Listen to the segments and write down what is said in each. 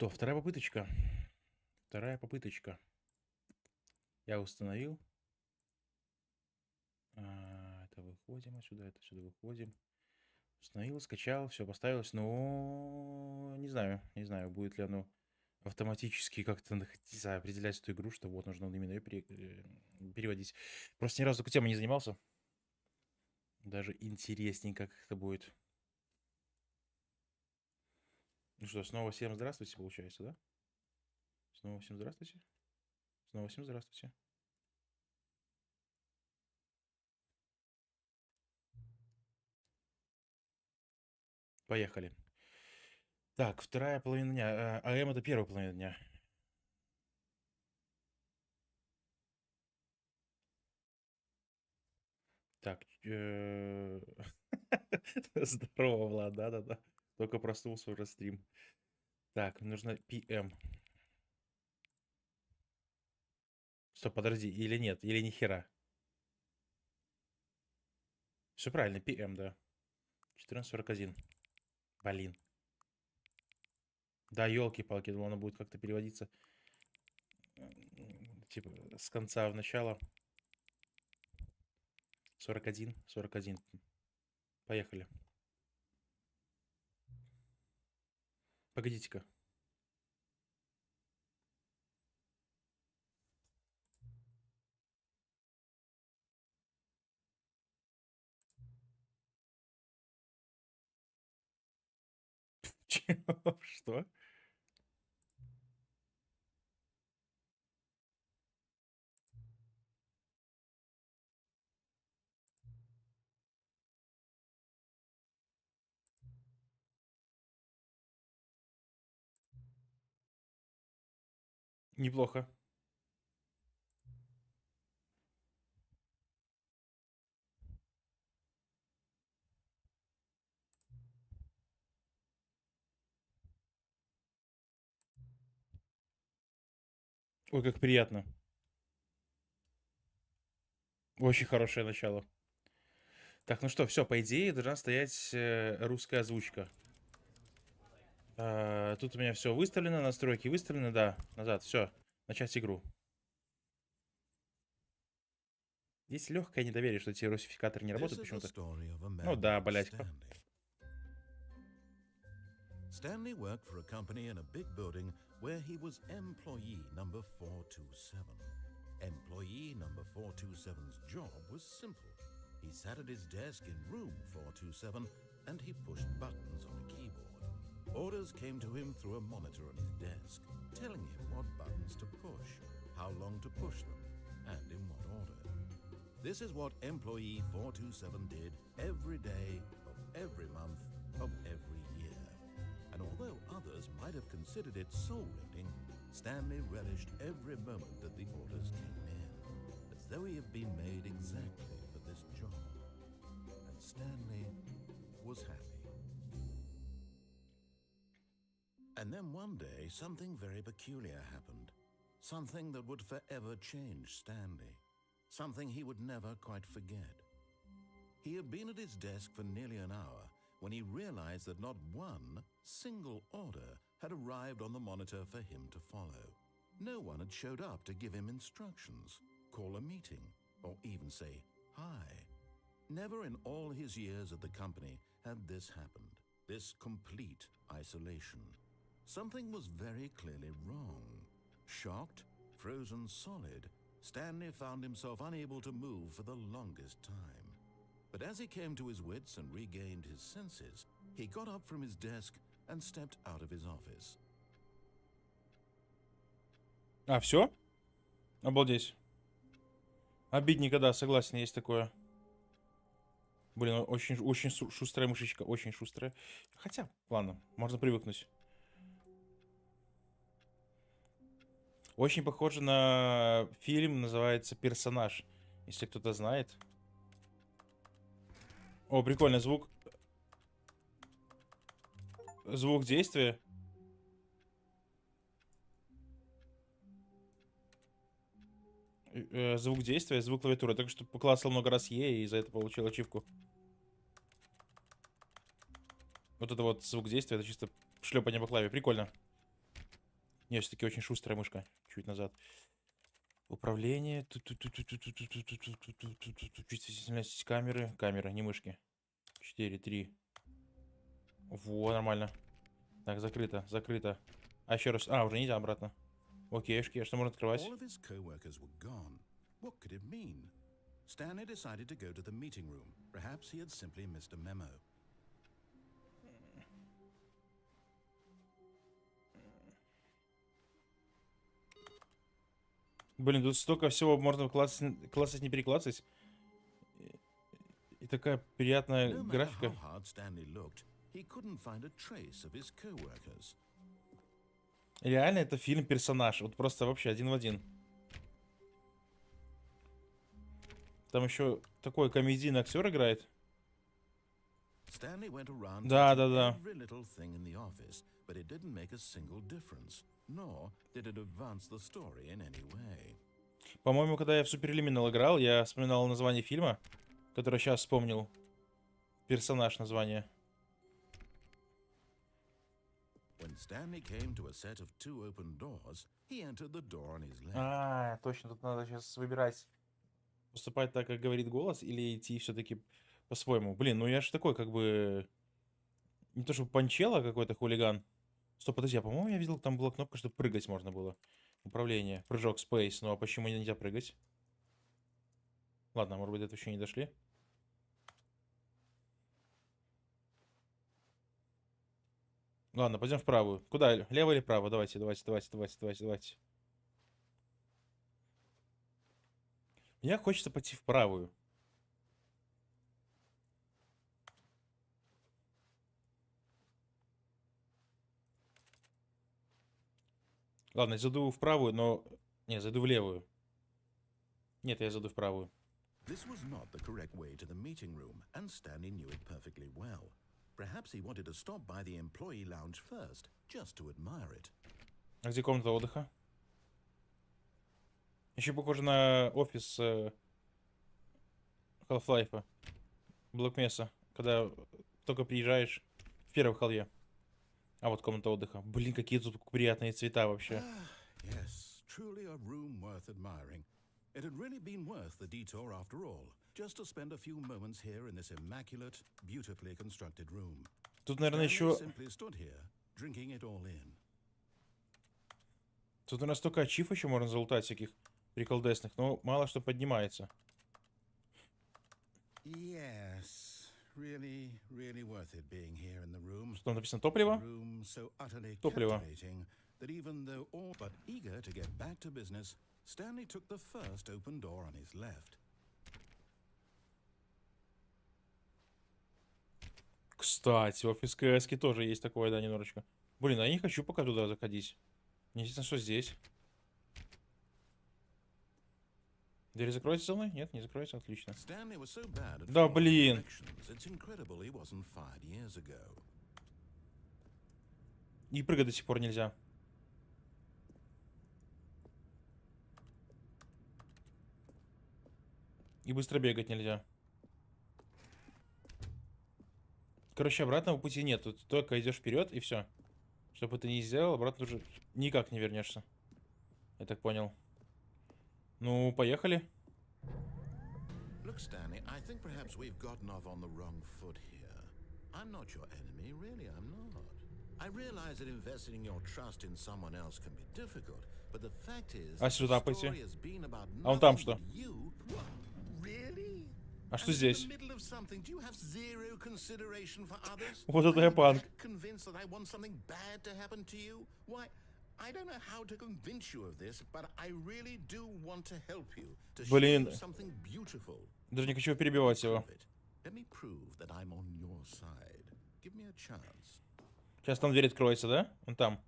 что, вторая попыточка. Вторая попыточка. Я установил. Это выходим отсюда, это сюда выходим. Установил, скачал, все поставилось. Но не знаю, будет ли оно автоматически как-то, не знаю, определять эту игру, что вот нужно именно ее переводить. Просто ни разу такой темой не занимался. Даже интересненько, как это будет. Ну что, снова всем здравствуйте, получается, да? Снова всем здравствуйте. Снова всем здравствуйте. Поехали. Так, вторая половина дня. АМ это первая половина дня. Так. Здорово, Влад, да-да-да. Только проснулся уже стрим. Так, нужно PM. Стоп, подожди, или нет, или ни хера. Все правильно, PM, да. 14:41. Блин. Да, елки-палки, думал, оно будет как-то переводиться. Типа, с конца в начало. 41, 41. Поехали. Погодите-ка. Что? Неплохо. Ой, как приятно. Очень хорошее начало. Так, ну что, все, по идее должна стоять русская озвучка. Тут у меня все выставлено, настройки выставлены, да, назад, все, начать игру. Есть легкое недоверие, что эти русификаторы не работают почему-то. Ну да, блять. Stanley worked for a company in a big building where he was employee number 427. Employee number 427's job was simple. He sat at his desk in room 427 and he pushed buttons on a keyboard. Orders came to him through a monitor on his desk, telling him what buttons to push, how long to push them, and in what order. This is what employee 427 did every day of every month of every year. And although others might have considered it soul-rending, Stanley relished every moment that the orders came in, as though he had been made exactly for this job. And Stanley was happy. And then one day, something very peculiar happened. Something that would forever change Stanley. Something he would never quite forget. He had been at his desk for nearly an hour when he realized that not one single order had arrived on the monitor for him to follow. No one had showed up to give him instructions, call a meeting, or even say hi. Never in all his years at the company had this happened, this complete isolation. Something was very clearly wrong. Shocked, frozen solid, Stanley found himself unable to move for the longest time. But as he came to his wits and regained his senses, he got up from his desk and stepped out of his office. Все? Обалдеть. Обидненько, да, согласен, есть такое. Блин, очень шустрая мышечка, очень шустрая. Хотя, ладно, можно привыкнуть. Очень похоже на фильм, называется «Персонаж», если кто-то знает. О, прикольный звук. Звук действия. Звук действия, звук клавиатуры. Так что поклассал много раз Е и за это получил ачивку. Вот это вот звук действия, это чисто шлепание по клаве. Прикольно. Не, все-таки очень шустрая мышка. Чуть назад. Управление. Чувствительность камеры. Камера, не мышки. 4, 3. Во, нормально. Так, закрыто, закрыто. А еще раз. А, уже нельзя обратно. Окейшки, а что можно открывать? All of his co-workers were gone. What could it mean? Stanley decided to go to the meeting room. Perhaps he had simply missed a memo. Блин, тут столько всего можно классать, не переклассать. И такая приятная No matter графика. how hard Stanley looked, he couldn't find a trace of his co-workers. Реально, это фильм «Персонаж». Вот просто вообще один в один. Там еще такой комедийный актер играет. Stanley went around Да, touching да, да. every little thing in the office, but it didn't make a single difference, nor did it advance the story in any way. По-моему, когда я в Суперлиминал играл, я вспоминал название фильма, которое сейчас вспомнил. «Персонаж» название. When Stanley came to a set of 2 open doors, he entered the door on his left. А, точно, тут надо сейчас выбирать. Поступать так, как говорит голос, или идти все-таки по-своему. Блин, ну я же такой, как бы... Не то чтобы панчело какой-то хулиган. Стоп, подожди, а по-моему я видел, там была кнопка, чтобы прыгать можно было. Управление, прыжок, space. Ну а почему нельзя прыгать? Ладно, может быть, до этого еще не дошли. Ладно, пойдем в правую. Куда? Лево или право? Давайте, давайте, давайте, давайте, давайте, давайте. Мне хочется пойти в правую. Ладно, я зайду в правую, но... Не, зайду в левую. Нет, я зайду в правую. This was not the correct way to the meeting room, and Stanley knew it perfectly well. Perhaps he wanted to stop by the employee lounge first, just to admire it. А где комната отдыха? Еще похоже на офис Half-Life. Блокмеса. Когда только приезжаешь в первом халве. А вот комната отдыха. Блин, какие тут приятные цвета вообще. Yes, truly a room worth admiring. It had really been worth the detour after all, just to spend a few moments here in this immaculate, beautifully constructed room. Тут, наверное, Stanley еще... simply stood here, drinking it all in. Тут у нас столько ачив еще можно залутать всяких приколдесных, но мало что поднимается. Yes, really, really worth it being here in the room. Что там написано? Топливо? Room so utterly Топливо. captivating that even though all but eager to get back to business, Stanley took the first open door on his left. Кстати, офис КСки тоже есть такое, да, немножечко. Блин, а я не хочу пока туда заходить. Мне интересно, что здесь. Дверь закроется за мной? Нет, не закроется, отлично. Stanley was so bad at Да, following блин. directions, it's incredible he wasn't fired years ago. И прыгать до сих пор нельзя. И быстро бегать нельзя. Короче, обратного пути нет. Тут только идешь вперед и все. Что бы ты ни сделал, обратно уже никак не вернешься. Я так понял. Ну, поехали. Look, Stanley, I think perhaps we've gotten off on the wrong foot here. I'm not your enemy, really, I'm not. I realize that investing your trust in someone else can be difficult, but the fact is А that сюда the пойти? story has been about А вон там nothing что? but you. What? Really? А что And in здесь? the middle of something, do you have zero consideration for others? Вот это Are я you панк. that convinced that I want something bad to happen to you? Why, I don't know how to convince you of this, but I really do want to help you, to show Блин. you something beautiful. Даже не хочу перебивать его. Prove it. Let me prove that I'm on your side. Give me a chance. Сейчас там дверь откроется, да? Вон там.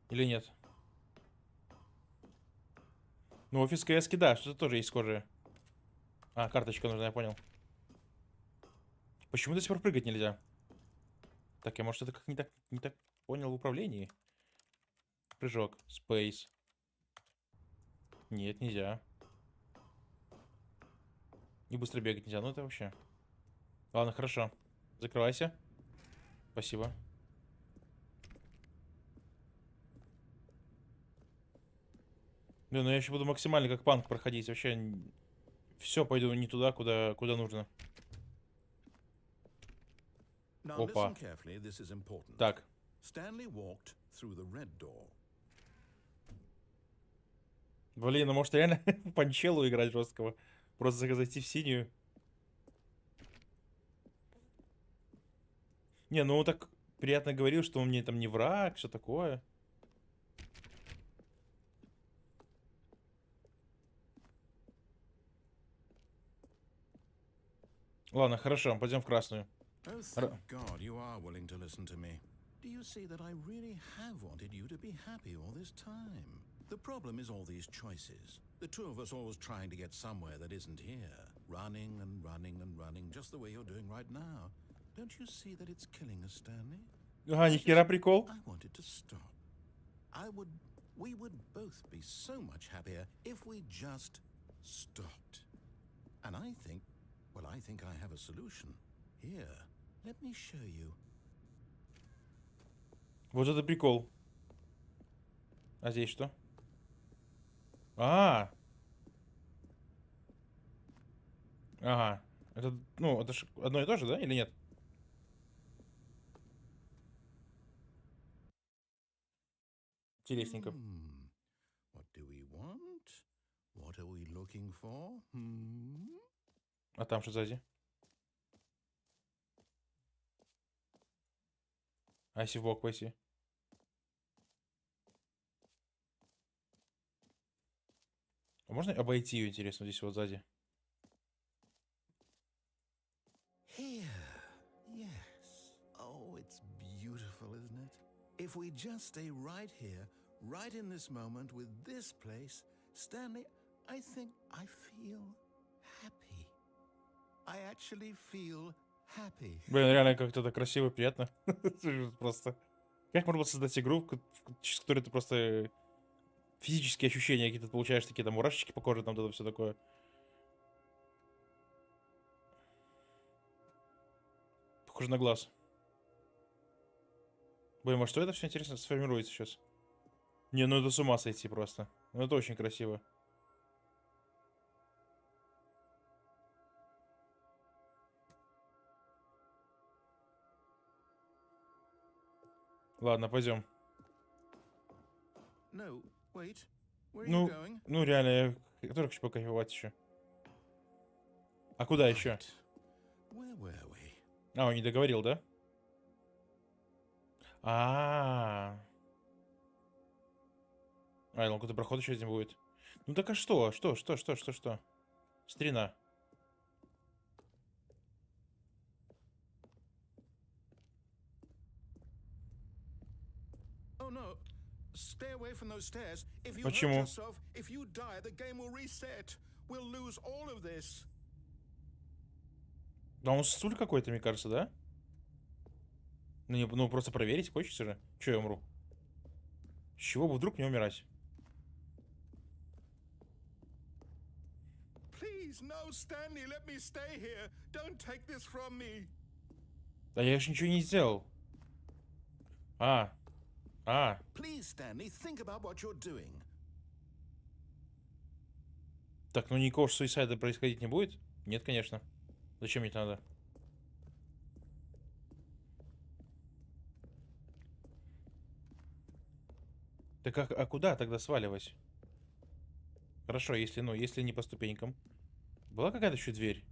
Или нет? Ну, офис КСки, да, что-то тоже есть схожее. А, карточка нужна, я понял. Почему до сих пор прыгать нельзя? Так, я, может, это как не так понял в управлении? Прыжок. Space. Нет, нельзя. И быстро бегать нельзя. Ну, это вообще... Ладно, хорошо. Закрывайся. Спасибо. Блин, ну я еще буду максимально как панк проходить. Вообще все пойду не туда, куда нужно. Now listen Опа. carefully, this is important. Так. Stanley walked through the red door. Блин, ну может реально панчелу играть жесткого. Просто зайти в синюю. Не, ну он так приятно говорил, что он мне там не враг, все такое. Ладно, хорошо, пойдем в красную. Oh, thank God you are willing to listen to me. Do you see that I really have wanted you to be happy all this time? The problem is all these choices. The two of us always trying to get somewhere that isn't here. Running and running and running, just the way you're doing right now. Don't you see that it's killing us, Stanley? Ага, нихера прикол. I wanted to stop. We would both be so much happier if we just stopped. And I think I have a solution. Here, let me show you. Вот это прикол. А здесь что? А, ага. Это, ну, это ж одно и то же, да, или нет? Интересненько. What do we want? What are we looking for? А там что сзади? А если в бок пойти? А можно обойти ее, интересно, здесь вот сзади? Here. Yes. Oh, it's beautiful, isn't it? If we just stay right here, right in this moment with this place, Stanley, I think I feel happy. I actually feel happy. Блин, реально как-то так красиво и приятно. Просто. Как можно было создать игру, через которую ты просто физические ощущения какие-то получаешь, такие там мурашечки по коже, там это все такое. Похоже на глаз. Блин, во что это все интересно сформируется сейчас? Не, ну это с ума сойти просто. Ну это очень красиво. Ладно, пойдем. No, wait. Where are you going? Ну реально, я тоже хочу покайфовать еще. А куда еще? Where were we? А, он не договорил, да? А, ну какой-то проход еще один будет. Ну так а что? Что? Старина. Oh no. Stay away from those stairs. If you hurt Почему? yourself, if you die, the game will reset. We'll lose all of this. Да он стуль какой-то, мне кажется, да? Ну просто проверить хочется же. Че я умру? С чего бы вдруг не умирать? Please, no, Stanley, let me stay here. Don't take this from me. Да я же ничего не сделал. А. Please, Stanley, think about what you're doing. Так, ну никакого суисайда происходить не будет? Нет, конечно. Зачем мне это надо? Так а куда тогда сваливать? Хорошо, если не по ступенькам. Была какая-то еще дверь?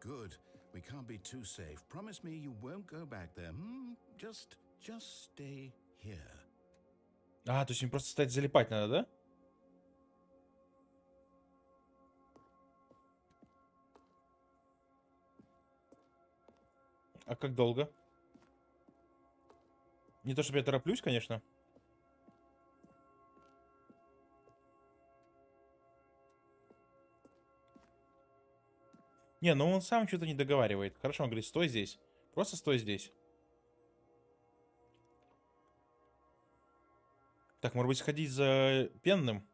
Good. We can't be too safe. Promise me you won't go back there. Just stay here. А, то есть мне просто стать залипать надо, да? А как долго? Не то чтобы я тороплюсь, конечно. Не, ну он сам что-то не договаривает. Хорошо, он говорит, стой здесь. Просто стой здесь. Так, может быть, сходить за пенным?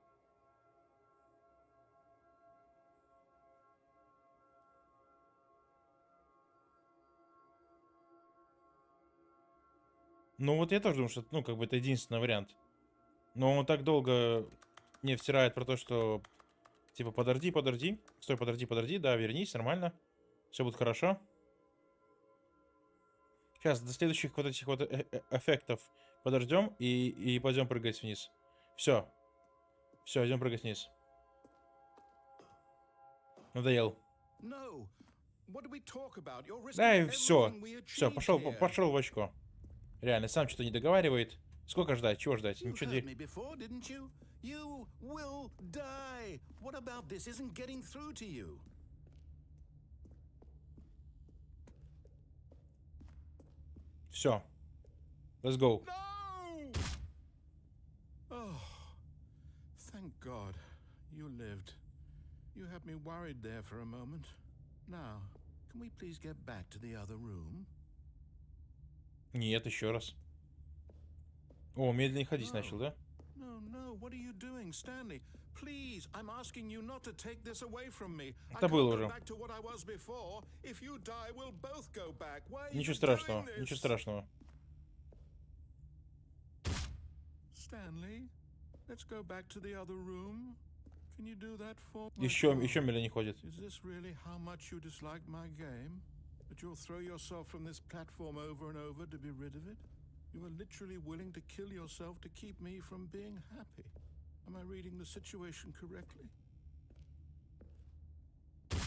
Ну вот я тоже думаю, что, ну, как бы это единственный вариант. Но он так долго не втирает про то, что, типа, подожди, подожди. Стой, подожди, подожди, да, вернись, нормально. Все будет хорошо. Сейчас до следующих вот этих вот эффектов подождем и пойдем прыгать вниз. Все. Все, идем прыгать вниз. Надоел. No. What do we talk about? You're Да risking и все. everything we Все, achieved пошел, here. пошел в очко. Реально, сам что-то не договаривает. Сколько ждать? Чего ждать? You Ничего heard не... me before, didn't you? You will die. What about this isn't getting through to you? Все. Let's go. No! Oh, thank God you lived. You had me worried there for a moment. Now, can we please get back to the other room? Нет, еще раз. О, медленнее ходить начал, да? No, no, what are you doing, Stanley? Please, I'm asking you not to take this away from me. I Это can't было go уже. back to what I was before. If you die, we'll both go back. Why are Ничего you страшного, doing ничего this? страшного. Stanley, let's go back to the other room. Can you do that for me? Еще медленнее ходит. Is this really how much you dislike my game? That you'll throw yourself from this platform over and over to be rid of it? You are literally willing to kill yourself to keep me from being happy. Am I reading the situation correctly? Or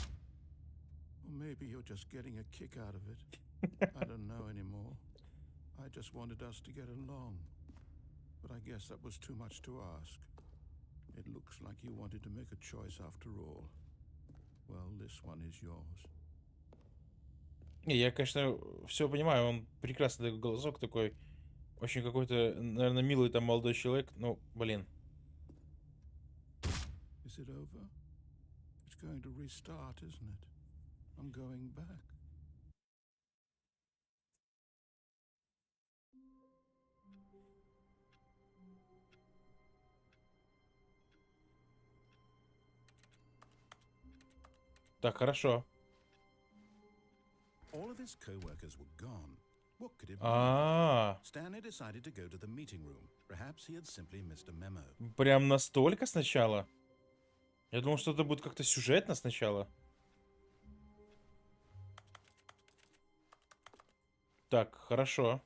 maybe you're just getting a kick out of it. I don't know anymore. I just wanted us to get along. But I guess that was too much to ask. It looks like you wanted to make a choice after all. Well, this one is yours. Не, я, конечно, все понимаю, он прекрасный такой голосок такой. Очень какой-то, наверное, милый там молодой человек. Ну, блин. Is it over? It's going to restart, isn't it? I'm going back. Так, хорошо. All of his co-workers were gone. What could it be? А, Stanley decided to go to the meeting room. Perhaps he had simply missed a memo. прям настолько сначала? Я думал, что это будет как-то сюжетно сначала. Так, хорошо.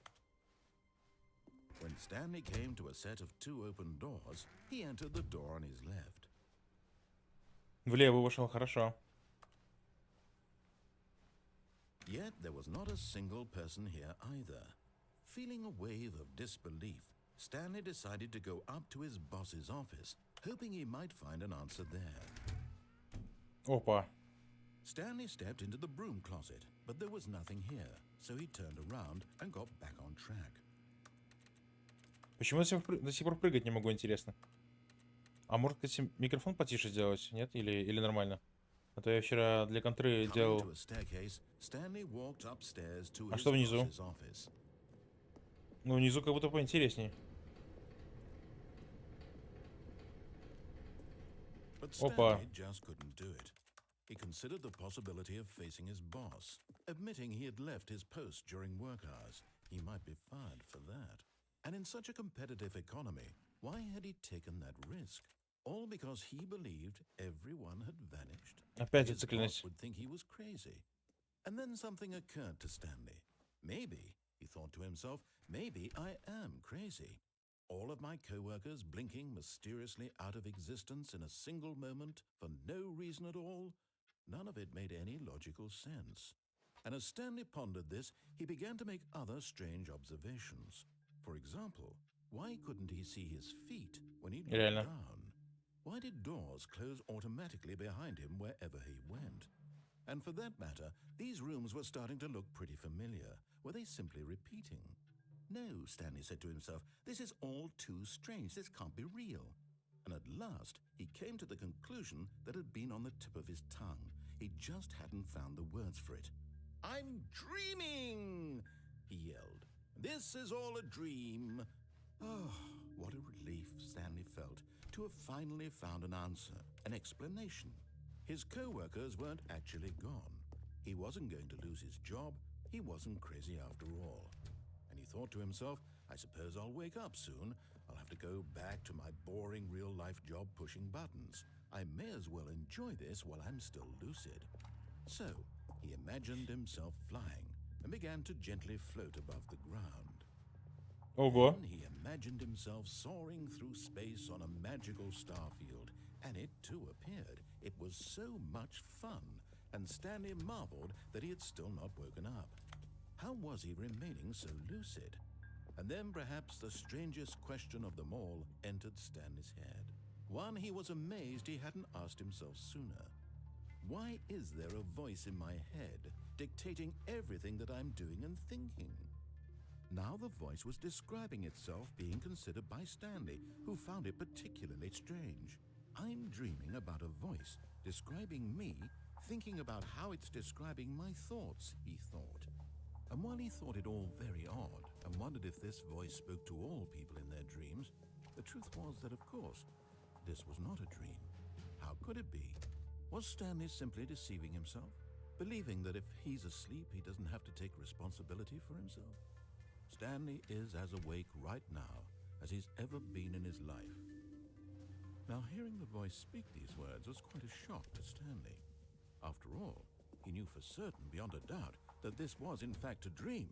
When Stanley came to a set of two open doors, he entered the door on his left. Влево вышел, хорошо. Yet there was not a single person here either. Feeling a wave of disbelief, Stanley decided to go up to his boss's office, hoping he might find an answer there. Опа. Stanley stepped into the broom closet, but there was nothing here, so he turned around and got back on track. Почему я до сих пор прыгать не могу, интересно? А может, кстати, микрофон потише сделать? Нет? Или нормально? А то я вчера для контры делал... Coming to a staircase, Stanley walked upstairs to А his что внизу? boss's office. Ну, внизу как будто поинтереснее. But Опа. Stanley just couldn't do it. He considered the possibility of facing his boss, admitting he had left his post during work hours. He might be fired for that. And in such a competitive economy, why had he taken that risk? All because he believed everyone had vanished. Опять His зацикленность. boss would think he was crazy. And then something occurred to Stanley. Maybe, he thought to himself, maybe I am crazy. All of my co-workers blinking mysteriously out of existence in a single moment for no reason at all. None of it made any logical sense. And as Stanley pondered this, he began to make other strange observations. For example, why couldn't he see his feet when he looked Реально. down? Why did doors close automatically behind him wherever he went? And for that matter, these rooms were starting to look pretty familiar. Were they simply repeating? No, Stanley said to himself, this is all too strange. This can't be real. And at last, he came to the conclusion that had been on the tip of his tongue. He just hadn't found the words for it. I'm dreaming, he yelled. This is all a dream. Oh, what a relief Stanley felt to have finally found an answer, an explanation. His co-workers weren't actually gone. He wasn't going to lose his job. He wasn't crazy after all. And he thought to himself, I suppose I'll wake up soon. I'll have to go back to my boring real-life job pushing buttons. I may as well enjoy this while I'm still lucid. So, he imagined himself flying and began to gently float above the ground. Ого. Then he imagined himself soaring through space on a magical starfield, and it too appeared. It was so much fun, and Stanley marveled that he had still not woken up. How was he remaining so lucid? And then perhaps the strangest question of them all entered Stanley's head. One he was amazed he hadn't asked himself sooner. Why is there a voice in my head dictating everything that I'm doing and thinking? Now the voice was describing itself being considered by Stanley, who found it particularly strange. I'm dreaming about a voice describing me, thinking about how it's describing my thoughts, he thought. And while he thought it all very odd and wondered if this voice spoke to all people in their dreams, the truth was that, of course, this was not a dream. How could it be? Was Stanley simply deceiving himself, believing that if he's asleep, he doesn't have to take responsibility for himself? Stanley is as awake right now as he's ever been in his life. Now, hearing the voice speak these words was quite a shock to Stanley. After all, he knew for certain, beyond a doubt, that this was in fact a dream.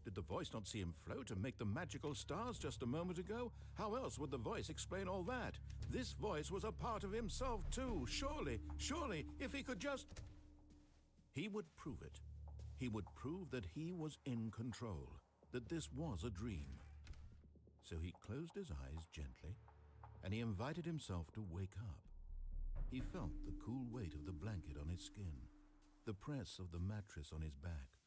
Did the voice not see him float and make the magical stars just a moment ago? How else would the voice explain all that? This voice was a part of himself too. Surely, if he could just... He would prove it. He would prove that he was in control, that this was a dream. So he closed his eyes gently, and he invited himself to wake up. He felt the cool weight of the blanket on his skin, the press of the mattress on his back,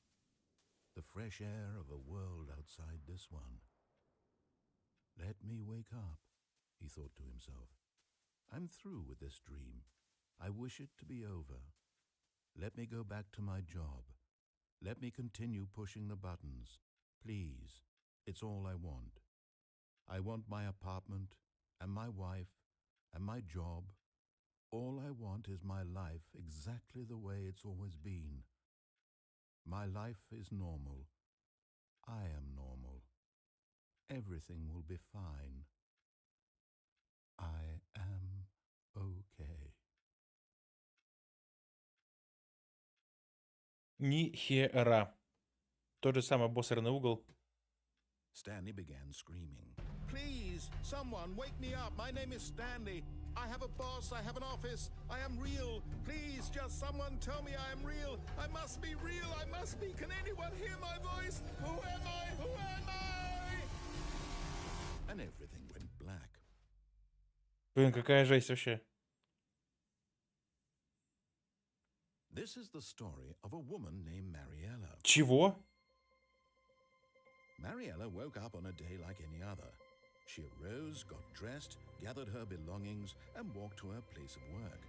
the fresh air of a world outside this one. Let me wake up, he thought to himself. I'm through with this dream. I wish it to be over. Let me go back to my job. Let me continue pushing the buttons. Please, it's all I want. I want my apartment and my wife and my job. All I want is my life exactly the way it's always been. My life is normal. I am normal. Everything will be fine. I am okay. Ни хера. Тот же самый обосранный угол. Stanley began screaming. Please, someone, wake me up. My name is Stanley. I have a boss. I have an office. I am real. Please, just someone tell me I am real. I must be real. I must be. Can anyone hear my voice? Who am I? Who am I? And everything went black. Блин, какая жесть вообще. This is the story of a woman named Mariella. Чего? Mariella woke up on a day like any other. She arose, got dressed, gathered her belongings, and walked to her place of work.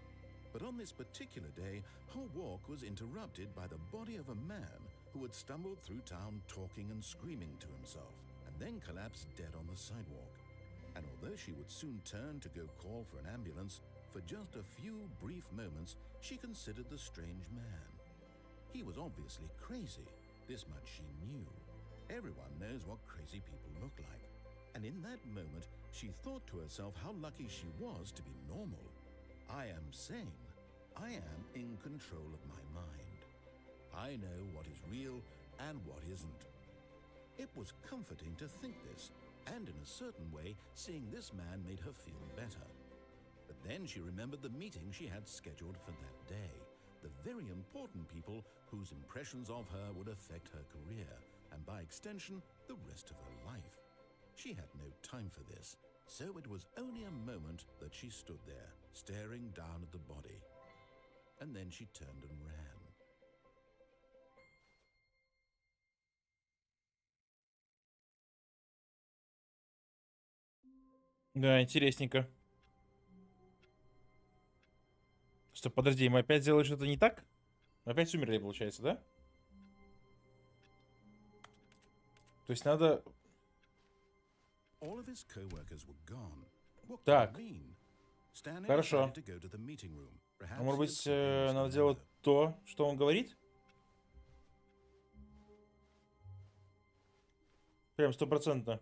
But on this particular day, her walk was interrupted by the body of a man who had stumbled through town talking and screaming to himself, and then collapsed dead on the sidewalk. And although she would soon turn to go call for an ambulance, for just a few brief moments, she considered the strange man. He was obviously crazy. This much she knew. Everyone knows what crazy people look like. And in that moment, she thought to herself how lucky she was to be normal. I am sane. I am in control of my mind. I know what is real and what isn't. It was comforting to think this, and in a certain way, seeing this man made her feel better. But then she remembered the meeting she had scheduled for that day, the very important people whose impressions of her would affect her career, and by extension, the rest of her life. She had no time for this, so it was only a moment that she stood there, staring down at the body. And then she turned and ran. Да, интересненько. Стоп, подожди, мы опять сделали что-то не так? Мы опять умерли, получается, да? То есть надо... All of his co-workers were gone. What could Так. it mean? Stanley Хорошо. decided to go to the meeting room. А Perhaps может he had быть, something надо to делать say. то, что он говорит? Прям 100%.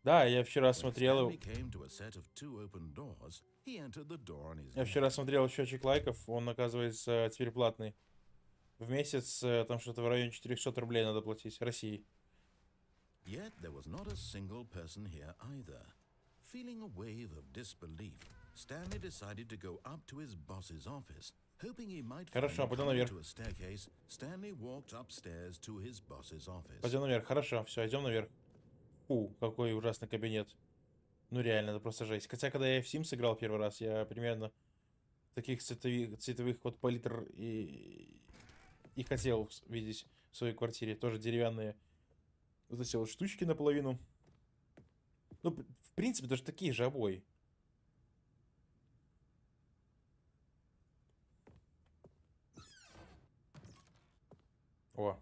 Да, я вчера When смотрел, Stanley came to a set of two open doors, he entered the door on his я вчера left. смотрел счетчик лайков, он, оказывается, теперь платный. В месяц там что-то в районе 400 рублей надо платить России. Yet there was not a single person here either. Feeling a wave of disbelief, Stanley decided to go up to his boss's office. Hoping he might Хорошо, find пойдем coming наверх. to a staircase, Stanley walked upstairs to his boss's office. Пойдем наверх. Хорошо, все, идем наверх. Фу, какой ужасный кабинет. Ну реально, это просто жесть. Хотя, когда я в Sims сыграл первый раз, я примерно таких цветовых вот палитр и хотел видеть в своей квартире. Тоже деревянные вот эти вот штучки наполовину. Ну, в принципе, даже такие же обои. О.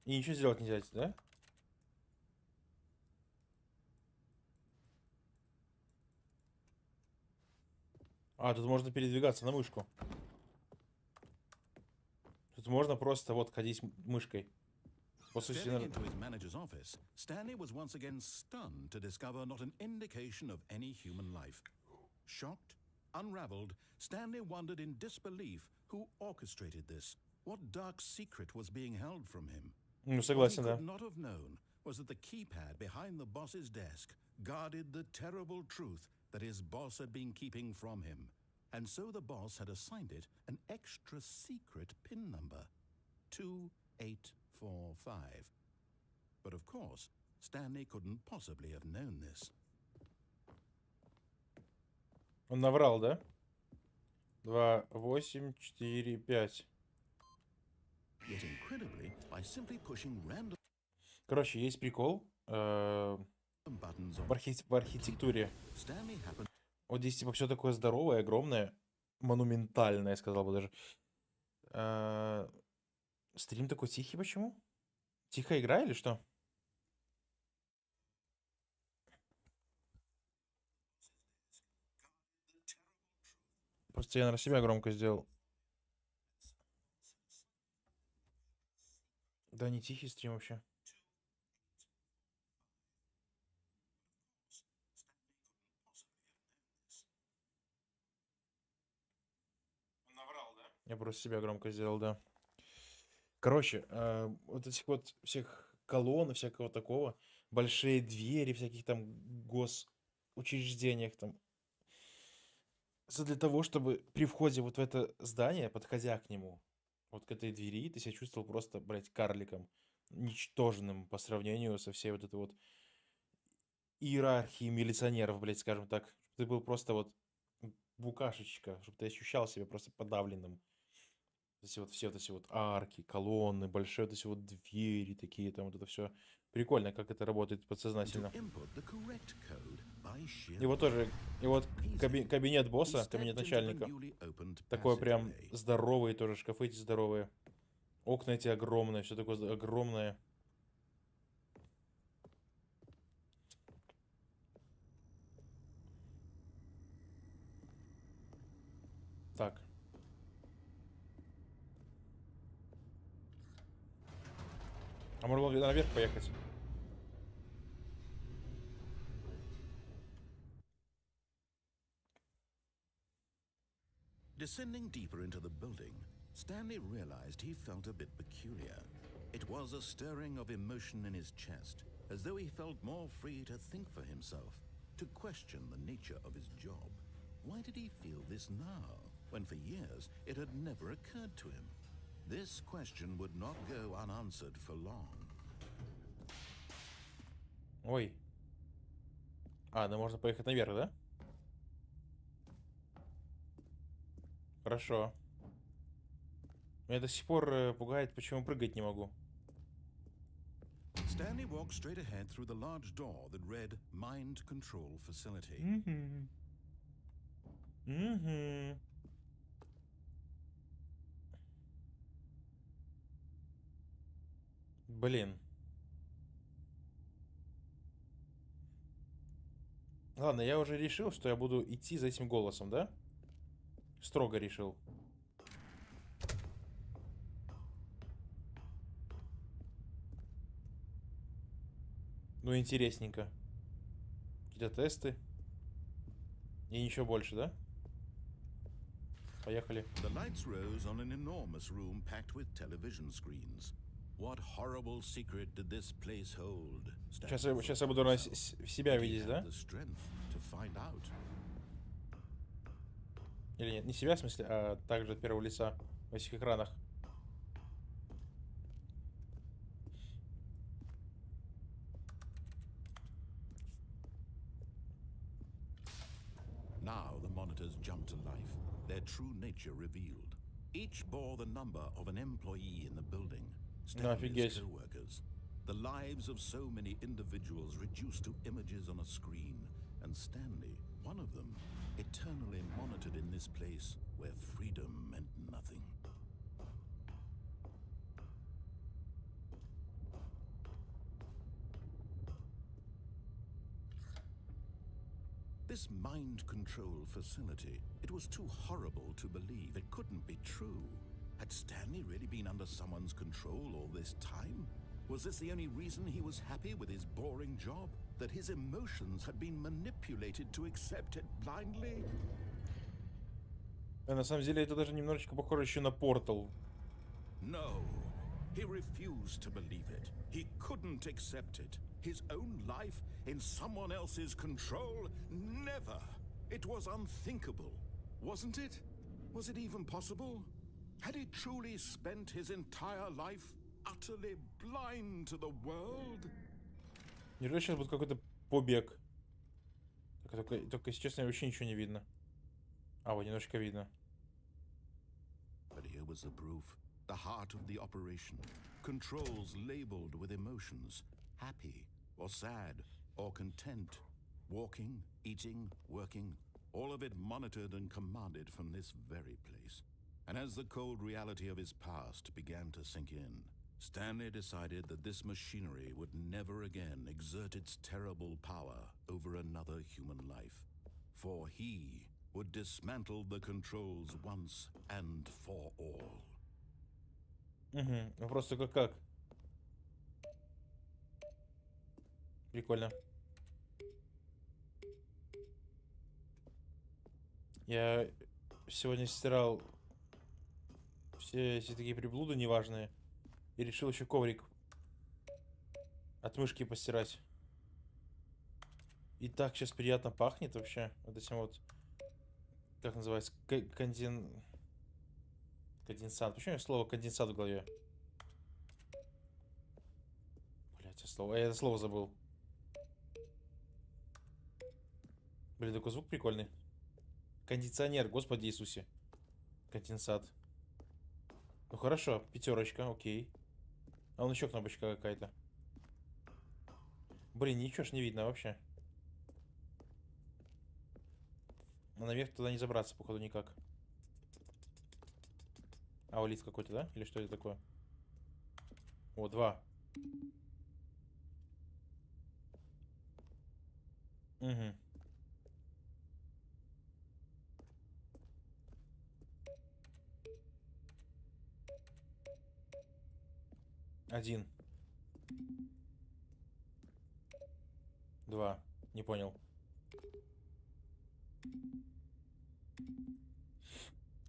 И ничего сделать нельзя, да? А, тут можно передвигаться на мышку. Тут можно просто вот ходить мышкой. По сути, Stepping into his manager's office, Stanley was once again stunned to discover not an indication of any human life. Shocked, unraveled, Stanley wondered in disbelief who orchestrated this. What dark secret was being held from him? ну, What he согласен, да. could not have known was that the keypad behind the boss's desk guarded the terrible truth that his boss had been keeping from him. And so the boss had assigned it an extra secret PIN number, 2845. But of course, Stanley couldn't possibly have known this. Он наврал, да? 2, 8, 4, 5. Yet incredibly, by simply pushing random Короче, есть прикол buttons on в архитектуре. Stanley happened Вот здесь типа все такое здоровое, огромное, монументальное, я сказал бы даже. Стрим такой тихий почему? Тихо игра или что? Просто я, наверное, себя громко сделал. Да, не тихий стрим вообще. Я просто себя громко сделал, да. Короче, вот этих вот всех колонн, всякого такого, большие двери, всяких там госучреждениях там. Это для того, чтобы при входе вот в это здание, подходя к нему, вот к этой двери, ты себя чувствовал просто, блядь, карликом, ничтожным по сравнению со всей вот этой вот иерархией милиционеров, блядь, скажем так. Ты был просто вот букашечка, чтобы ты ощущал себя просто подавленным. Все вот эти вот арки, колонны, большие вот эти вот двери такие, там вот это все. Прикольно, как это работает to подсознательно. input the correct code by sheer И вот тоже, и вот кабинет He босса, stepped кабинет into the начальника. newly opened Такой прям passageway. здоровый тоже, шкафы эти здоровые. Окна эти огромные, все такое огромное. Так. А можно было наверх поехать? Descending deeper into the building, Stanley realized he felt a bit peculiar. It was a stirring of emotion in his chest, as though he felt more free to think for himself, to question the nature of his job. Why did he feel this now, when for years it had never occurred to him? This question would not go unanswered for long. Ой. А, да можно поехать наверх, да? Хорошо. Меня до сих пор пугает, почему прыгать не могу. Stanley walked straight ahead through the large door that read Mind Control Facility. Угу. Угу. Блин. Ладно, я уже решил, что я буду идти за этим голосом, да? Строго решил. Ну, интересненько. Какие-то тесты. И ничего больше, да? Поехали. The lights rose on an enormous room packed with television screens. What horrible secret did this place hold? Сейчас я буду себя видеть, да? The strength to find out. Или нет, не себя, в смысле, а также от первого лица во всех экранах. Now the monitors jumped to life, their true nature revealed. Each bore the number of an employee in the building, Stanley's co-workers. The lives of so many individuals reduced to images on a screen, and Stanley, one of them, eternally monitored in this place where freedom meant nothing. This mind control facility, it was too horrible to believe. It couldn't be true. Had Stanley really been under someone's control all this time? Was this the only reason he was happy with his boring job? That his emotions had been manipulated to accept it blindly? На самом деле это даже немножечко похоже еще на портал. No. He refused to believe it. He couldn't accept it. His own life in someone else's control? Never. It was unthinkable. Wasn't it? Was it even possible? Had he truly spent his entire life utterly blind to the world? Неужели сейчас будет какой-то побег? Только, если честно, вообще ничего не видно. А, вот немножечко видно. But here was the proof. The heart of the operation. Controls labeled with emotions. Happy or sad or content. Walking, eating, working. All of it monitored and commanded from this very place. And as the cold reality of his past began to sink in, Stanley decided that this machinery would never again exert its terrible power over another human life. For he would dismantle the controls once and for all. Угу. Вопрос только как? Прикольно. Я сегодня стирал все эти такие приблуды неважные. И решил еще коврик от мышки постирать. И так сейчас приятно пахнет вообще. Вот этим вот, как называется, конденсат. Почему у меня слово конденсат в голове? Блять, я это слово забыл. Блин, такой звук прикольный. Кондиционер, Господи Иисусе. Конденсат. Ну хорошо, пятерочка, окей. А вон еще кнопочка какая-то. Блин, ничего ж не видно вообще. А наверх туда не забраться, походу, никак. А, лист какой-то, да? Или что это такое? О, 2. Угу. Один. 2. Не понял.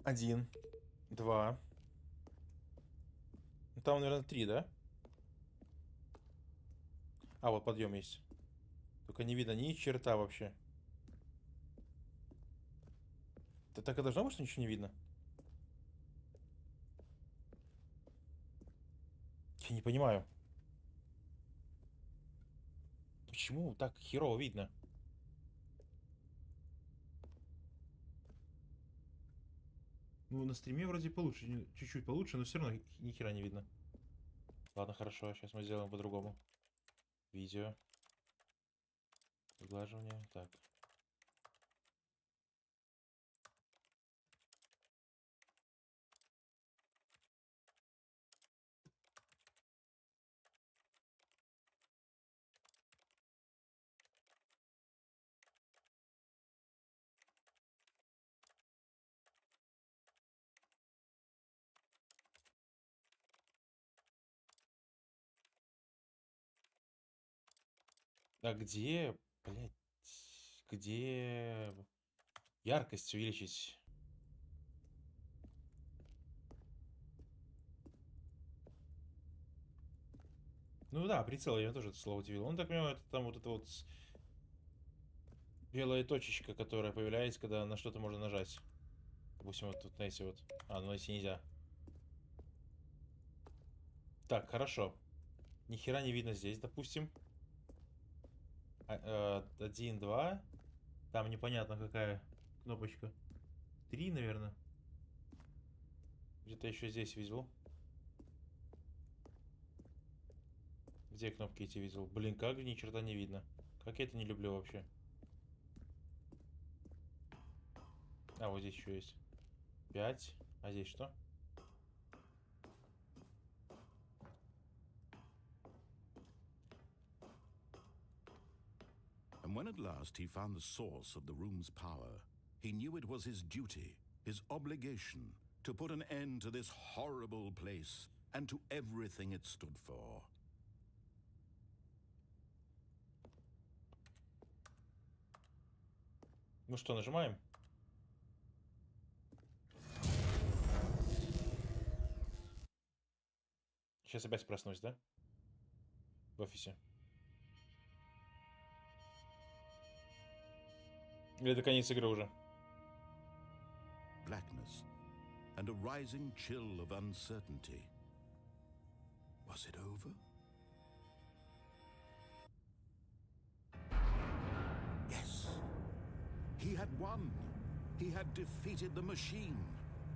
1. 2. Ну, там, наверное, 3, да? А, вот подъем есть. Только не видно ни черта вообще. Это так и должно быть, что ничего не видно? Я не понимаю. Почему так херово видно? Ну, на стриме вроде получше, чуть-чуть получше, но все равно ни хера не видно. Ладно, хорошо, сейчас мы сделаем по-другому. Видео. Сглаживание. Так. А где, блядь, где яркость увеличить? Ну да, прицел, я тоже это слово удивил. Он так понимаю, это там вот это вот белая точечка, которая появляется, когда на что-то можно нажать. Допустим, вот тут на эти вот. А, ну эти нельзя. Так, хорошо. Ни хера не видно здесь, допустим. 1, 2. Там непонятно какая кнопочка. 3, наверное. Где-то еще здесь видел. Где кнопки эти видел? Блин, как ни черта не видно. Как я это не люблю вообще. А, вот здесь еще есть. 5. А здесь что? And when at last he found the source of the room's power, he knew it was his duty, his obligation, to put an end to this horrible place and to everything it stood for. Ну что, нажимаем? Сейчас опять проснусь, да? В офисе. Или это конец игры уже? Blackness and a rising chill of uncertainty. Was it over? Yes. He had won. He had defeated the machine,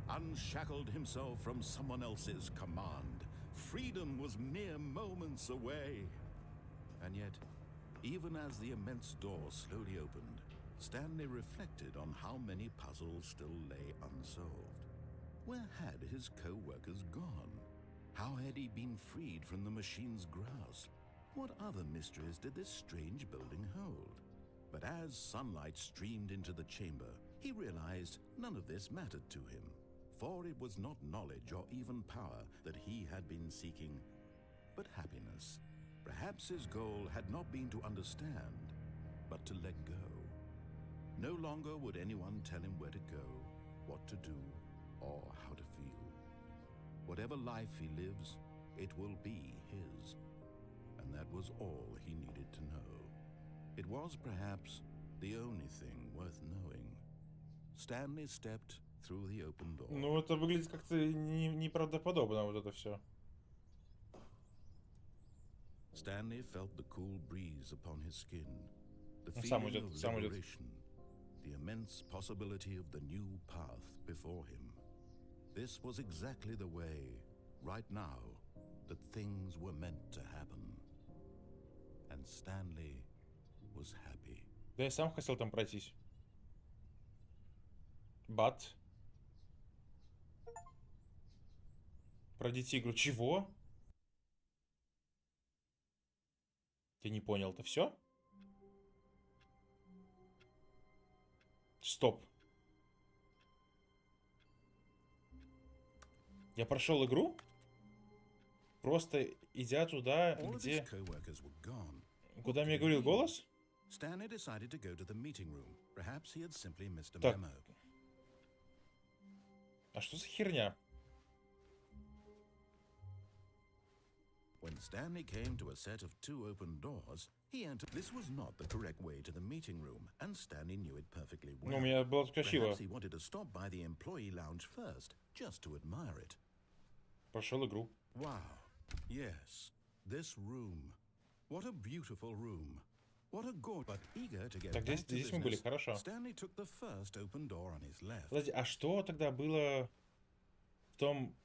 unshackled himself from someone else's command. Freedom was mere moments away. And yet, even as the immense door slowly opened, Stanley reflected on how many puzzles still lay unsolved. Where had his co-workers gone? How had he been freed from the machine's grasp? What other mysteries did this strange building hold? But as sunlight streamed into the chamber, he realized none of this mattered to him, for it was not knowledge or even power that he had been seeking, but happiness. Perhaps his goal had not been to understand, but to let go. No longer would anyone tell him where to go, what to do, or how to feel. Whatever life he lives, it will be his. And that was all he needed to know. It was perhaps the only thing worth knowing. Stanley stepped through the open door. Ну, это выглядит как-то неправдоподобно, вот это все. Stanley felt the cool breeze upon his skin, the Сам feeling идет, of сам идет. liberation, the immense possibility of the new path before him. This was exactly the way, right now, that things were meant to happen. And Stanley was happy. Да я сам хотел там пройтись. Бат. Пройдите игру. Чего? Я не понял, это все? Стоп. Я прошел игру? Просто идя туда, All of his где... co-workers were gone. Куда What мне could it говорил mean? голос? Stanley decided to go to the meeting room. Perhaps he had simply missed a Так. memo. А что за херня? When Stanley came to a set of 2 open doors, he entered. This was not the correct way to the meeting room, and Stanley knew it perfectly well. Ну, меня было отскочило. Perhaps he wanted to stop by the employee lounge first, just to admire it. Прошел игру. Wow. Yes. This room. What a beautiful room. What a gorgeous. But eager to get Так, back to здесь мы были, business, хорошо. Stanley took the first open door on his left. Подожди, а что тогда было в том...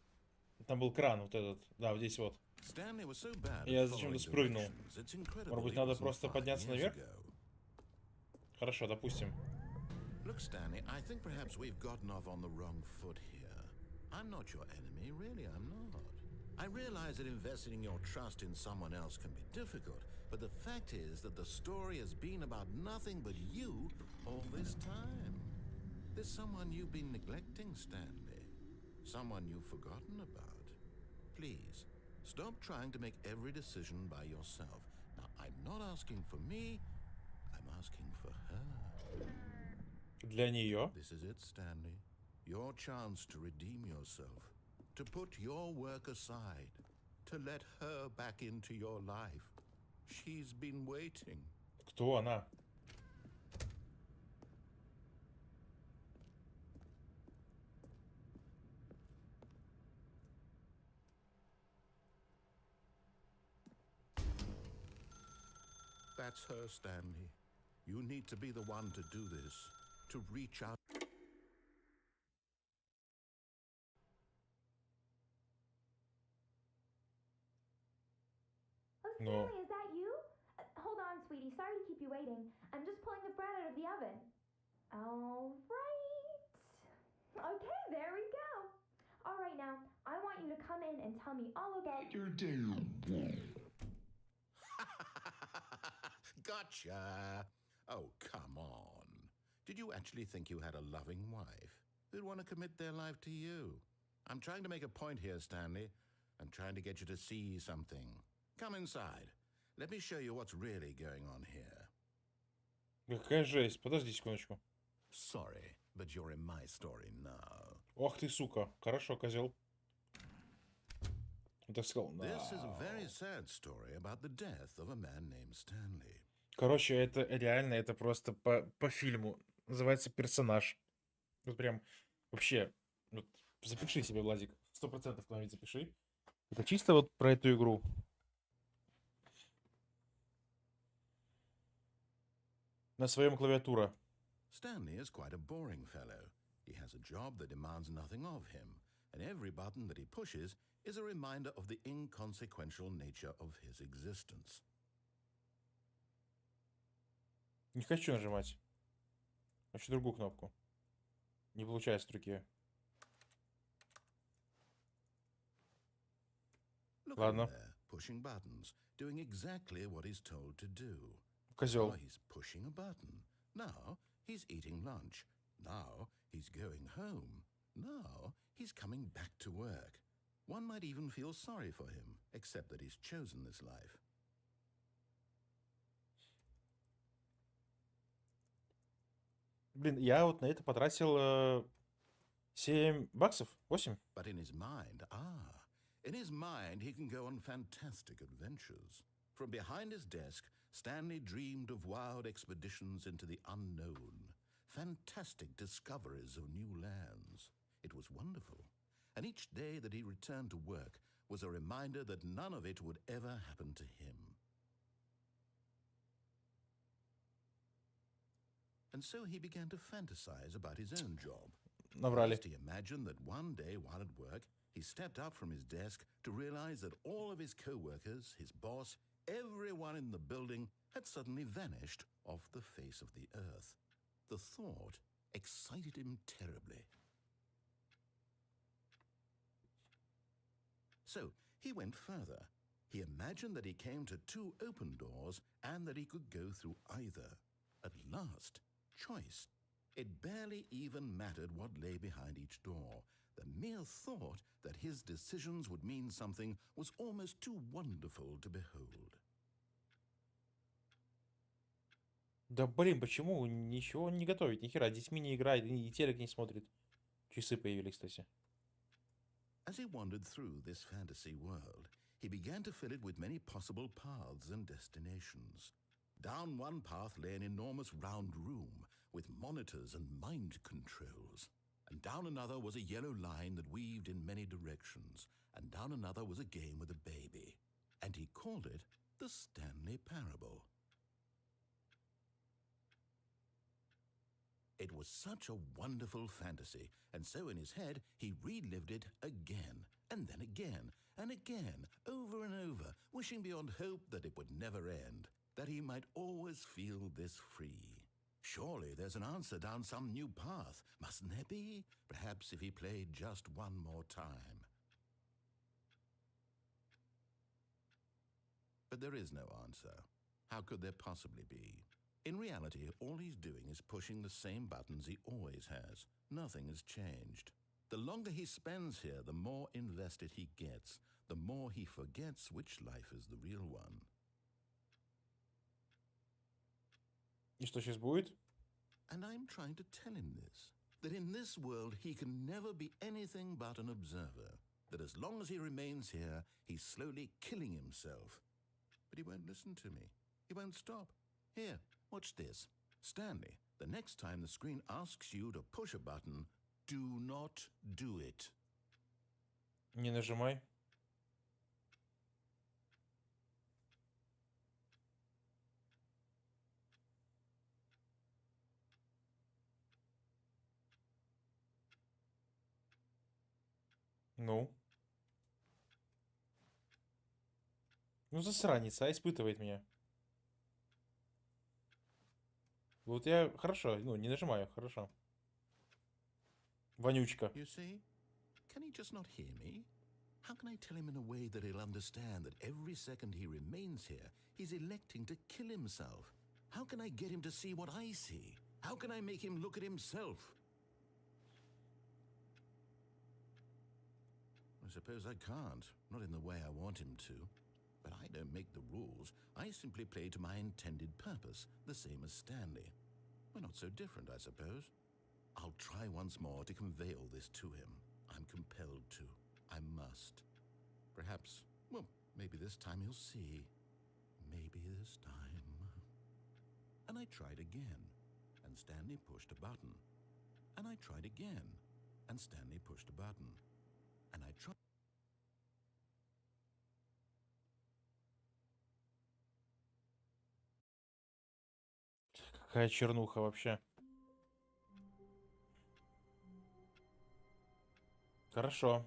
Там был кран вот этот. Да, вот здесь вот. Stanley was so bad Я at зачем-то following спрыгнул. directions, it's incredible Может быть, he надо wasn't просто 5 подняться years наверх? ago. Хорошо, допустим. Look, Stanley, I think perhaps we've gotten off on the wrong foot here. I'm not your enemy, really, I'm not. I realize that investing your trust in someone else can be difficult, but the fact is that the story has been about nothing but you all this time. There's someone you've been neglecting, Stanley. Someone you've forgotten about. Please, stop trying to make every decision by yourself. Now, I'm not asking for me, I'm asking for her. Для нее. This is it, Stanley. Your chance to redeem yourself, to put your work aside, to let her back into your life. She's been waiting. Кто она? That's her, Stanley. You need to be the one to do this, to reach out. Oh, No. Stanley, is that you? Hold on, sweetie. Sorry to keep you waiting. I'm just pulling the bread out of the oven. All right. Okay, there we go. All right, now, I want you to come in and tell me all about your day. Gotcha. Oh, come on. Did you actually think you had a loving wife who'd want to commit their life to you? I'm trying to make a point here, Stanley. I'm trying to get you to see something. Come inside. Let me show you what's really going on here. Какая жесть. Подожди секундочку. Sorry, but you're in my story now. Ох ты, сука. Хорошо, козел. Так сказал. This is a very sad story about the death of a man named Stanley. Короче, это реально, это просто по фильму. Называется «Персонаж». Вот прям вообще, вот, запиши себе, Владик. 100% кто-нибудь запиши. Это чисто вот про эту игру. На своем клавиатура. Stanley is quite a boring fellow. He has a job that demands nothing of him, and every button that he pushes is a reminder of the inconsequential nature of his existence. Не хочу нажимать. Хочу другую кнопку. Не получается с руки. Look Ладно. at him there, pushing buttons, doing exactly what he's told to do. Козел. Now he's pushing a button. Now he's eating lunch. Now he's going home. Now he's coming back to work. One might even feel sorry for him, except that he's chosen this life. Блин, я вот на это потратил $7, 8. But in his mind, he can go on fantastic adventures. From behind his desk, Stanley dreamed of wild expeditions into the unknown, fantastic discoveries of new lands. It was wonderful. And each day that he returned to work was a reminder that none of it would ever happen to him. And so he began to fantasize about his own job. Набрали. First, he imagined that one day while at work, he stepped up from his desk to realize that all of his co-workers, his boss, everyone in the building had suddenly vanished off the face of the earth. The thought excited him terribly. So he went further. He imagined that he came to 2 open doors and that he could go through either. At last, choice. It barely even mattered what lay behind each door. The mere thought that his decisions would mean something was almost too wonderful to behold. Да блин, почему ничего не готовит? Ни хера, детьми не играет, и телек не смотрит. Часы появились, кстати. As he wandered through this fantasy world, he began to fill it with many possible paths and destinations. Down one path lay an enormous round room with monitors and mind controls. And down another was a yellow line that weaved in many directions. And down another was a game with a baby. And he called it the Stanley Parable. It was such a wonderful fantasy, and so in his head he relived it again, and then again, and again, over and over, wishing beyond hope that it would never end, that he might always feel this free. Surely there's an answer down some new path, mustn't there be? Perhaps if he played just one more time. But there is no answer. How could there possibly be? In reality, all he's doing is pushing the same buttons he always has. Nothing has changed. The longer he spends here, the more invested he gets, the more he forgets which life is the real one. И что сейчас будет? And I'm trying to tell him this, that in this world he can never be anything but an observer, that as long as he remains here, he's slowly killing himself. But he won't listen to me. He won't stop. Here, watch this. Stanley, the next time the screen asks you to push a button, do not do it. Не нажимай. Ну? Ну, засранец, а испытывает меня. Вот я... Хорошо, ну, не нажимаю, хорошо. Вонючка. You see? Can he just not hear me? How can I tell him in a way that he'll understand that every second he remains here, he's electing to kill himself? How can I get him to see what I see? How can I make him look at himself? I suppose I can't, not in the way I want him to. But I don't make the rules. I simply play to my intended purpose, the same as Stanley. We're not so different, I suppose. I'll try once more to convey all this to him. I'm compelled to. I must. Perhaps, well, maybe this time he'll see. Maybe this time. And I tried again, and Stanley pushed a button. And I tried again, and Stanley pushed a button. And I tried. Какая чернуха вообще. Хорошо.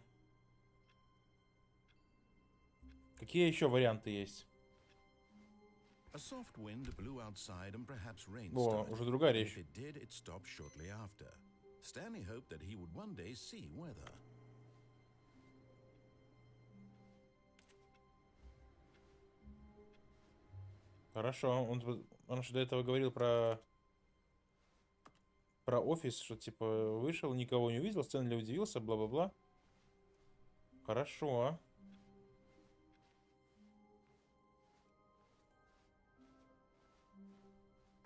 Какие еще варианты есть? A soft wind blew outside and perhaps rain О, started. уже другая And речь. if it did, it stopped shortly after. Stanley hoped that he would one day see weather. Хорошо. Он же до этого говорил про офис, что типа вышел, никого не увидел, Стэнли удивился, бла-бла-бла. Хорошо.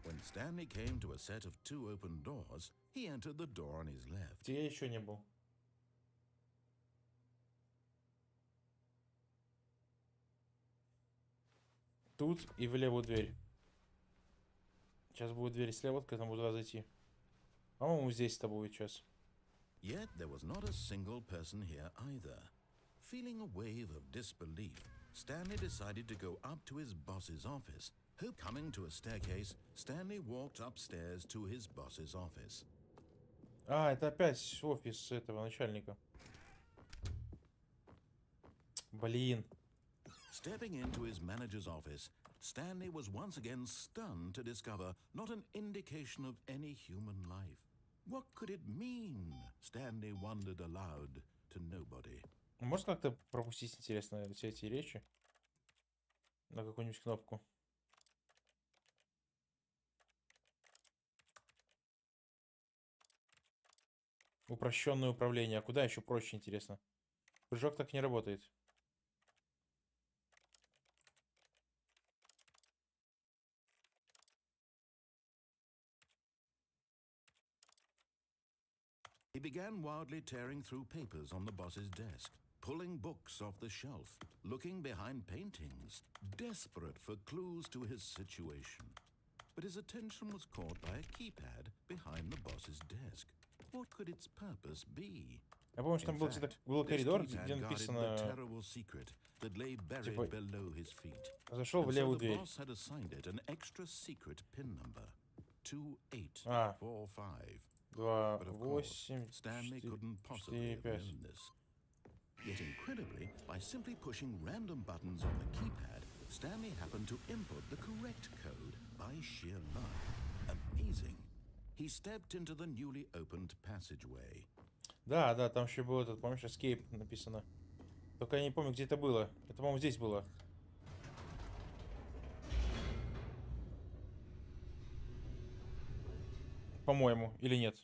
When Stanley came to a set of two open doors, he entered the door on his left. Где я еще не был? Тут и в левую дверь. Сейчас будет дверь слева, к этому туда зайти. По-моему, здесь-то будет сейчас. Yet there was not a single person here either. Feeling a wave of disbelief, Stanley decided to go up to his boss's office. Coming to a staircase, Stanley walked upstairs to his boss's office. А, это опять офис этого начальника. Блин. Stepping into his manager's office, Stanley was once again stunned to discover not an indication of any human life. What could it mean? Stanley wondered aloud to nobody. Можно как-то пропустить, интересно, все эти речи? На какую-нибудь кнопку. Упрощенное управление. А куда еще проще, интересно? Прыжок так не работает. He began wildly tearing through papers on the boss's desk, pulling books off the shelf, looking behind paintings, desperate for clues to his situation. But his attention was caught by a keypad behind the boss's desk. What could its purpose be? Я помню, что там был, был коридор, где написано... Типа... Зашел в левую дверь. А. 2, 8, 4, 5. Yet incredibly, by simply pushing random buttons on the keypad, Stanley happened to input the correct code by sheer luck. Amazing. He stepped into the newly opened passageway. Да, да, там еще был этот, помнишь, escape написано. Только я не помню, где это было. Это, по-моему, здесь было. По-моему, или нет?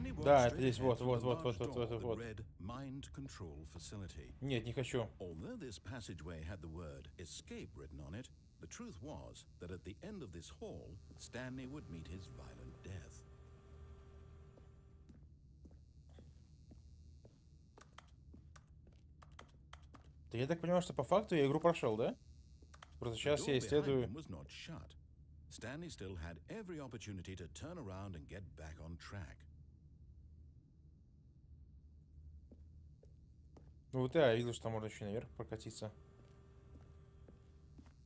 Stanley walked Да, это straight здесь, ahead вот, through the вот, вот, large вот, вот, door вот, that вот. read Mind Control Facility. Нет, не хочу. Although this passageway had the word escape written on it, the truth was that at the end of this hall, Stanley would meet his violent death. Да я так понимаю, что по факту я игру прошел, да? Просто The сейчас door я behind исследую... him was not shut. Stanley still had every opportunity to turn around and get back on track. Ну вот я видел, что можно еще наверх прокатиться.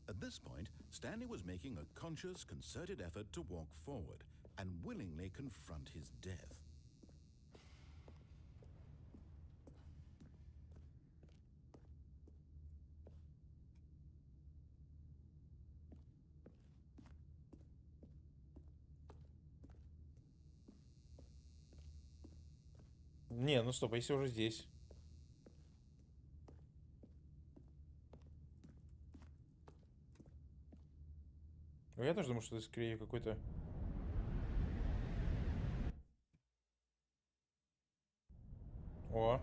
At this point, Stanley was making a conscious, concerted effort to walk forward and willingly confront his death. Не, ну стоп, если уже здесь. Ну, я тоже думаю, что это скорее какой-то... О.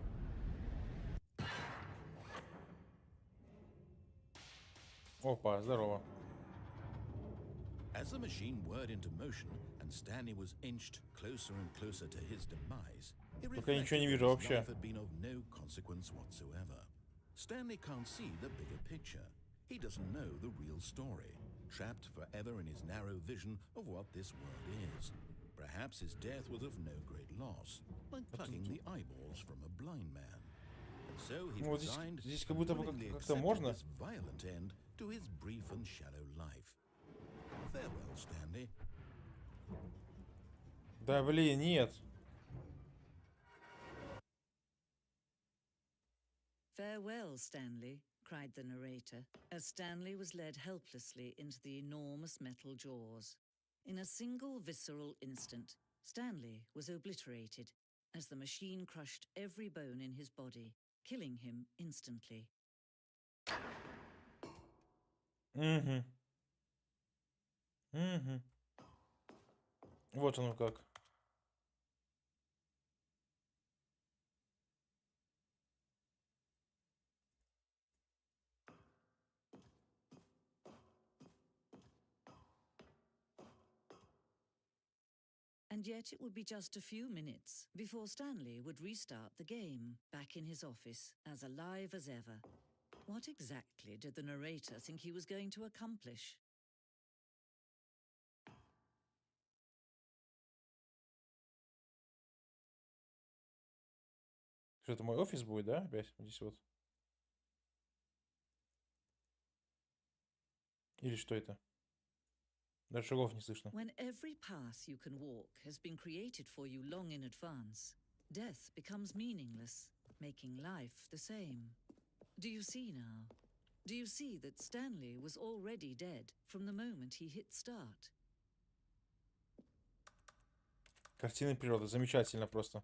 Опа, здорово. As the machine whirred into motion and Stanley was inched closer and closer to his demise, he Только я ничего reflected не that вижу his вообще. life had been of no consequence whatsoever. Stanley can't see the bigger picture. He doesn't know the real story, trapped forever in his narrow vision of what this world is. Perhaps his death was of no great loss, like plucking the eyeballs from a blind man. And so he Ну вот resigned здесь как and будто бы willingly как-то accepted можно. this violent end to his brief and shallow life. Farewell, Stanley. Да блин, нет. "Farewell, Stanley," cried the narrator, as Stanley was led helplessly into the enormous metal jaws. In a single visceral instant, Stanley was obliterated as the machine crushed every bone in his body, killing him instantly. Угу. Угу. Вот оно как. And yet it would be just a few minutes before Stanley would restart the game, back in his office, as alive as ever. What exactly did the narrator think he was going to accomplish? Что это мой офис будет, да? Опять здесь вот. Или что это? Даже шагов не слышно. When every path you can walk has been created for you long in advance, death becomes meaningless, making life the same. Do you see now? Do you see that Stanley was already dead from the moment he hit start? Картины природы. Замечательно просто.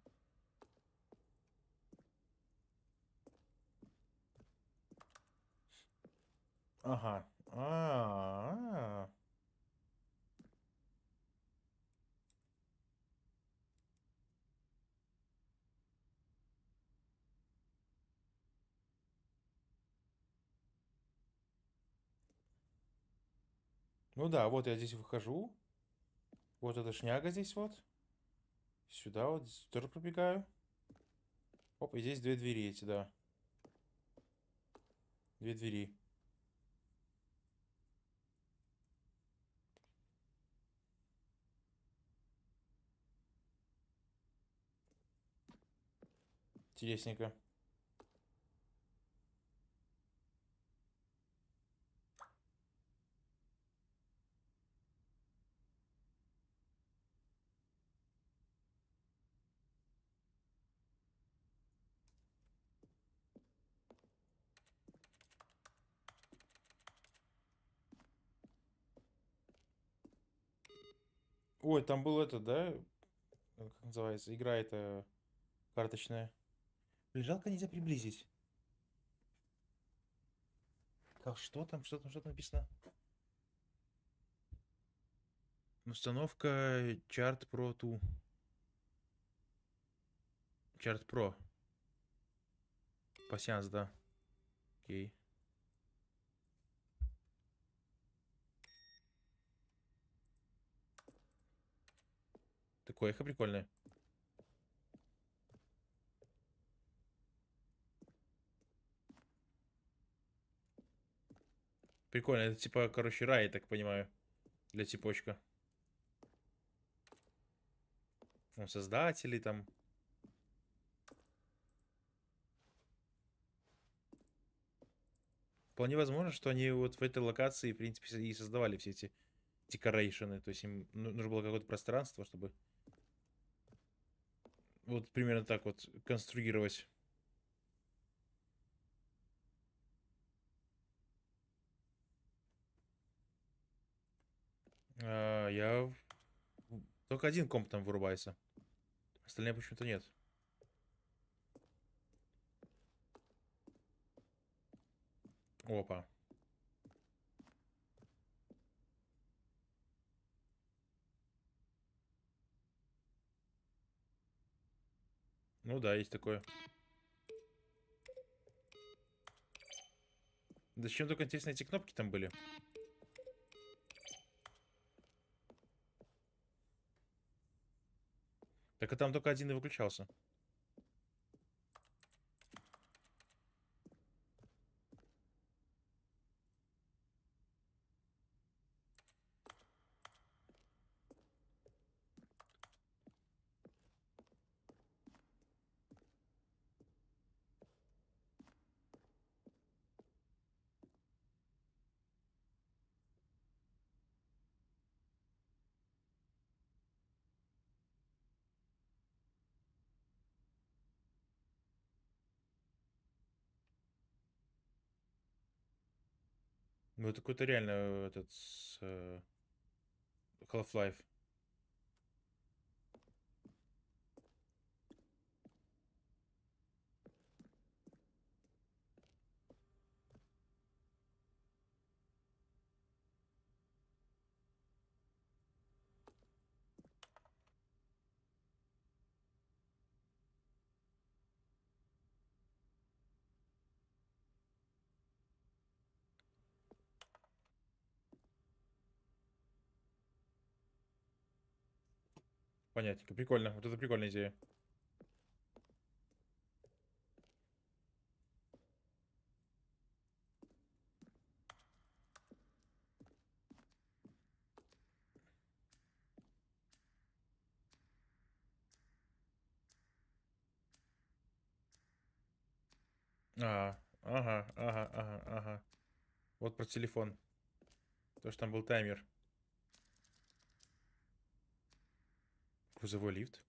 Ага. А-а-а. Ну да, вот я здесь выхожу. Вот эта шняга здесь вот. Сюда вот здесь тоже пробегаю. Оп, и здесь две двери эти, да. Две двери. Интересненько. Ой, там был этот, да? Как называется? Игра эта карточная. Блин, жалко нельзя приблизить. Как, что там? Что там? Что там написано? Установка чарт Pro 2. Чарт Про. Пассианс, да. Окей. Такое эхо прикольное. Прикольно. Это типа, короче, рай, я так понимаю. Для цепочка. Ну, создатели там. Вполне возможно, что они вот в этой локации, в принципе, и создавали все эти декорейшены. То есть им нужно было какое-то пространство, чтобы вот примерно так вот конструировать. Я... Только один комп там вырубается. Остальные почему-то нет. Опа. Ну да, есть такое. Зачем только, интересно, эти кнопки там были? Так, а там только один и выключался. Ну, это какой-то реально этот Half-Life. Понятненько. Прикольно. Вот это прикольная идея. Ага. Вот про телефон. То, что там был таймер. Грузовой лифт.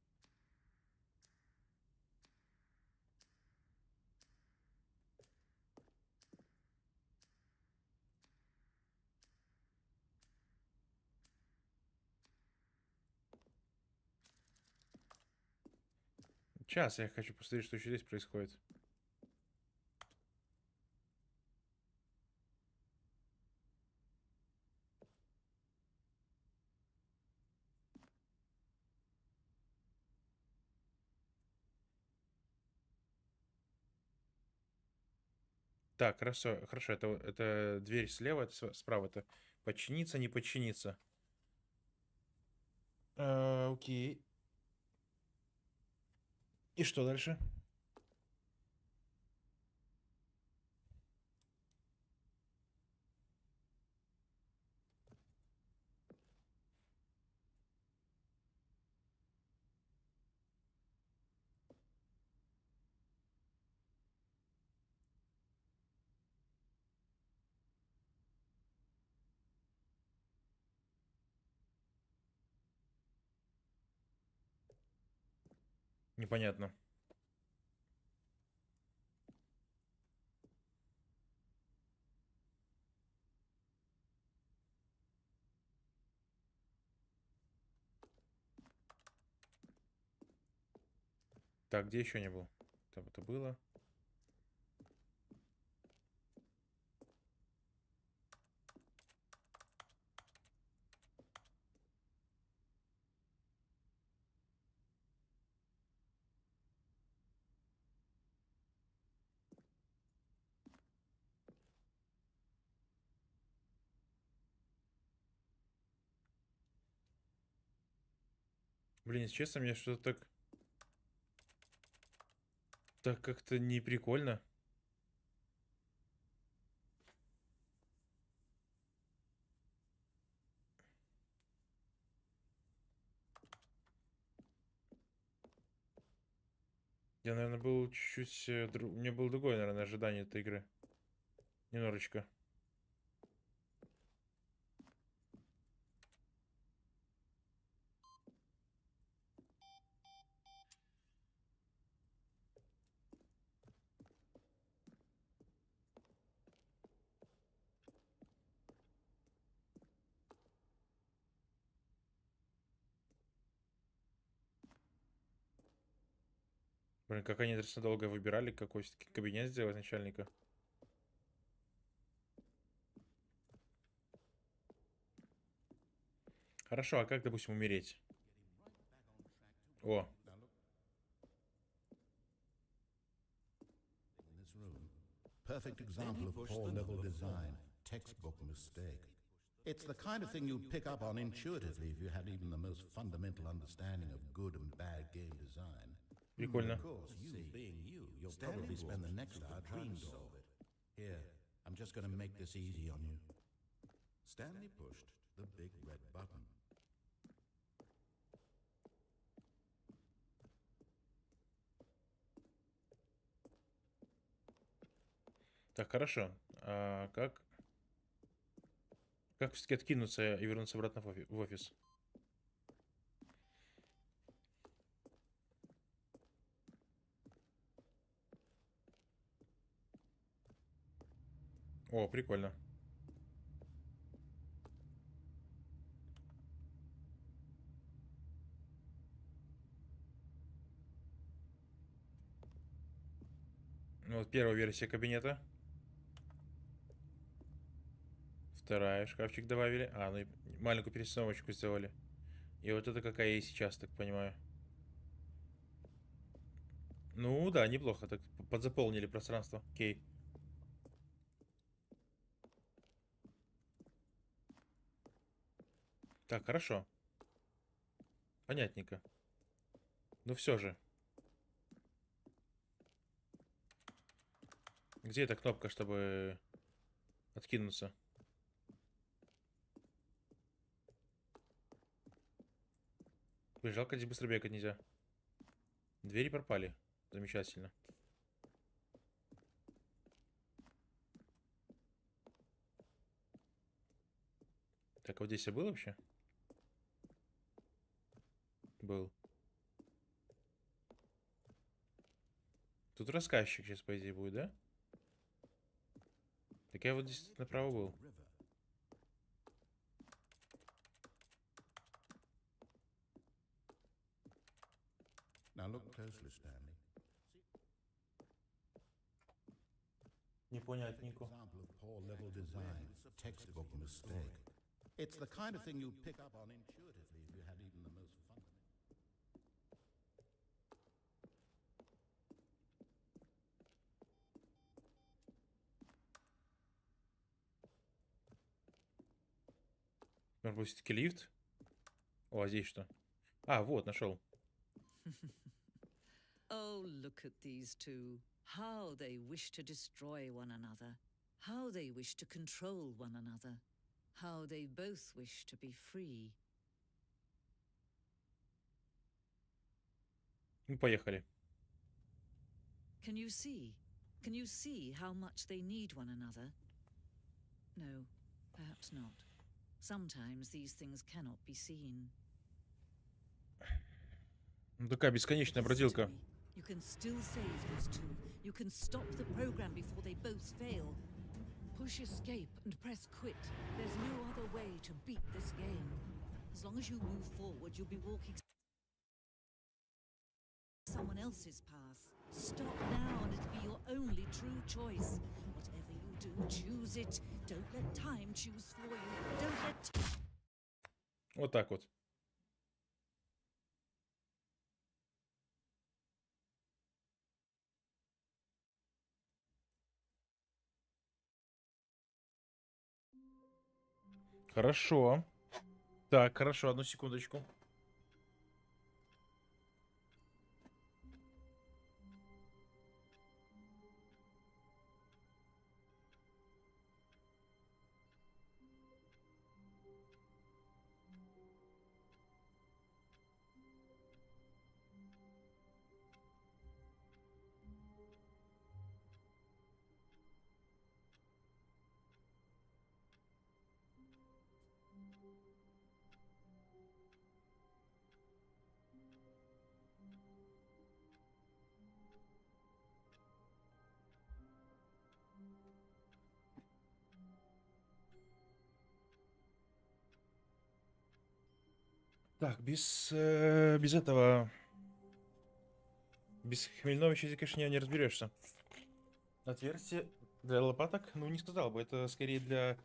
Сейчас я хочу посмотреть, что еще здесь происходит. Так, хорошо, хорошо. Это дверь слева, это справа. Это подчиниться, не подчиниться. Окей. И что дальше? Непонятно. Так, где еще не был? Там это было. Блин, если честно, мне что-то так... Так как-то не прикольно. Я, наверное, был чуть-чуть... У меня было другое, наверное, ожидание этой игры. Немножечко. Блин, как они достаточно долго выбирали, какой все-таки кабинет сделать начальника. Хорошо, а как, допустим, умереть? О, In this room, perfect example of poor level design, textbook mistake. It's the kind of thing you'd pick up on intuitively if you had even the most fundamental understanding of good and bad game design. прикольно. Of course, you being you, you'll probably spend the next hour trying to solve it. Here, I'm just going to make this easy on you. Stanley pushed the big red button. Так, хорошо. А как... Как все-таки откинуться и вернуться обратно в офис? О, прикольно. Ну, вот первая версия кабинета. Вторая, шкафчик добавили. А, ну и маленькую перестановочку сделали. И вот это какая есть сейчас, так понимаю. Ну да, неплохо. Так подзаполнили пространство. Окей. Так, хорошо. Понятненько. Ну все же. Где эта кнопка, чтобы откинуться? Блин, жалко, здесь быстро бегать нельзя. Двери пропали. Замечательно. Так, а вот здесь я был вообще? Был. Тут рассказчик сейчас, по идее, будет, да? Так я вот здесь направо был. Now look closely, Stanley. Непонятненько. Example of poor level design, textbook mistake. It's the kind of thing you'd pick up on intuitively if you had even the most fundamental. Может быть, все-таки лифт? О, а здесь что? А, вот, нашел. Oh, look at these two. How they wish to destroy one another. How they wish to control one another. How they both wish to be free. Ну, поехали. Can you see? Can you see how much they need one another? No, perhaps not. Sometimes these things cannot be seen. Ну, такая бесконечная Listen to бродилка. me. You can still save these two. You can stop the program before they both fail. Push escape and press quit. There's no other way to beat this game. As long as you move forward, you'll be walking someone else's path. Stop now and it'll be your only true choice. Whatever you do, choose it. Don't let time choose for you. Don't let... Вот так вот. Хорошо. Так, хорошо, одну секундочку. Так, без этого... Без хмельного еще, конечно, не разберешься. Отверстие для лопаток? Ну, не сказал бы. Это скорее для...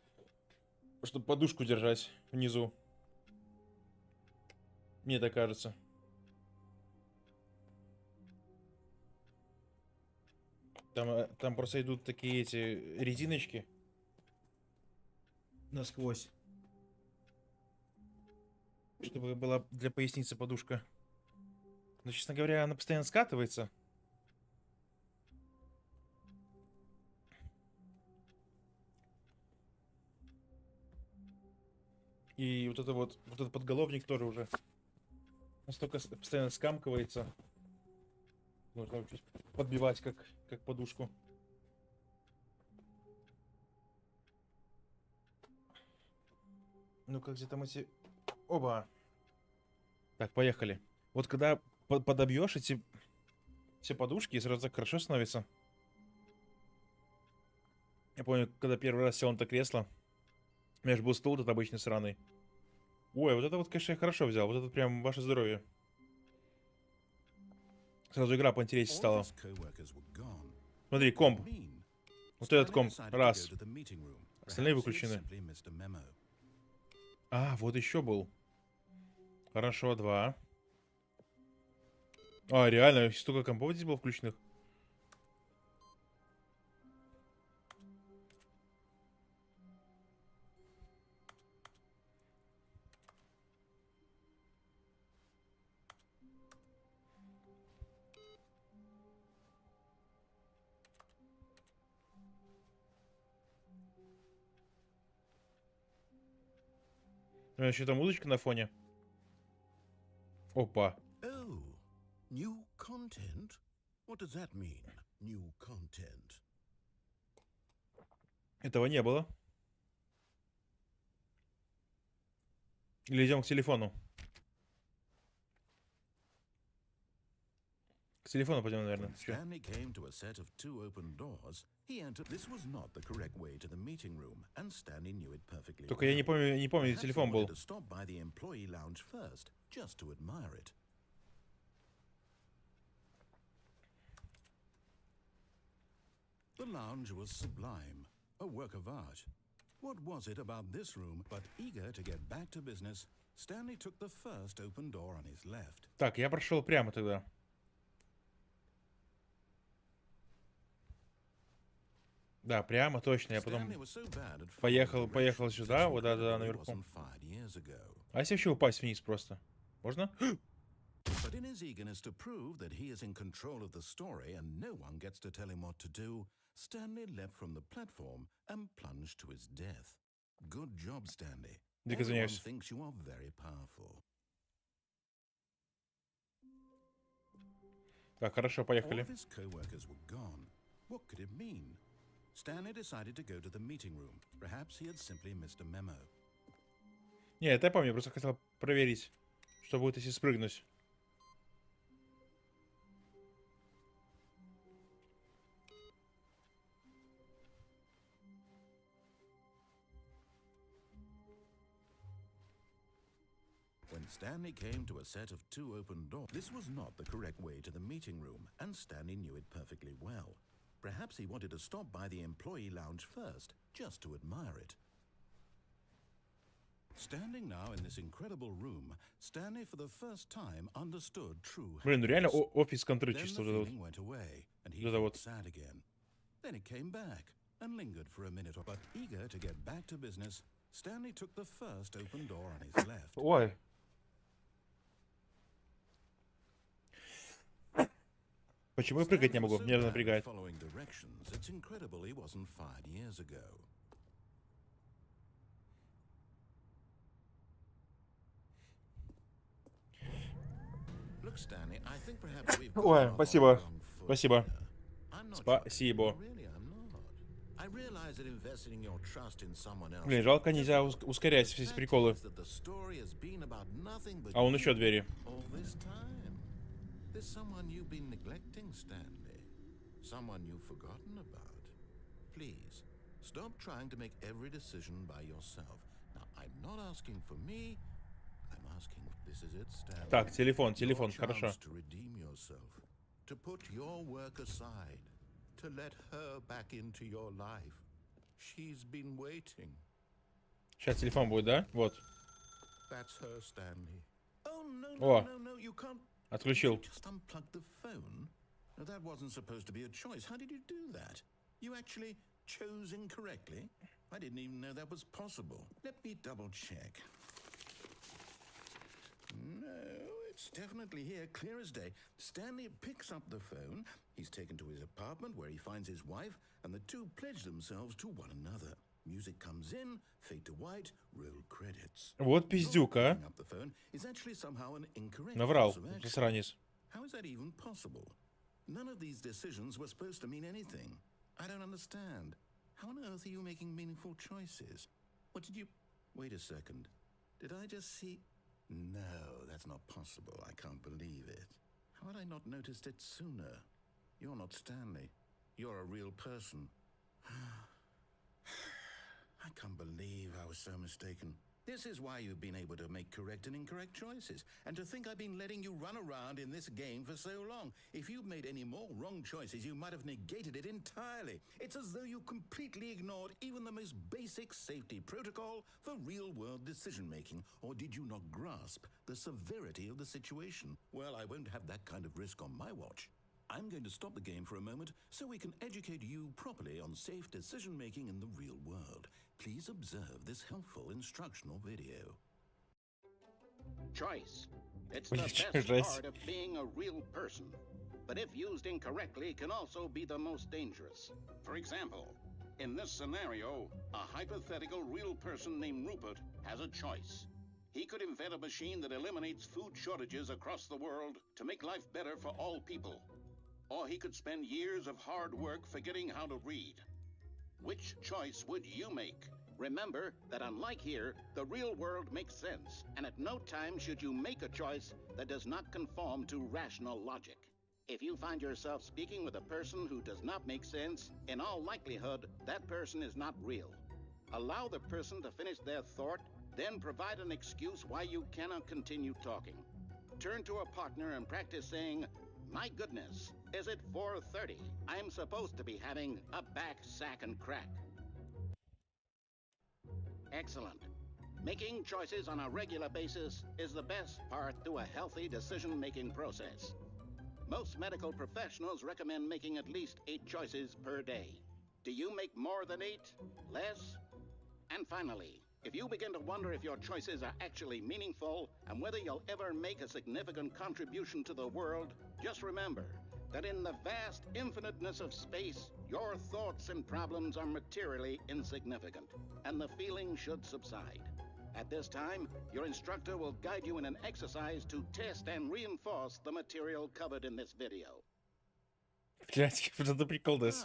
Чтобы подушку держать внизу. Мне так кажется. Там просто идут такие эти резиночки. Насквозь. Чтобы была для поясницы подушка. Но, честно говоря, она постоянно скатывается. И вот этот подголовник тоже уже настолько постоянно скамкивается. Нужно чуть подбивать как подушку. Ну-ка, где там эти... Оба! Так, поехали. Вот когда подобьешь эти все подушки, и сразу так хорошо становится. Я помню, когда первый раз сел на это кресло, у меня же был стул этот обычный сраный. Ой, вот это вот, конечно, я хорошо взял. Вот это прям ваше здоровье. Сразу игра поинтереснее стала. Смотри, комп. Вот этот комп. Раз. Остальные выключены. А, вот еще был. Хорошо, два. А, реально, столько компов здесь было включенных. Еще там удочка на фоне. Опа. Oh, new content? What does that mean, new content? Этого не было. Или идем к телефону. К телефону пойдем, наверное. Stanley came to a set of two open doors. He entered. This was not the correct way to the meeting room, and Stanley knew it perfectly. Только я не помню, где телефон был. To stop by the employee lounge first, just to admire it. The lounge was sublime, a work of art. What was it about this room? But eager to get back to business, Stanley took the first open door on his left. Так, я прошел прямо тогда. Да, прямо, точно. Я потом поехал сюда, вот да, наверху. А если еще упасть вниз просто? Можно? But in his eagerness to prove that he is in control of the story and no one gets to tell him what to do, Stanley leapt from the platform and plunged to his death. Good job, Stanley. Everyone thinks you are very powerful. Так, хорошо, поехали. All of his co-workers were gone. What could it mean? Stanley decided to go to the meeting room. Perhaps he had simply missed a memo. Не, это я помню, просто хотел проверить, что будет, если спрыгнуть. When Stanley came to a set of two open doors, this was not the correct way to the meeting room, and Stanley knew it perfectly well. Perhaps he wanted to stop by the employee lounge first, just to admire it. Standing now in this incredible room, Stanley for the first time understood true Блин, ну реально офис контры Then чисто the вот feeling went away, and he это felt вот. sad again. Then it came back, and lingered for a minute. But eager to get back to business, Stanley took the first open door on his left. Ой. Почему я прыгать не могу? Меня напрягает. Following directions, it's incredible he wasn't fired years ago. Look, Stanley, I think perhaps we've Ой, спасибо. Спасибо. I'm not Спасибо. really, I'm not. I realize that investing your trust in someone else. Блин, жалко, нельзя ускорять все эти приколы. А он еще двери. There's someone you've been neglecting, Stanley. Someone you've forgotten about. Please, stop trying to make every decision by yourself. Now, I'm not asking for me. I'm asking this choice, is it, Stanley? Так, телефон, Your хорошо. chance to redeem yourself, to put your work aside, to let her back into your life. She's been waiting. Сейчас телефон будет, да? Вот. That's her, Stanley. Oh, no, О. no, you can't. Отключил. Did you just unplug the phone? No, that wasn't supposed to be a choice. How did you do that? You actually chose incorrectly? I didn't even know that was possible. Let me double check. No, it's definitely here, clear as day. Stanley picks up the phone. He's taken to his apartment where he finds his wife, and the two pledge themselves to one another. Music comes in, fade to white, roll credits. Вот пиздюк, а. Picking up the phone is actually somehow an incorrect Наврал, course of action. засранец. How is that even possible? None of these decisions were supposed to mean anything. I don't understand. How on earth are you making meaningful choices? What did you... Wait a second. Did I just see... No, that's not possible. I can't believe it. How had I not noticed it sooner? You're not Stanley. You're a real person. I can't believe I was so mistaken. This is why you've been able to make correct and incorrect choices. And to think I've been letting you run around in this game for so long. If you'd made any more wrong choices, you might have negated it entirely. It's as though you completely ignored even the most basic safety protocol for real-world decision-making. Or did you not grasp the severity of the situation? Well, I won't have that kind of risk on my watch. I'm going to stop the game for a moment so we can educate you properly on safe decision-making in the real world. Please observe this helpful instructional video. Choice. It's the Блин, best жесть. part of being a real person. But if used incorrectly, can also be the most dangerous. For example, in this scenario, a hypothetical real person named Rupert has a choice. He could invent a machine that eliminates food shortages across the world to make life better for all people. Or he could spend years of hard work forgetting how to read. Which choice would you make? Remember that unlike here, the real world makes sense, and at no time should you make a choice that does not conform to rational logic. If you find yourself speaking with a person who does not make sense, in all likelihood, that person is not real. Allow the person to finish their thought, then provide an excuse why you cannot continue talking. Turn to a partner and practice saying, "My goodness, is it 4:30? I'm supposed to be having a back, sack, and crack." Excellent. Making choices on a regular basis is the best part to a healthy decision-making process. Most medical professionals recommend making at least 8 choices per day. Do you make more than 8? Less? And finally, if you begin to wonder if your choices are actually meaningful and whether you'll ever make a significant contribution to the world, just remember that in the vast infiniteness of space, your thoughts and problems are materially insignificant, and the feeling should subside. At this time, your instructor will guide you in an exercise to test and reinforce the material covered in this video. Блять, что за прикол this?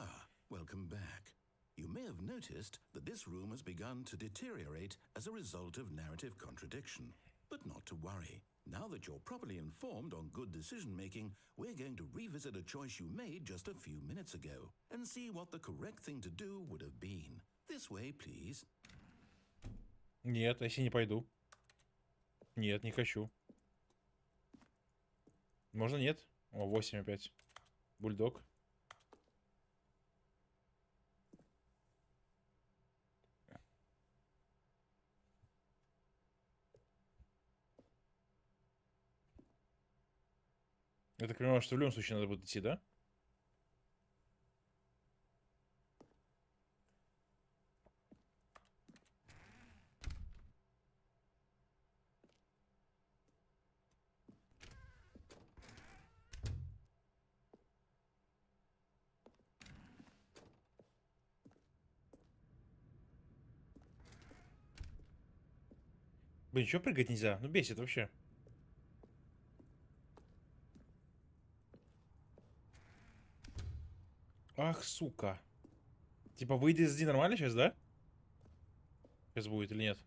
Welcome back. You may have noticed that this room has begun to deteriorate as a result of narrative contradiction. But not to worry. Now that you're properly informed on good decision-making, we're going to revisit a choice you made just a few minutes ago and see what the correct thing to do would have been. This way, please. Нет, если не пойду. Нет, не хочу. Можно нет? О, 8 опять. Бульдог. Я так понимаю, что в любом случае надо будет идти, да? Блин, что прыгать нельзя? Ну бесит вообще. Ах, сука. Типа выйди из D нормально сейчас, да? Сейчас будет или нет?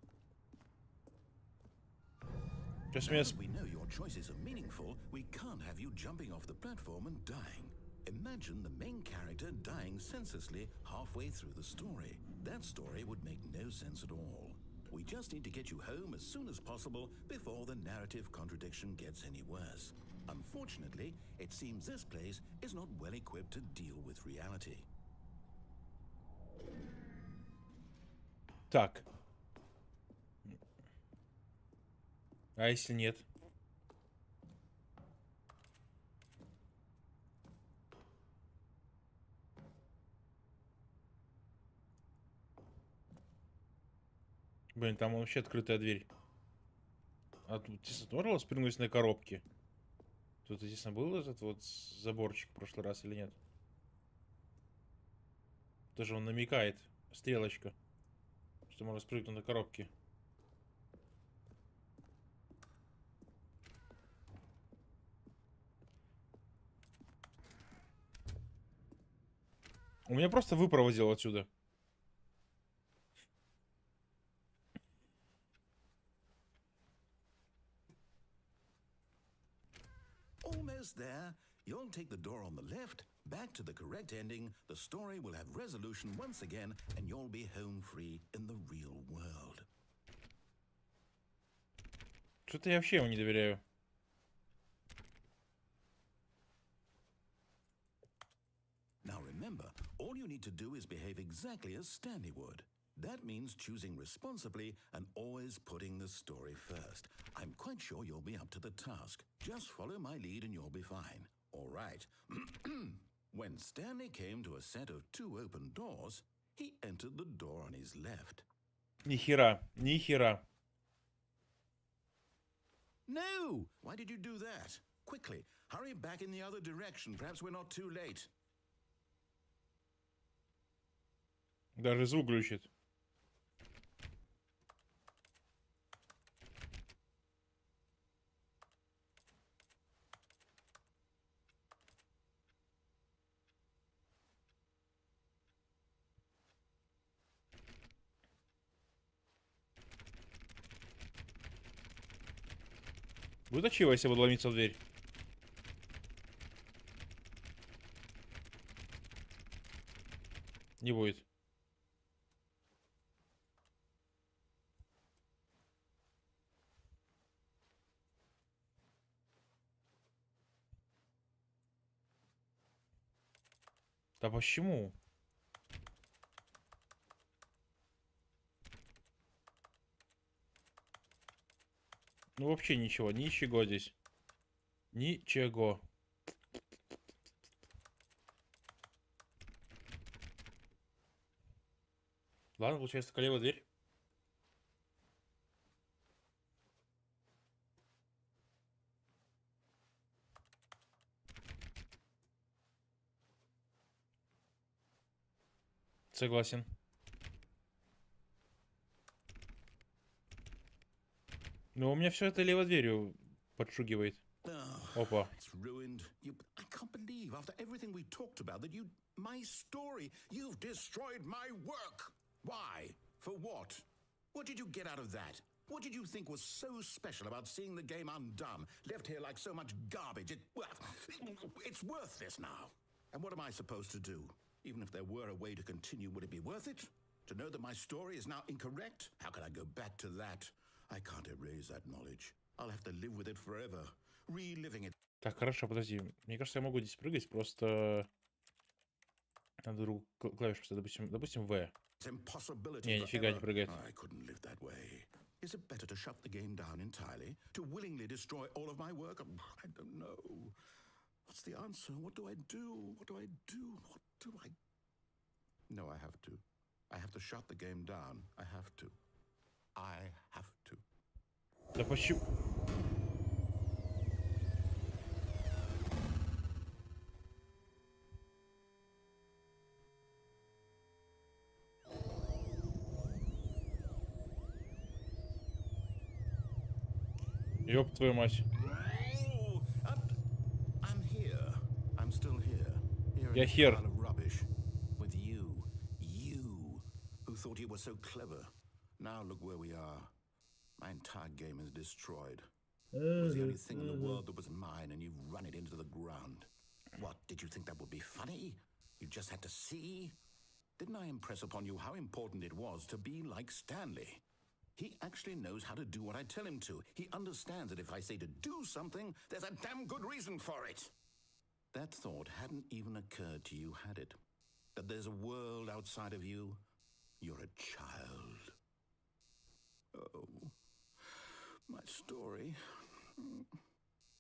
Сейчас меня... We know your choices are meaningful. We can't have you jumping off the platform and dying. Imagine the main character dying senselessly halfway through the story. That story would make no sense at all. We just need to get you home as soon as possible before the narrative contradiction gets any worse. Unfortunately, it seems this place is not well equipped to deal with reality. Так. А если нет? Блин, там вообще открытая дверь. А тут, естественно, можно было спрыгнуть на коробки? Тут, естественно, был этот вот заборчик в прошлый раз или нет? Тоже он намекает, стрелочка, что можно спрыгнуть на коробки. У меня просто выпроводил отсюда. Almost there. You'll take the door on the left, back to the correct ending, the story will have resolution once again, and you'll be home free in the real world. Что-то я вообще ему не доверяю. Now remember, all you need to do is behave exactly as Stanley would. That means choosing responsibly and always putting the story first. I'm quite sure you'll be up to the task. Just follow my lead and you'll be fine. All right. When Stanley came to a set of 2 open doors, he entered the door on his left. Ни хера, ни хера. No! Why did you do that? Quickly, hurry back in the other direction. Perhaps we're not too late. Даже звук глючит. Будет очево, если буду ломиться в дверь? Не будет. Да почему? Ну вообще ничего, ничего здесь. Ничего. Ладно, получается, только левая дверь. Согласен. Но у меня все это левой дверью подшугивает. Опа. It's ruined. I can't believe, after everything we talked about, that you... My story. You've destroyed my work. Why? For what? What did you get out of that? What did you think was so special about seeing the game undone, left here like so much garbage? It's worthless now. And what am I supposed to do? Even if there were a way to continue, would it be worth it? To know that my story is now incorrect? How can I go back to that? I can't erase that knowledge. I'll have to live with it forever, reliving it. Так, хорошо, подожди. Мне кажется, я могу здесь прыгать, просто... Надо другую клавишу поставить, допустим, В. Не, нифига не прыгает. I couldn't live that way. Is it better to shut the game down entirely? To willingly destroy all of my work? I don't know. What's the answer? What do I do? What do I do? What do I... No, I have to. I have to shut the game down. I have to. I have to. Да почему? Ёб твою мать. I'm here. I'm still here. Here Я in a хер. pile of rubbish. With you. You. Who thought you were so clever. Now look where we are. My entire game is destroyed. It was the only thing in the world that was mine, and you've run it into the ground. What, did you think that would be funny? You just had to see? Didn't I impress upon you how important it was to be like Stanley? He actually knows how to do what I tell him to. He understands that if I say to do something, there's a damn good reason for it. That thought hadn't even occurred to you, had it? That there's a world outside of you? You're a child. Oh, my story.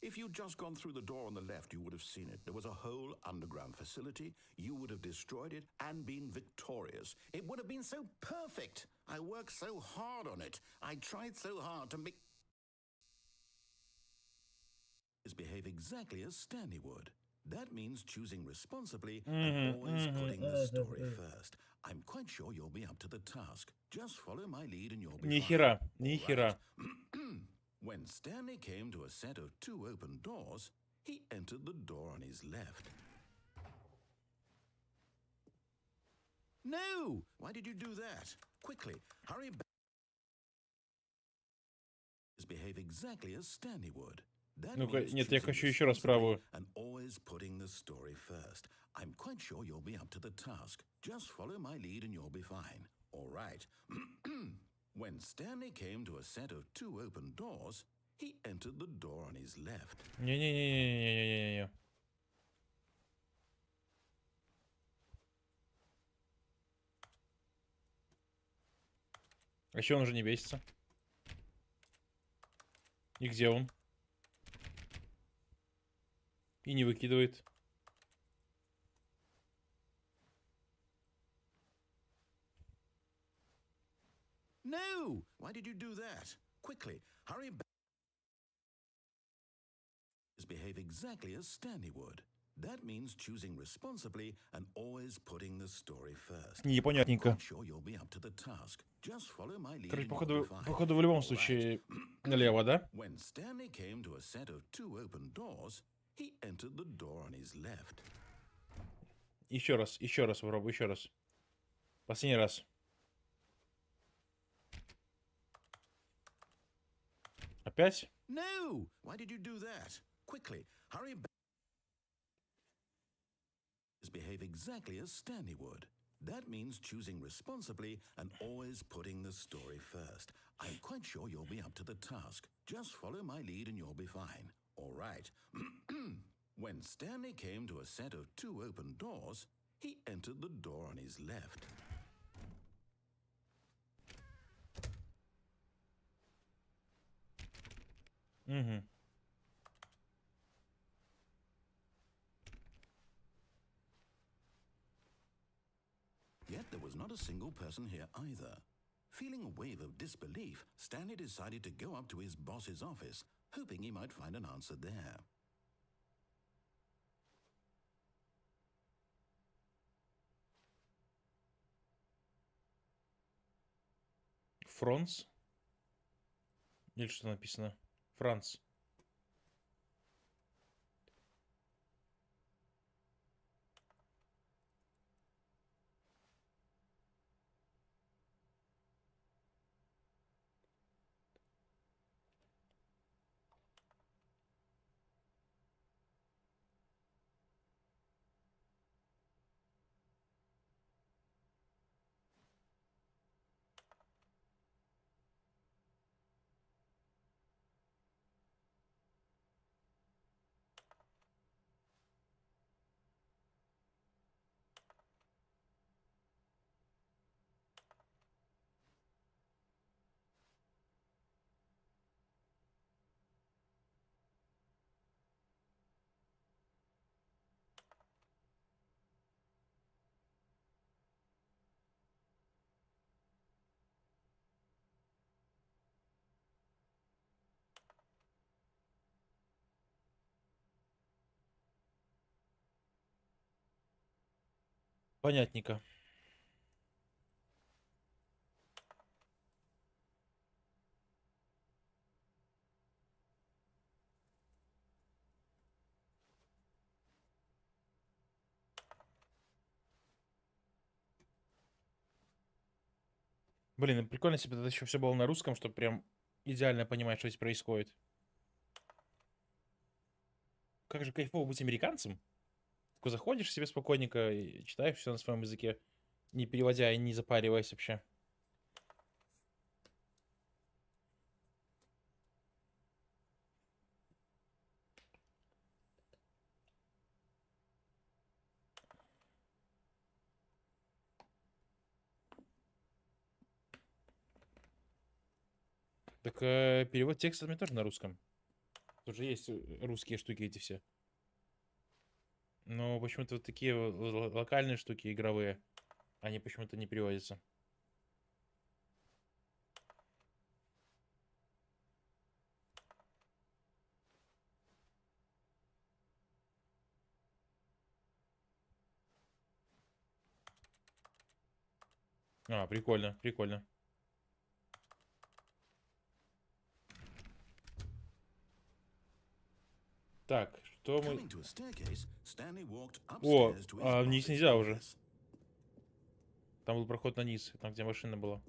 If you'd just gone through the door on the left, you would have seen it. There was a whole underground facility. You would have destroyed it and been victorious. It would have been so perfect. I worked so hard on it. I tried so hard to make... behave exactly as Stanley would. That means choosing responsibly and always putting the story first. I'm quite sure you'll be up to the task. Just follow my lead and you'll be Ни fine. хера, ни All хера. right. When Stanley came to a set of 2 open doors, he entered the door on his left. No! Why did you do that? Quickly, hurry back. Behave exactly as Stanley would. That Ну-ка, means нет, я choosing хочу еще раз responsibly правую. and always putting the story first. I'm quite sure you'll be up to the task. Just follow my lead and you'll be fine. All right. When Stanley came to a set of 2 open doors, he entered the door on his left. Не-не-не-не-не-не-не-не. А чё он уже не бесится? И где он? И не выкидывает. No! Why did you do that? Quickly, hurry back. Behave exactly as Stanley would. That means choosing responsibly and always putting the story first. Непонятненько. I'm sure you'll be up to the task. Just follow my lead Короче, and you'll be fine. походу в любом All right. случае налево, да? When Stanley came to a set of 2 open doors, he entered the door on his left. Еще раз попробуй, еще раз. Последний раз. Опять? No! Why did you do that? Quickly, hurry back. Behave exactly as Stanley would. That means choosing responsibly and always putting the story first. I'm quite sure you'll be up to the task. Just follow my lead and you'll be fine. All right. When Stanley came to a set of 2 open doors, he entered the door on his left. Угу. Yet there was not a single person here either. Feeling a wave of disbelief, Stanley decided to go up to his boss's office, hoping he might find an answer there. Фронц? Или что написано? Франц. Понятненько. Блин, прикольно, если бы это еще все было на русском, чтобы прям идеально понимать, что здесь происходит. Как же кайфово быть американцем. Такой заходишь себе спокойненько и читаешь все на своем языке, не переводя и не запариваясь вообще. Так перевод текста мне тоже на русском. Тут же есть русские штуки эти все. Но почему-то вот такие локальные штуки игровые, они почему-то не переводятся. А, прикольно, прикольно. Так, что мы... Coming to a staircase, Stanley walked О, upstairs to his вниз boss's нельзя уже. office. Там был проход на низ, там, где машина была.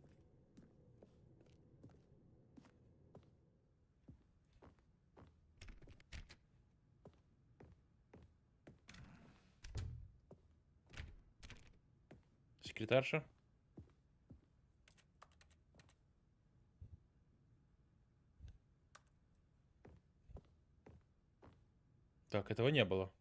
Секретарша. Так, этого не было.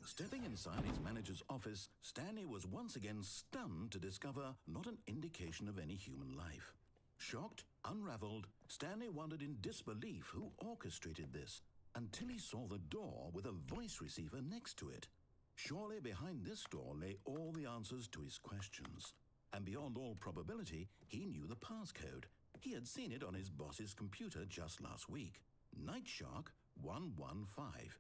Stepping inside his manager's office, Stanley was once again stunned to discover not an indication of any human life. Shocked, unraveled, Stanley wondered in disbelief who orchestrated this until he saw the door with a voice receiver next to it. Surely behind this door lay all the answers to his questions. And beyond all probability, he knew the passcode. He had seen it on his boss's computer just last week. Night Shark 115.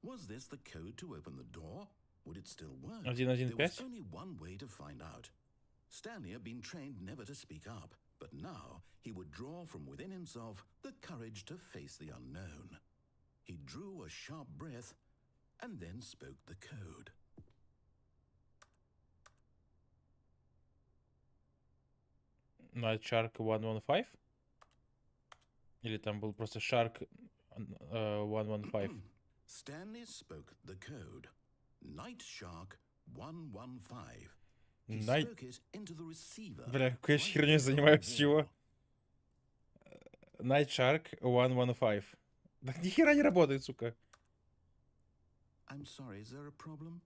Was this the code to open the door? Would it still work? 115? There was only one way to find out. Stanley had been trained never to speak up, but now he would draw from within himself the courage to face the unknown. He drew a sharp breath and then spoke the code. Night Shark 115? Или там был просто Shark 115? Stanley spoke the code. Night Shark 115. He Night... spoke it into the receiver. Бля, какой я херней занимаюсь, чего? Night Shark 115. Да ни хера не работает, сука. I'm sorry, is there a problem?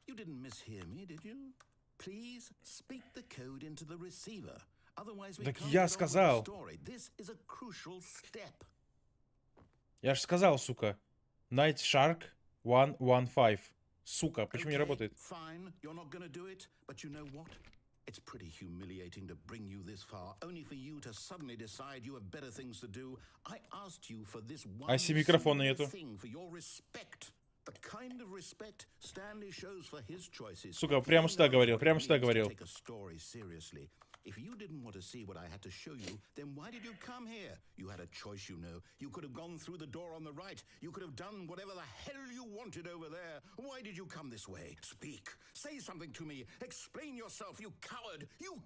You didn't mishear me, did you? Please speak the code into the receiver. Otherwise we Так can't я get on with the сказал. story. This is a crucial step. Я же сказал, сука. Night Shark 115. Сука, почему не Okay, работает? fine, you're not gonna do it, but you know what? It's pretty humiliating to bring you this far, only for you to suddenly decide you have better things to do. I asked you for this one если микрофона single нету? thing, for your respect. The kind of respect Stanley shows for his choices. Сука, прямо сюда говорил, He knows what прямо it сюда means to говорил. take a story seriously. If you didn't want to see what I had to show you, then why did you come here? You had a choice, you know. You could have gone through the door on the right. You could have done whatever the hell you wanted over there. Why did you come this way? Speak. Say something to me. Explain yourself, you coward. You...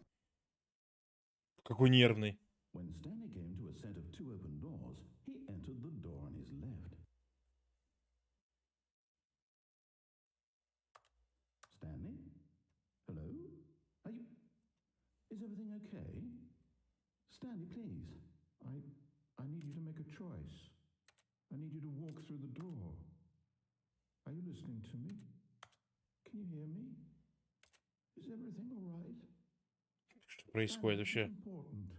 Какой нервный. When Stanley came to a set of two open doors, he entered the door on his left. Stanley? Hello? Are you... Is everything okay? Stanley, please. I need you to make a choice. I need you to walk through the door. Are you listening to me? Can you hear me? Is everything all right? Что происходит вообще? Important.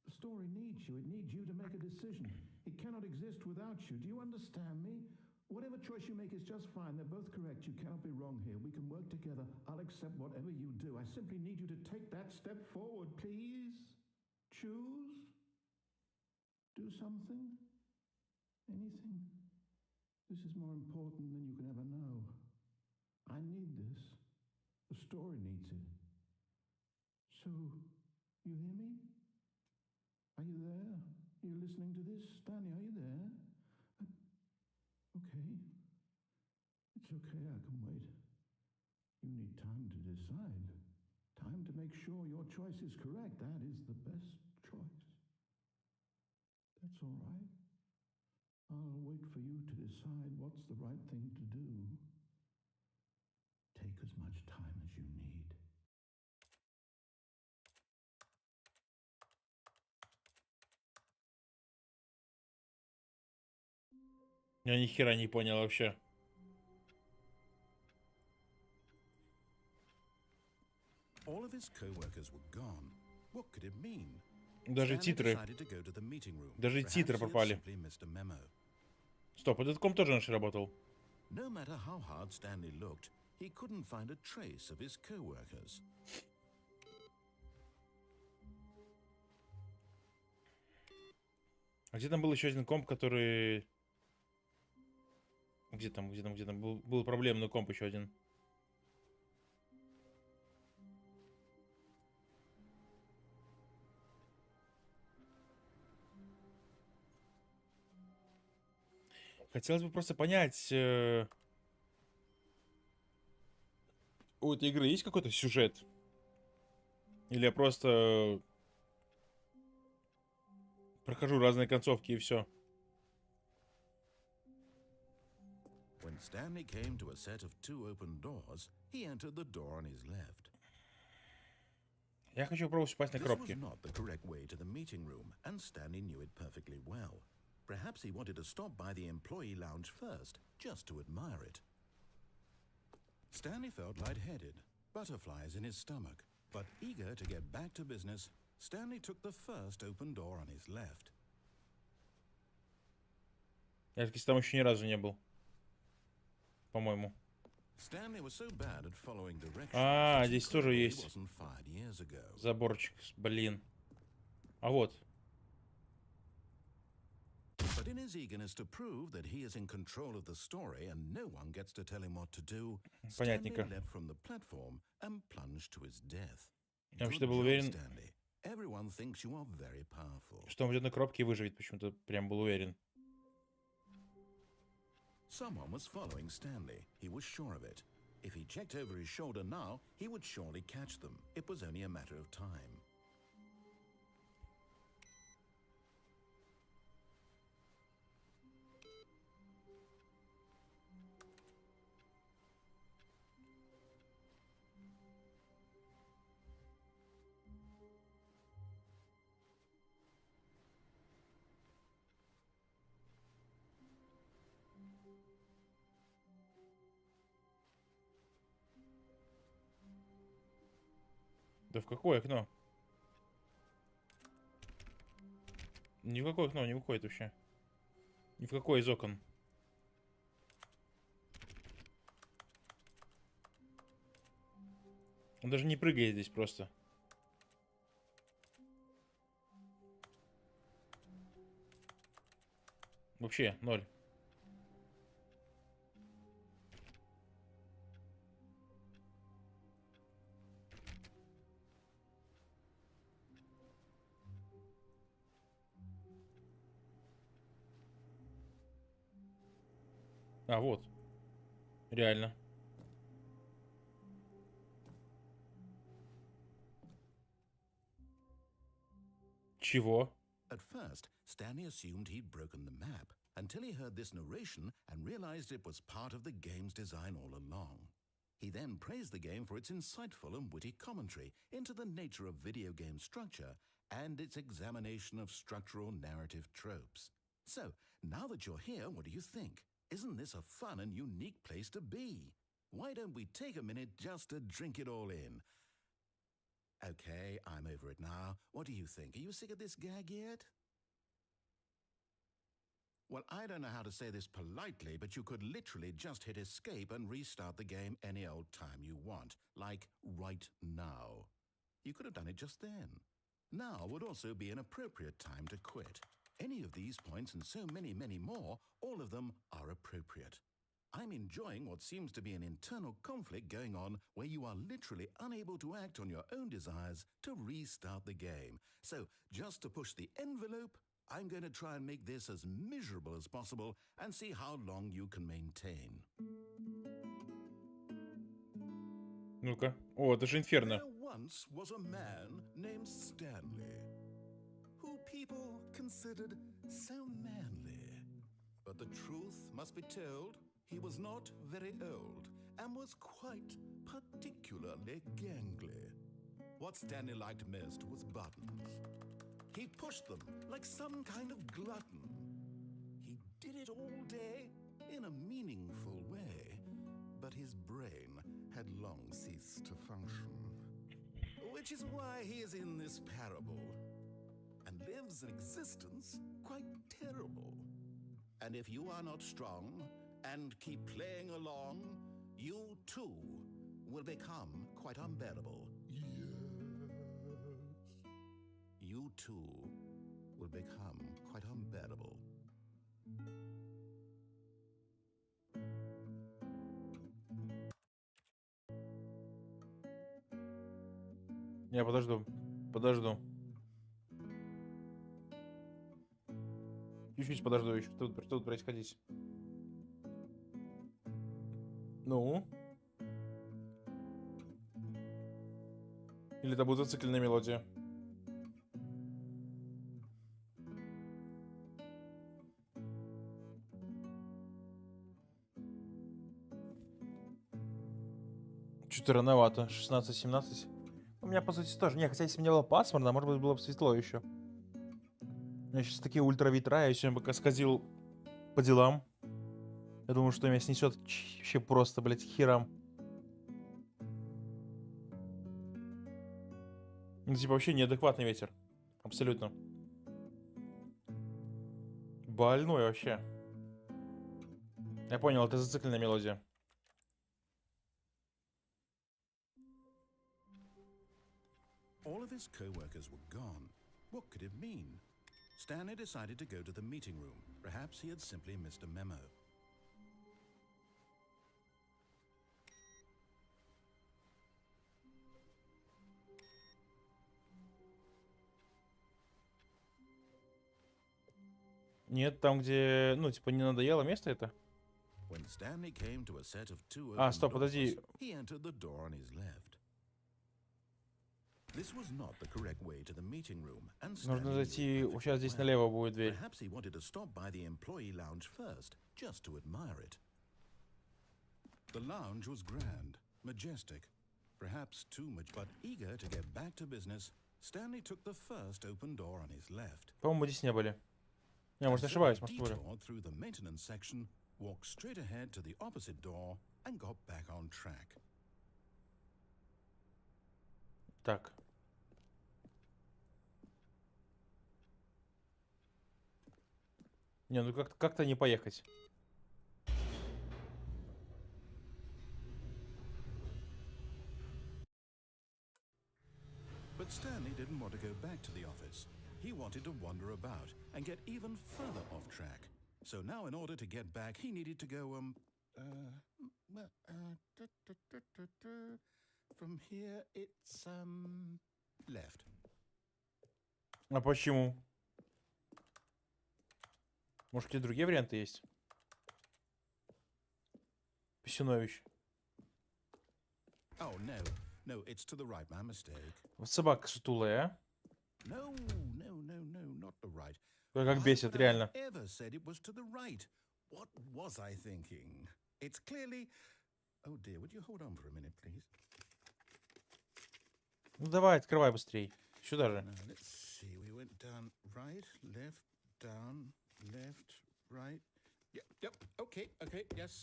The story needs you. It needs you to make a decision. It cannot exist without you. Do you understand me? Whatever choice you make is just fine. They're both correct. You cannot be wrong here. We can work together. I'll accept whatever you do. I simply need you to take that step forward, please. Choose. Do something. Anything. This is more important than you can ever know. I need this. The story needs it. So, you hear me? Are you there? Are you listening to this? Stanley, are you there? Okay. It's okay, I can wait. You need time to decide. Time to make sure your choice is correct. That is the best choice. That's all right. I'll wait for you to decide what's the right thing to do. Take as much time as you need. Я ни хера не понял вообще. All of his co-workers were gone. What could it mean? Даже титры. Даже титры пропали. Стоп, этот комп тоже раньше работал. No matter how hard Stanley looked, he couldn't find a trace of his co-workers. А где там был еще один комп, который... Где там? Был проблемный комп еще один. Хотелось бы просто понять, у этой игры есть какой-то сюжет? Или я просто прохожу разные концовки и все? When Stanley came to a set of 2 open doors, he entered the door on his left. Я хочу попробовать упасть на This was коробки. not the correct way to the meeting room, and Stanley knew it perfectly well. Perhaps he wanted to stop by the employee lounge first, just to admire it. Stanley felt lightheaded, butterflies in his stomach, but eager to get back to business, Stanley took the first open door on his left. Я, кстати, там еще ни разу не был. По-моему. Stanley was so bad at following directions. А, that he здесь тоже clearly есть wasn't fired years ago. заборчик, блин. А вот. But in his eagerness to prove that he is in control of the story and no one gets to tell him what to do, Stanley Понятненько. leapt from the platform and plunged to his death. Я Good вообще-то был job, уверен, Stanley. Everyone thinks you are very powerful. что он в одной коробке выживет. Почему-то прям был уверен. Someone was following Stanley. He was sure of it. If he checked over his shoulder now, he would surely catch them. It was only a matter of time. Да в какое окно? Ни в какое окно не выходит вообще. Ни в какое из окон. Он даже не прыгает здесь просто. Вообще, ноль. А, вот. Реально. Чего? At first, Stanley assumed he'd broken the map until he heard this narration and realized it was part of the game's design all along. He then praised the game for its insightful and witty commentary into the nature of video game structure and its examination of structural narrative tropes. So, now that you're here, what do you think? Isn't this a fun and unique place to be? Why don't we take a minute just to drink it all in? Okay, I'm over it now. What do you think? Are you sick of this gag yet? Well, I don't know how to say this politely, but you could literally just hit escape and restart the game any old time you want, like right now. You could have done it just then. Now would also be an appropriate time to quit. Any of these points and so many, many more, all of them are appropriate. I'm enjoying what seems to be an internal conflict going on where you are literally unable to act on your own desires to restart the game. So, just to push the envelope, I'm going to try and make this as miserable as possible and see how long you can maintain. Ну-ка. О, это же Инферно. There once was a man named Stanley, who people considered so manly. But the truth must be told, he was not very old and was quite particularly gangly. What Stanley liked most was buttons. He pushed them like some kind of glutton. He did it all day in a meaningful way, but his brain had long ceased to function. Which is why he is in this parable. lives an existence quite terrible. And if you are not strong and keep playing along, you too will become quite unbearable. Yes. You too will become quite unbearable. Я подожду. Подожду. Чуть-чуть подожду еще. Что тут происходить? Ну? Или это будет зацикленная мелодия? Что-то рановато. 16-17. У меня, по сути, тоже. Не, хотя если бы не было пасмурно, может быть, было бы светло еще. У меня сейчас такие ультраветра, я сегодня пока сходил по делам. Я думаю, что меня снесет вообще просто, блядь, к херам. Ну, типа, вообще неадекватный ветер. Абсолютно. Больной вообще. Я понял, это зацикленная мелодия. All of his co-workers were gone. What could it mean? Stanley decided to go to the meeting room. Perhaps he had simply missed a memo. Нет, там, где, ну, типа, не надоело место это. When Stanley came to a set of two А, open стоп, doors, подожди. he entered the door on his left. This was not the correct way to the meeting room, and Нужно Stanley зайти, knew it сейчас здесь well. налево будет дверь. Perhaps he wanted to stop by the employee lounge first, just to admire it. The lounge was grand, majestic, perhaps too much, but eager to get back to business, Stanley took the first open door on his left. По-моему, мы здесь не были. Не, может, And so ошибаюсь, he может, были. detoured through the maintenance section, walked straight ahead to the opposite door, and got back on track. Так. Не, ну как-то не поехать. But Stanley didn't want to go back to the office. He wanted to wander about and get even further off track. So now in order to get back, he needed to go, from here it's, left. А почему? Может, какие другие варианты есть? Писюнович. Oh, no, it's to the right, my mistake. Вот собака сутулая, а? No, not the right. Как Why бесит, would I реально. have ever said it was to the right? What was I thinking? It's clearly... Oh dear, would you hold on for a minute, please? Ну давай, открывай быстрей. Сюда же. Now, let's see. We went down, right, left, down, left, right. Yep, okay, yes.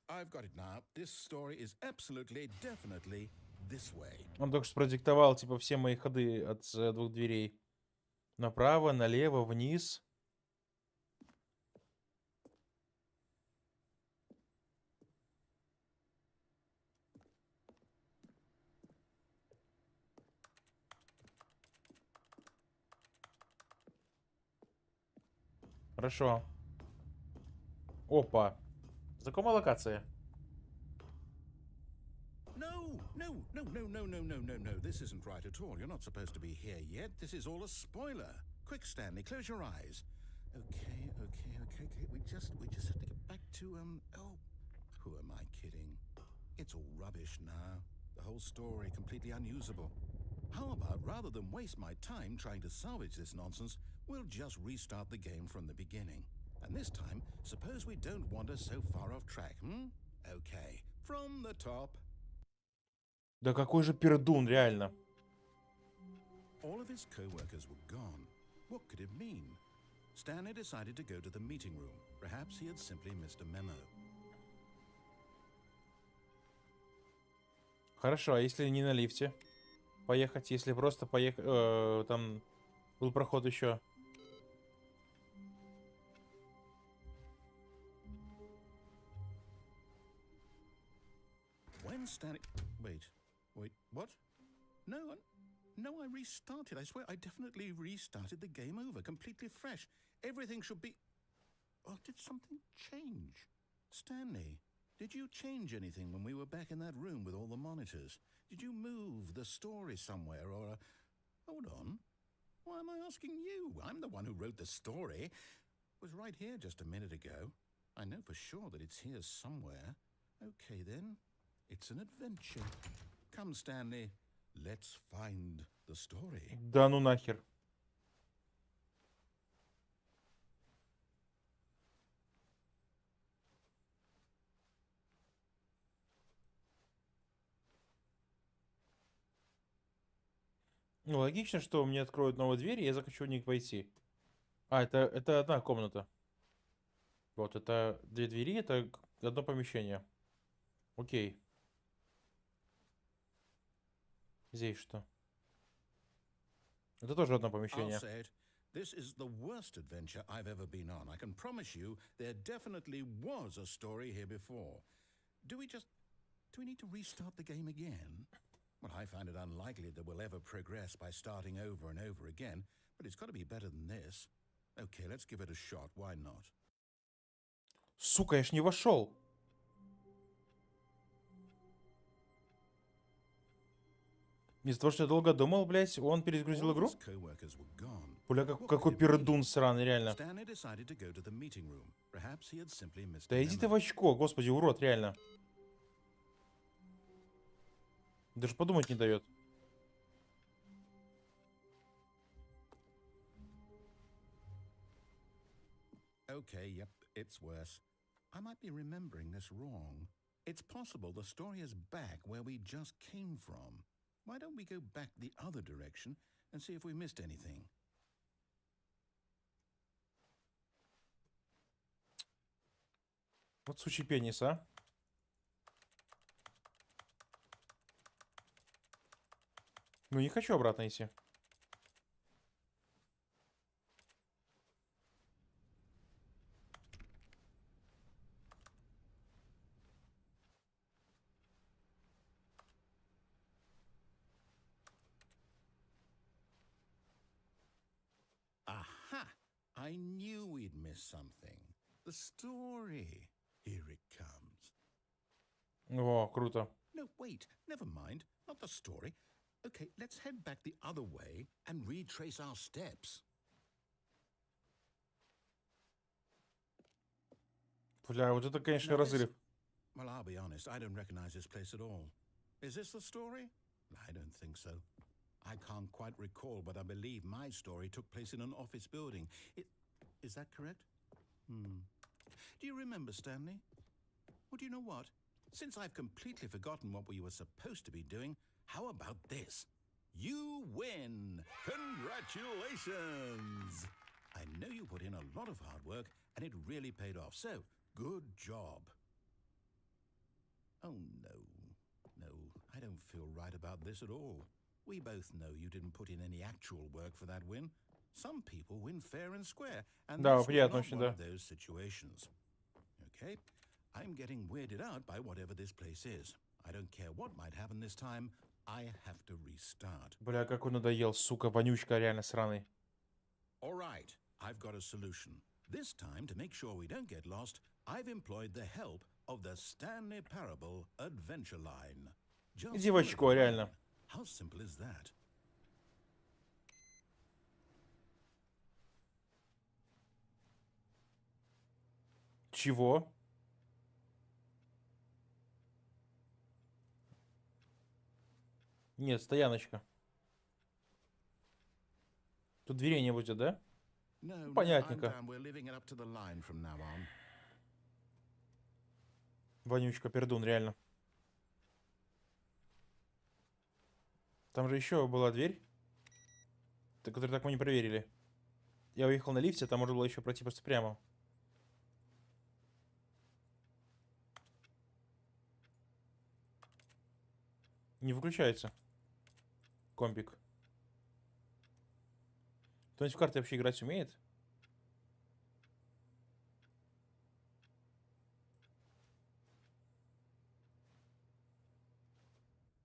I've got it now. This story is absolutely, definitely this way. Он только что продиктовал, типа, все мои ходы от двух дверей. Направо, налево, вниз. Хорошо. Опа. Знакомая локация. No. This isn't right at all. You're not supposed to be here yet. This is all a spoiler. Quick, Stanley, close your eyes. Okay. We just have to get back to, oh, who am I kidding? It's all rubbish now. The whole story completely unusable. How about, rather than waste my time trying to salvage this nonsense, we'll just restart the game from the beginning. And this time, suppose we don't wander so far off track, Okay, from the top. Да какой же пердун, реально. All of his co-workers were gone. What could it mean? Stanley decided to go to the meeting room. Perhaps he had simply missed a memo. Хорошо, а если не на лифте? Поехать, если просто поехать... там был проход еще. when Stanley... Wait, what? No, I restarted. I swear, I definitely restarted the game over, completely fresh. Everything should be... Oh, did something change? Stanley, did you change anything when we were back in that room with all the monitors? Did you move the story somewhere or... Hold on. Why am I asking you? I'm the one who wrote the story. It was right here just a minute ago. I know for sure that it's here somewhere. Okay, then. It's an adventure. Come, Stanley. Let's find the story. Да ну нахер. Ну, логично, что мне откроют новую дверь, и я захочу в них войти. А, это одна комната. Вот, это две двери, это одно помещение. Окей. Здесь что? Это тоже одно I'll помещение. say it. This is the worst adventure I've ever been on. I can promise you there definitely was a story here before. Do we need to restart the game again? Well, I find it unlikely that we'll ever progress by starting over and over again, but it's got to be better than this. Okay, let's give it a shot. Why not? Сука, я ж не вошел. Из-за того, что я долго думал, блядь, он перезагрузил All игру. his co-workers were gone. Бля, What какой could it be? пердун сраный, реально. Stanley decided to go to the meeting room. Perhaps he had simply missed Да a иди ты memo. в очко, господи, урод, реально. Даже подумать не дает. Okay, yep, it's worse. I might be remembering this wrong. It's possible the story is back where we just came from. Why don't we go back the other direction and see if we missed anything? Вот сучий пенис, а. Ну, не хочу обратно идти. Aha! I knew we'd miss something. The story. Here it comes. О, круто. No, wait, never mind. Not the story. Okay, let's head back the other way and retrace our steps. Бля, вот это, конечно, No, разрыв. Well, I'll be honest, I don't recognize this place at all. Is this the story? I don't think so. I can't quite recall, but I believe my story took place in an office building. Is that correct? Do you remember, Stanley? Well, do you know what? Since I've completely forgotten what we were supposed to be doing, how about this? You win! Congratulations! I know you put in a lot of hard work, and it really paid off, so good job. Oh, no. No, I don't feel right about this at all. We both know you didn't put in any actual work for that win. Some people win fair and square, and Да, this was приятно not очень, one да. of those situations. Okay, I'm getting weirded out by whatever this place is. I don't care what might happen this time. I have to restart. Бля, как он надоел, сука, вонючка, реально сраный. All right, I've got a solution. This time, to make sure we don't get lost, I've employed the help of the Stanley Parable Adventure Line. Just Иди в for очко, a реально. line. How simple is that? Чего? Нет, стояночка. Тут дверей не будет, да? No, no, I'm Понятненько. down. We're leaving it up to the line from now on. Вонючка, пердун, реально. Там же еще была дверь, которую так мы не проверили. Я уехал на лифте, там можно было еще пройти просто прямо. Не выключается компик. Кто-нибудь в карты вообще играть умеет?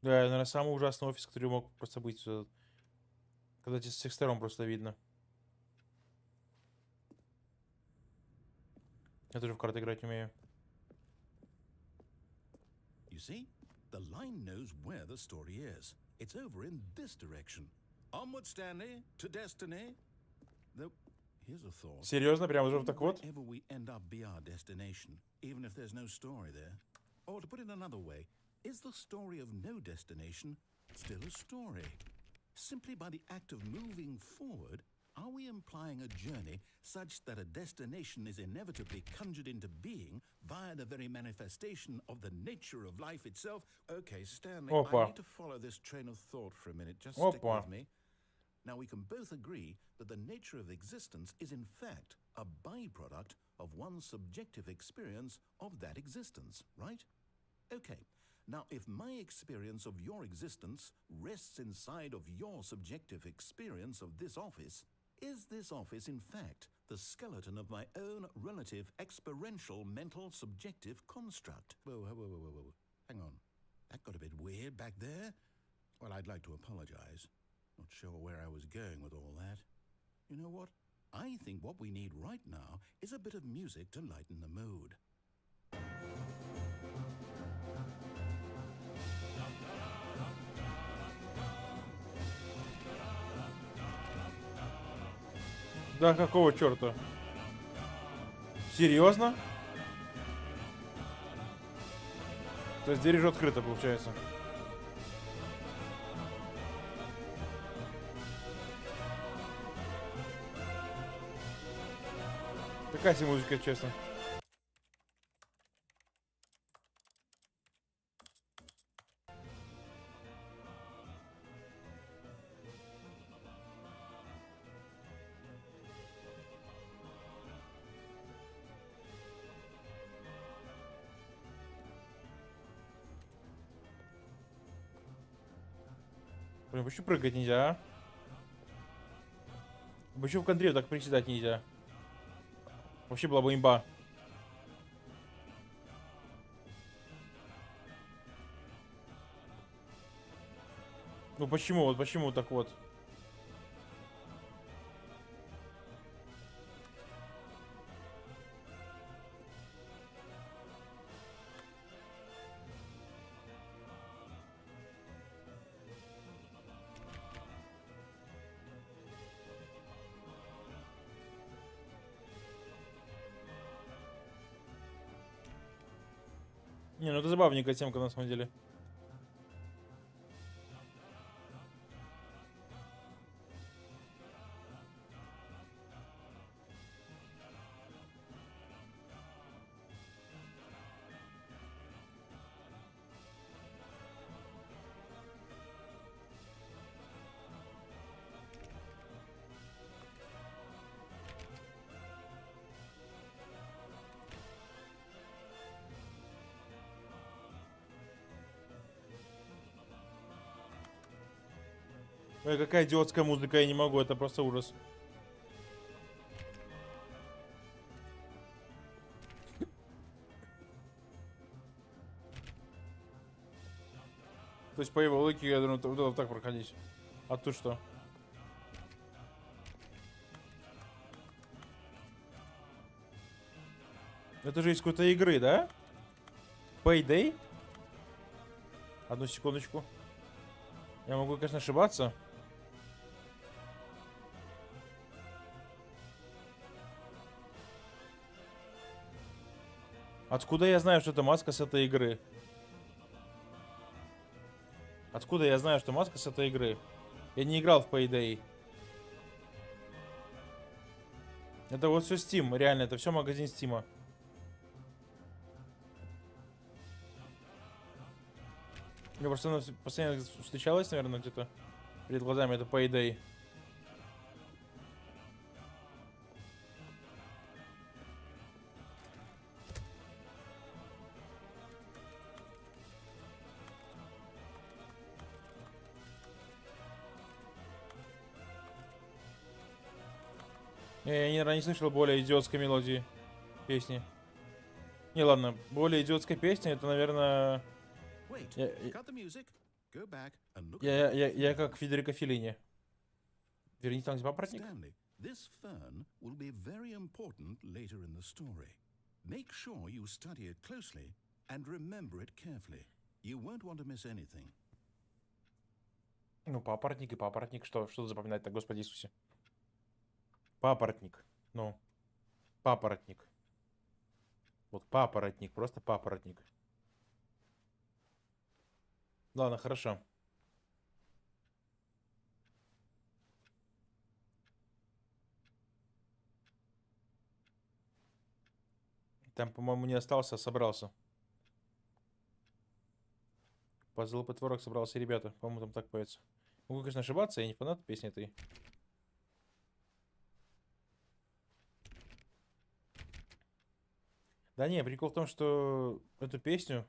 Да, наверное, самый ужасный офис, который мог просто быть. Когда тебе с всех сторон просто видно. Я тоже в карты играть умею. You see, the line knows where the story is. It's over in this direction. Onward, Stanley, to destiny. Though, here's a thought. Серьезно, прям уже вот так вот? Wherever we end up be our destination, even if there's no story there. Or to put it another way, is the story of no destination still a story? Simply by the act of moving forward, are we implying a journey such that a destination is inevitably conjured into being via the very manifestation of the nature of life itself? Okay, Stanley, Опа. I need to follow this train of thought for a minute. Just stick Опа. with me. Now, we can both agree that the nature of existence is in fact a byproduct of one's subjective experience of that existence, right? Okay. Now, if my experience of your existence rests inside of your subjective experience of this office, is this office, in fact, the skeleton of my own relative experiential mental subjective construct? Whoa. Hang on. That got a bit weird back there. Well, I'd like to apologize. Not sure where I was going with all that. You know what? I think what we need right now is a bit of music to lighten the mood. Да какого черта? Серьезно? То есть дверь уже открыта, получается. Какая себе музыка, честно. Блин, почему прыгать нельзя, а? Почему в контре так приседать нельзя? Вообще была бы имба. Ну почему? Вот почему так вот? Не, ну это забавненькая темка на самом деле. Ой, какая идиотская музыка, я не могу, это просто ужас. То есть по его логике, я думаю, вот так проходить. А тут что? Это же из какой-то игры, да? Payday? Одну секундочку. Я могу, конечно, ошибаться. Откуда я знаю, что это маска с этой игры? Откуда я знаю, что маска с этой игры? Я не играл в Payday. Это вот все Steam, реально, это все магазин Steam. Мне просто постоянно встречалась, наверное, где-то перед глазами, это Payday. Я ни разу не слышал более идиотской мелодии песни. Не, ладно, более идиотская песня, это, наверное... Wait, cut the music. Go back and look Я как Федерико Феллини. Верни там, где папоротник. Stanley, this fern will be very important later in the story. Make sure you study it closely and remember it carefully. You won't want to miss anything. Ну, папоротник и папоротник. Что запоминать-то, Господи Иисусе? Папоротник. Ну, папоротник. Вот папоротник, просто папоротник. Ладно, хорошо. Там, по-моему, не остался, а собрался. Пазл и творог собрался, ребята. По-моему, там так поется. Могу, конечно, ошибаться, я не фанат песни этой. Да не, прикол в том, что эту песню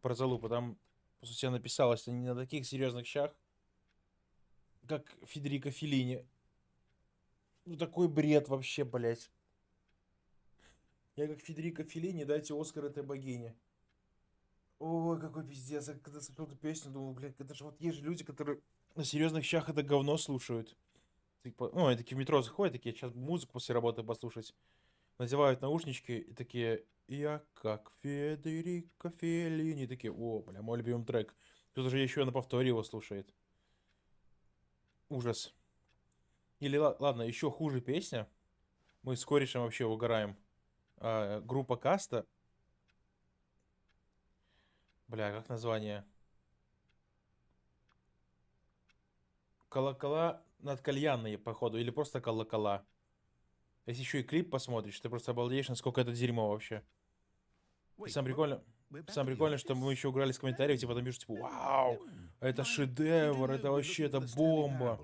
про залупу там, по сути, написалась не на таких серьезных щах, как Федерико Феллини. Ну, такой бред вообще, блядь. Я как Федерико Феллини, дайте Оскар этой богине. Ой, какой пиздец. Я когда слушал эту песню, думал, блядь, это же вот есть же люди, которые на серьезных щах это говно слушают. Типа, ну, они такие в метро заходят, такие, сейчас музыку после работы послушать. Надевают наушнички и такие, я как Федерико Феллини. Такие, о, бля, мой любимый трек. Кто-то же еще на повторе его слушает. Ужас. Или, ладно, еще хуже песня. Мы с корешем вообще угораем. Группа Каста. Бля, как название? Колокола над кальянной, походу. Или просто колокола. Если еще и клип посмотришь, ты просто обалдеешь, насколько это дерьмо вообще. И самое прикольное, что мы еще играли с комментариев, типа там пишут, типа, вау, это шедевр, это вообще, это бомба.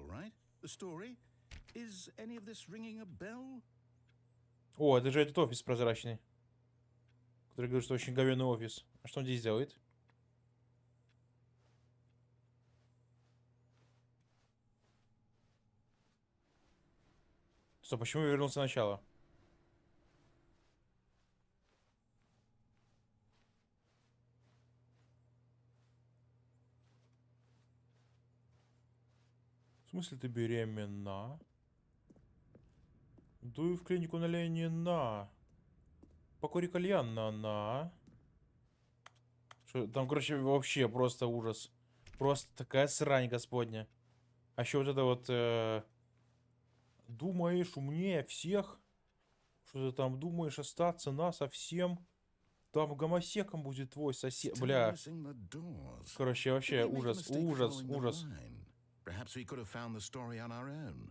О, это же этот офис прозрачный. Который говорит, что очень говёный офис. А что он здесь делает? Стоп, почему я вернулся сначала? В смысле ты беременна? Дуй в клинику на Ленина. Покури кальян на. Что, там, короче, вообще просто ужас. Просто такая срань, господня. А еще вот это вот... думаешь умнее всех? Что ты там думаешь остаться насовсем? Там гомосеком будет твой сосед. Бля. Короче, вообще ужас, ужас, ужас. Perhaps we could have found the story on our own.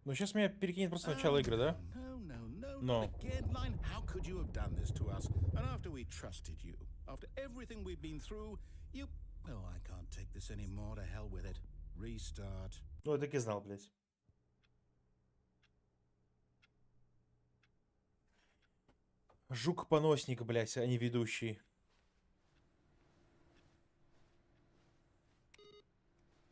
Ну, сейчас меня перекинет просто начало игры, да? No. Again, line, how could you have done this to us? And after we trusted you, after everything we've been through, you... Oh, I can't take this anymore. To hell with it. Restart. Ну, я так и знал, блядь. Жук-поносник, блядь, а не ведущий.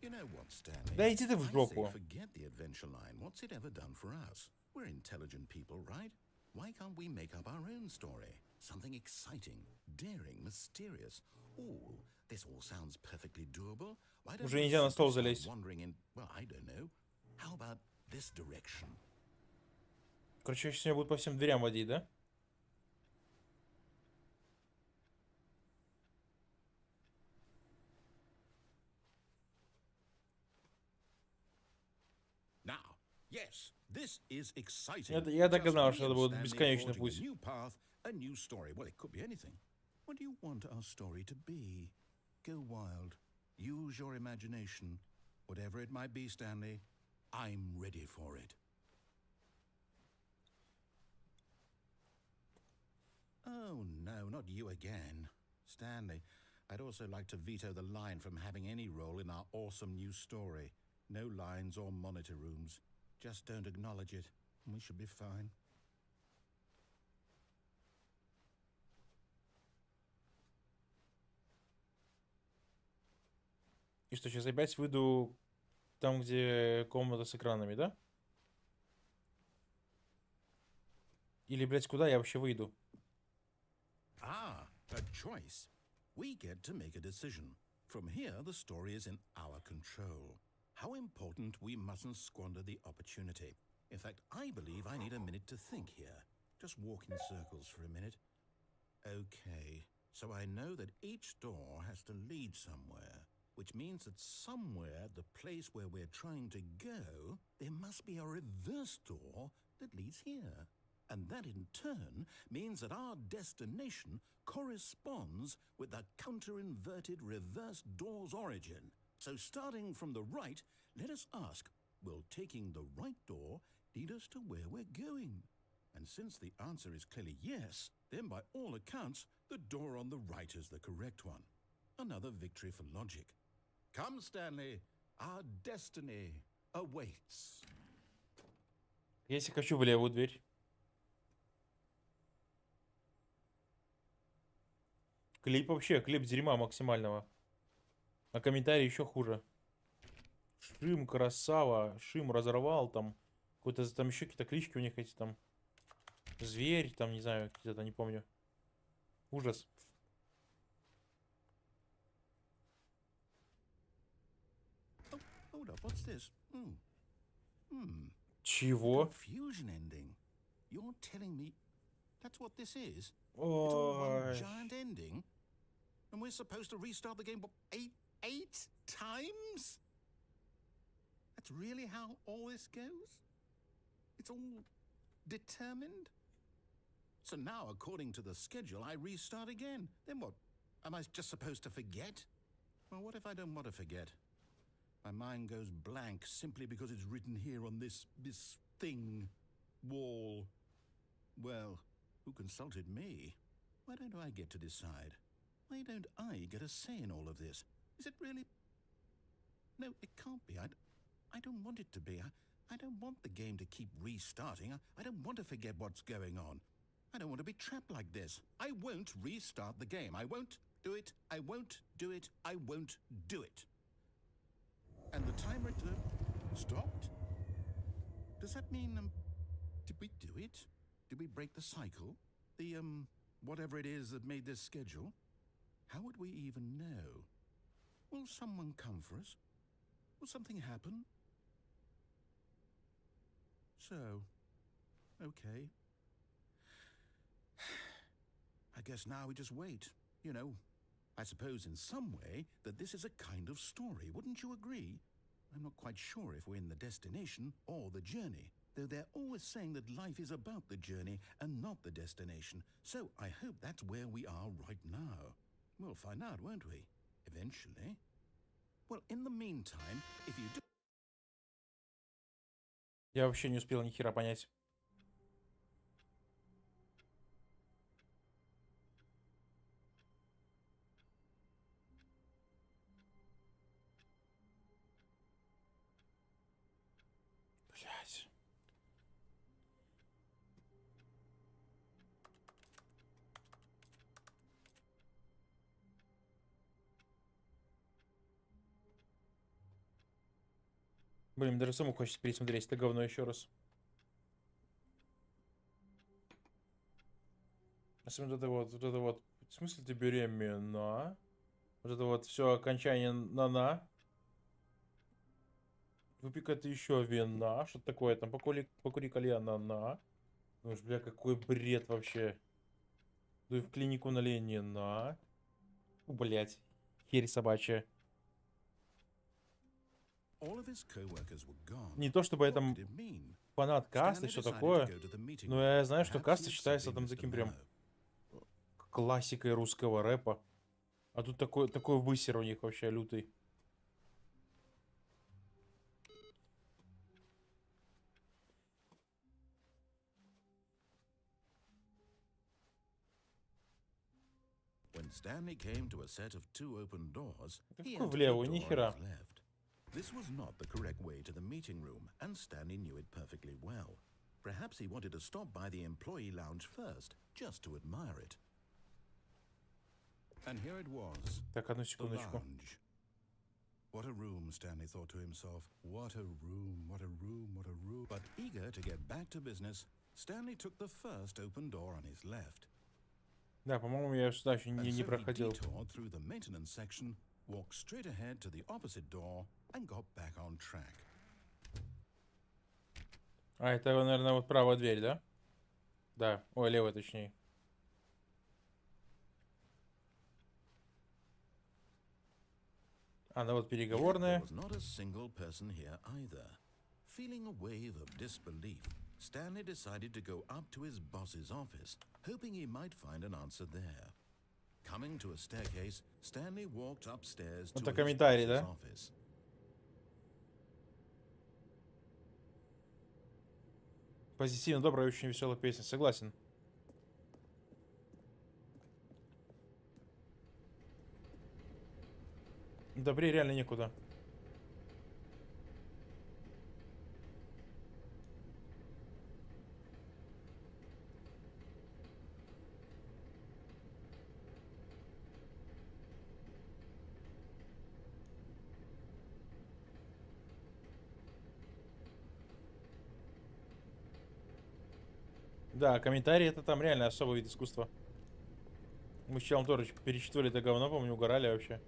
You know what, Stanley? Да иди ты в жопу. Forget the adventure line. What's it ever done for us? We're intelligent people, right? Why can't we make up our own story? Something exciting, daring, mysterious. Ooh, this all sounds perfectly doable. Why don't Уже we нельзя на стол simply start залезть. wandering in, well, I don't know. How about this direction? Короче, сейчас меня будут по всем дверям водить, да? Now, yes, this is exciting. Я так и знал, Just что me это and будет Stanley бесконечный forging путь. a new path, a new story. Well, it could be anything. What do you want our story to be? Go wild. Use your imagination. Whatever it might be, Stanley, I'm ready for it. Oh, no, not you again. Stanley, I'd also like to veto the line from having any role in our awesome new story. No lines or monitor rooms. Just don't acknowledge it, and we should be fine. И что, сейчас опять выйду там, где комната с экранами, да? Или, блядь, куда я вообще выйду? Ah, a choice. We get to make a decision. From here, the story is in our control. How important we mustn't squander the opportunity. In fact, I believe I need a minute to think here. Just walk in circles for a minute. Okay, so I know that each door has to lead somewhere, which means that somewhere, the place where we're trying to go, there must be a reverse door that leads here. And that in turn means that our destination corresponds with the counter-inverted reverse door's origin. So starting from the right, let us ask, will taking the right door lead us to where we're going? And since the answer is clearly yes, then by all accounts, the door on the right is the correct one. Another victory for logic. Come, Stanley, our destiny awaits. Если хочу в левую дверь. Клип вообще, клип дерьма максимального. А комментарий еще хуже. Шим, красава. Шим разорвал там. Какой-то там еще какие-то клички у них эти там. Зверь, там, не знаю, где-то, не помню. Ужас. Oh, hold up, what's this? Чего? Confusion ending. You're telling me that's what this is? It's all one Ой. giant ending? And we're supposed to restart the game what, eight times? That's really how all this goes? It's all determined? So now, according to the schedule, I restart again. Then what? Am I just supposed to forget? Well, what if I don't want to forget? My mind goes blank simply because it's written here on this thing, wall. Well, who consulted me? Why don't I get to decide? Why don't I get a say in all of this? Is it really? No, it can't be. I don't want it to be. I don't want the game to keep restarting. I don't want to forget what's going on. I don't want to be trapped like this. I won't restart the game. I won't do it. I won't do it. I won't do it. And the timer stopped? Does that mean, did we do it? Did we break the cycle? The, whatever it is that made this schedule? How would we even know? Will someone come for us? Will something happen? So, okay. I guess now we just wait. You know, I suppose in some way that this is a kind of story, wouldn't you agree? I'm not quite sure if we're in the destination or the journey, though they're always saying that life is about the journey and not the destination. So I hope that's where we are right now. We'll find out, won't we? Eventually. Well, in the meantime, if you do... Я вообще не успел ни хера понять. Блять. Блин, даже самому хочется пересмотреть это говно еще раз. Особенно вот это вот. В смысле ты беременна? Вот это вот все окончание на. Выпей-ка ты еще вина. Что такое там? Покури кальян на. Ну уж, бля, какой бред вообще. Ну и в клинику налей не на. Блять. Херь собачья. Не то чтобы я там фанат касты, все такое. Но я знаю, что каста считается там таким прям классикой русского рэпа. А тут такой высер у них вообще лютый. When Stanley came to a set of two open doors, he Какой entered влево, the ни door on хера. his left. This was not the correct way to the meeting room, and Stanley knew it perfectly well. Perhaps he wanted to stop by the employee lounge first, just to admire it. And here it was, Так, одну the секундочку. lounge. What a room, Stanley thought to himself. What a room, what a room, what a room. But eager to get back to business, Stanley took the first open door on his left. Да, по-моему, я сюда еще And не so he проходил. detoured through the maintenance section, walked straight ahead to the opposite door, and got back on track. А, это, наверное, вот правая дверь, да? Да. Ой, левая, точнее. А, ну вот Yet there переговорная. was not a single person here either. Feeling a wave of disbelief, Stanley decided to go up to his boss's office, hoping he might find an answer there. Coming to a staircase, Stanley walked upstairs to Это his комментарий, boss's да? office. Позитивно, добрая, очень веселая песня. Согласен. Добрее реально некуда. Да, комментарии это там реально особый вид искусства. Мы с челом тоже перечитывали это говно, помню, угорали вообще.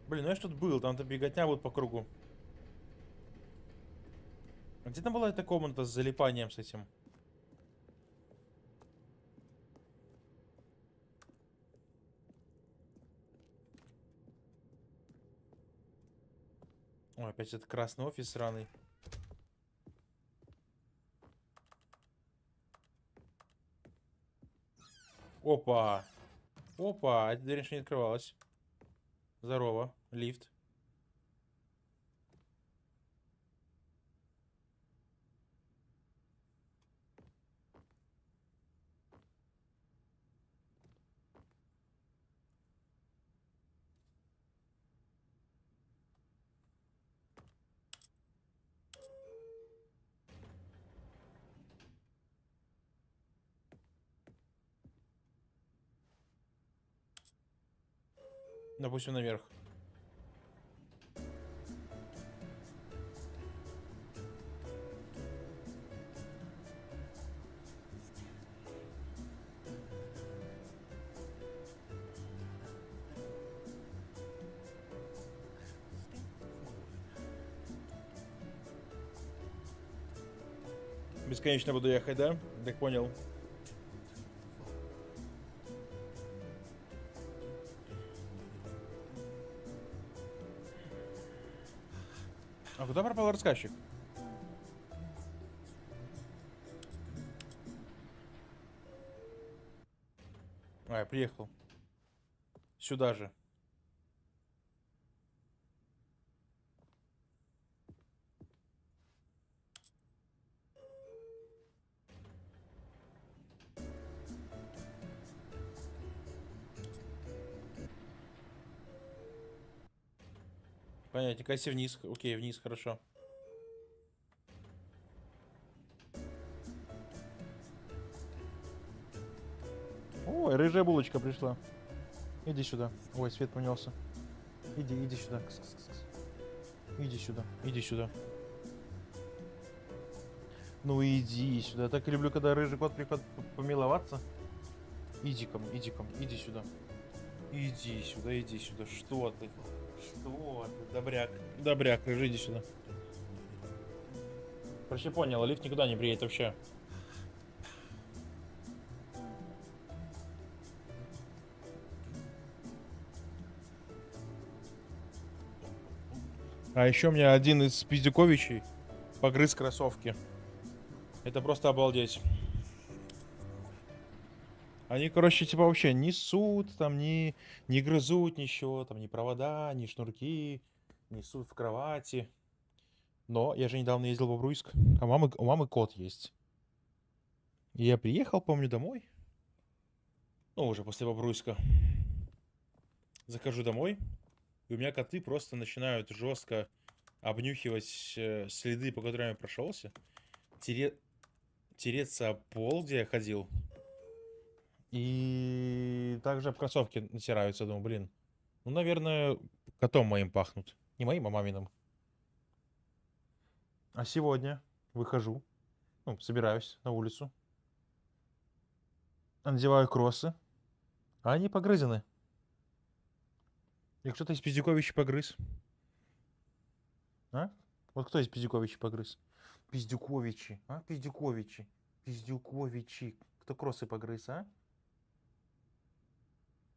Блин, ну я что-то был, там-то беготня будет по кругу. А где там была эта комната с залипанием с этим? Ой, опять этот красный офис сраный. Опа! Опа! Эта дверь еще не открывалась. Здорово. Лифт. Допустим, наверх. Бесконечно буду ехать, да? Так понял. А куда пропал рассказчик? А, я приехал. Сюда же. Понятненько, если вниз. Окей, вниз, хорошо. Ой, рыжая булочка пришла. Иди сюда. Ой, свет поменялся. Иди сюда. Кс-кс-кс-кс. Иди сюда, иди сюда. Ну иди сюда. Я так люблю, когда рыжий кот приходит помиловаться. Иди ко мне, иди ко мне, иди сюда. Иди сюда, иди сюда. Что ты? Что ты? Добряк. Добряк, рыжий, иди сюда. Короче, понял, лифт никуда не приедет вообще. А еще у меня один из пиздюковичей погрыз кроссовки. Это просто обалдеть. Они, короче, типа вообще несут, там не грызут ничего, там ни провода, ни шнурки, несут в кровати. Но я же недавно ездил в Бобруйск, а у мамы кот есть. И я приехал, помню, домой. Ну, уже после Бобруйска. Захожу домой, и у меня коты просто начинают жестко обнюхивать следы, по которым я прошелся. Тереться об пол, где я ходил. И также об кроссовки натираются. Думаю, блин, Ну, наверное, котом моим пахнут. Не моим, а маминым. А сегодня выхожу, ну, собираюсь на улицу, надеваю кроссы, а они погрызены. Их кто-то из Пиздюковичей погрыз. А? Вот кто из Пиздюковичей погрыз? Пиздюковичи, а? Пиздюковичи. Пиздюковичи. Кто кроссы погрыз, а?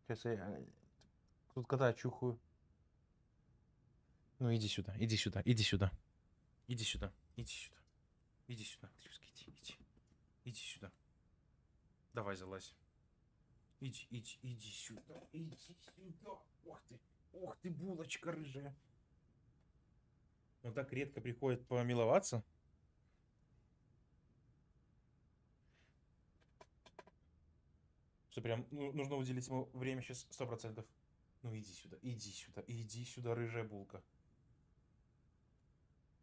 Сейчас я тут кота чухаю. Ну иди сюда, иди сюда, иди сюда. Иди сюда, иди сюда. Иди сюда, иди. Иди сюда. Давай, залазь. Иди сюда. Иди сюда. Ох ты, булочка рыжая. Он так редко приходит помиловаться. Что прям нужно уделить ему время сейчас 100%. Ну иди сюда, иди сюда, иди сюда, рыжая булка.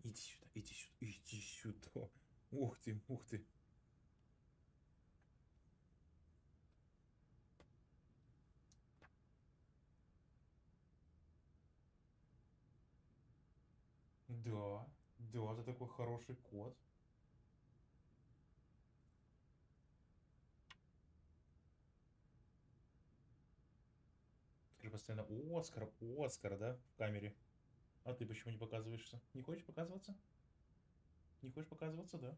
Иди сюда, иди сюда, иди сюда. Ух ты, ух ты. Да, да, ты такой хороший кот. Скажи постоянно Оскар, Оскар, да, в камере. А ты почему не показываешься? Не хочешь показываться? Не хочешь показываться, да?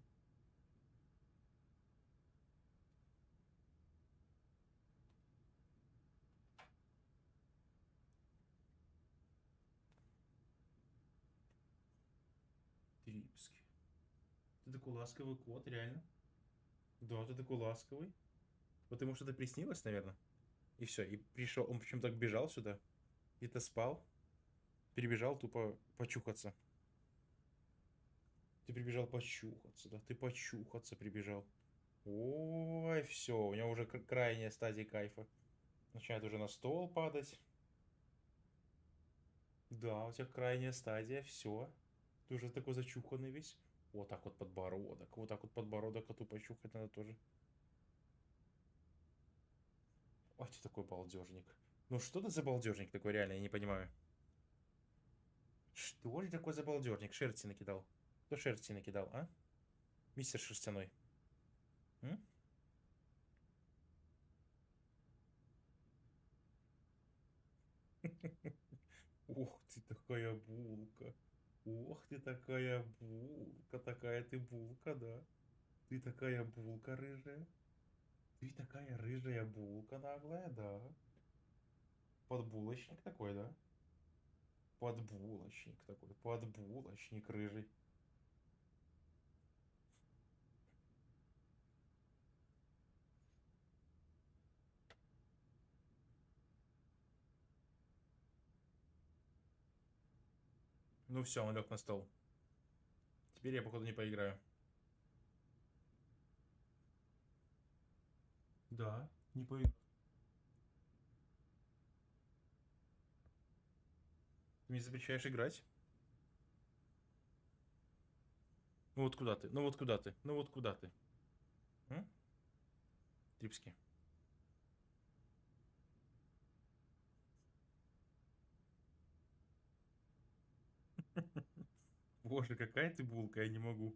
Трипский. Ты такой ласковый кот, реально. Да, ты такой ласковый. Потому что ты приснилось, наверное. И все. И пришел, он почему так бежал сюда. Где-то спал. Перебежал тупо почухаться. Ты прибежал почухаться, да? Ты почухаться прибежал. Ой, все, у него уже крайняя стадия кайфа. Начинает уже на стол падать. Да, у тебя крайняя стадия, все. Ты уже такой зачуханный весь. Вот так вот подбородок. Вот так вот подбородок коту почухать надо тоже. Ой, ты такой балдежник. Ну что ты за балдежник такой, реально, я не понимаю. Что ли такой за балдежник? Шерсти накидал. Кто шерсти накидал, а? Мистер Шерстяной. М? Ух ты такая булка. Ох ты такая булка. Такая ты булка, да. Ты такая булка рыжая. Ты такая рыжая булка наглая, да. Подбулочник такой, да? Подбулочник такой. Подбулочник рыжий. Ну все, он лег на стол. Теперь я, походу, не поиграю. Да, не поиграю. Ты мне запрещаешь играть? Ну вот куда ты? Ну вот куда ты? Ну вот куда ты? М? Трипский. Боже, какая ты булка, я не могу.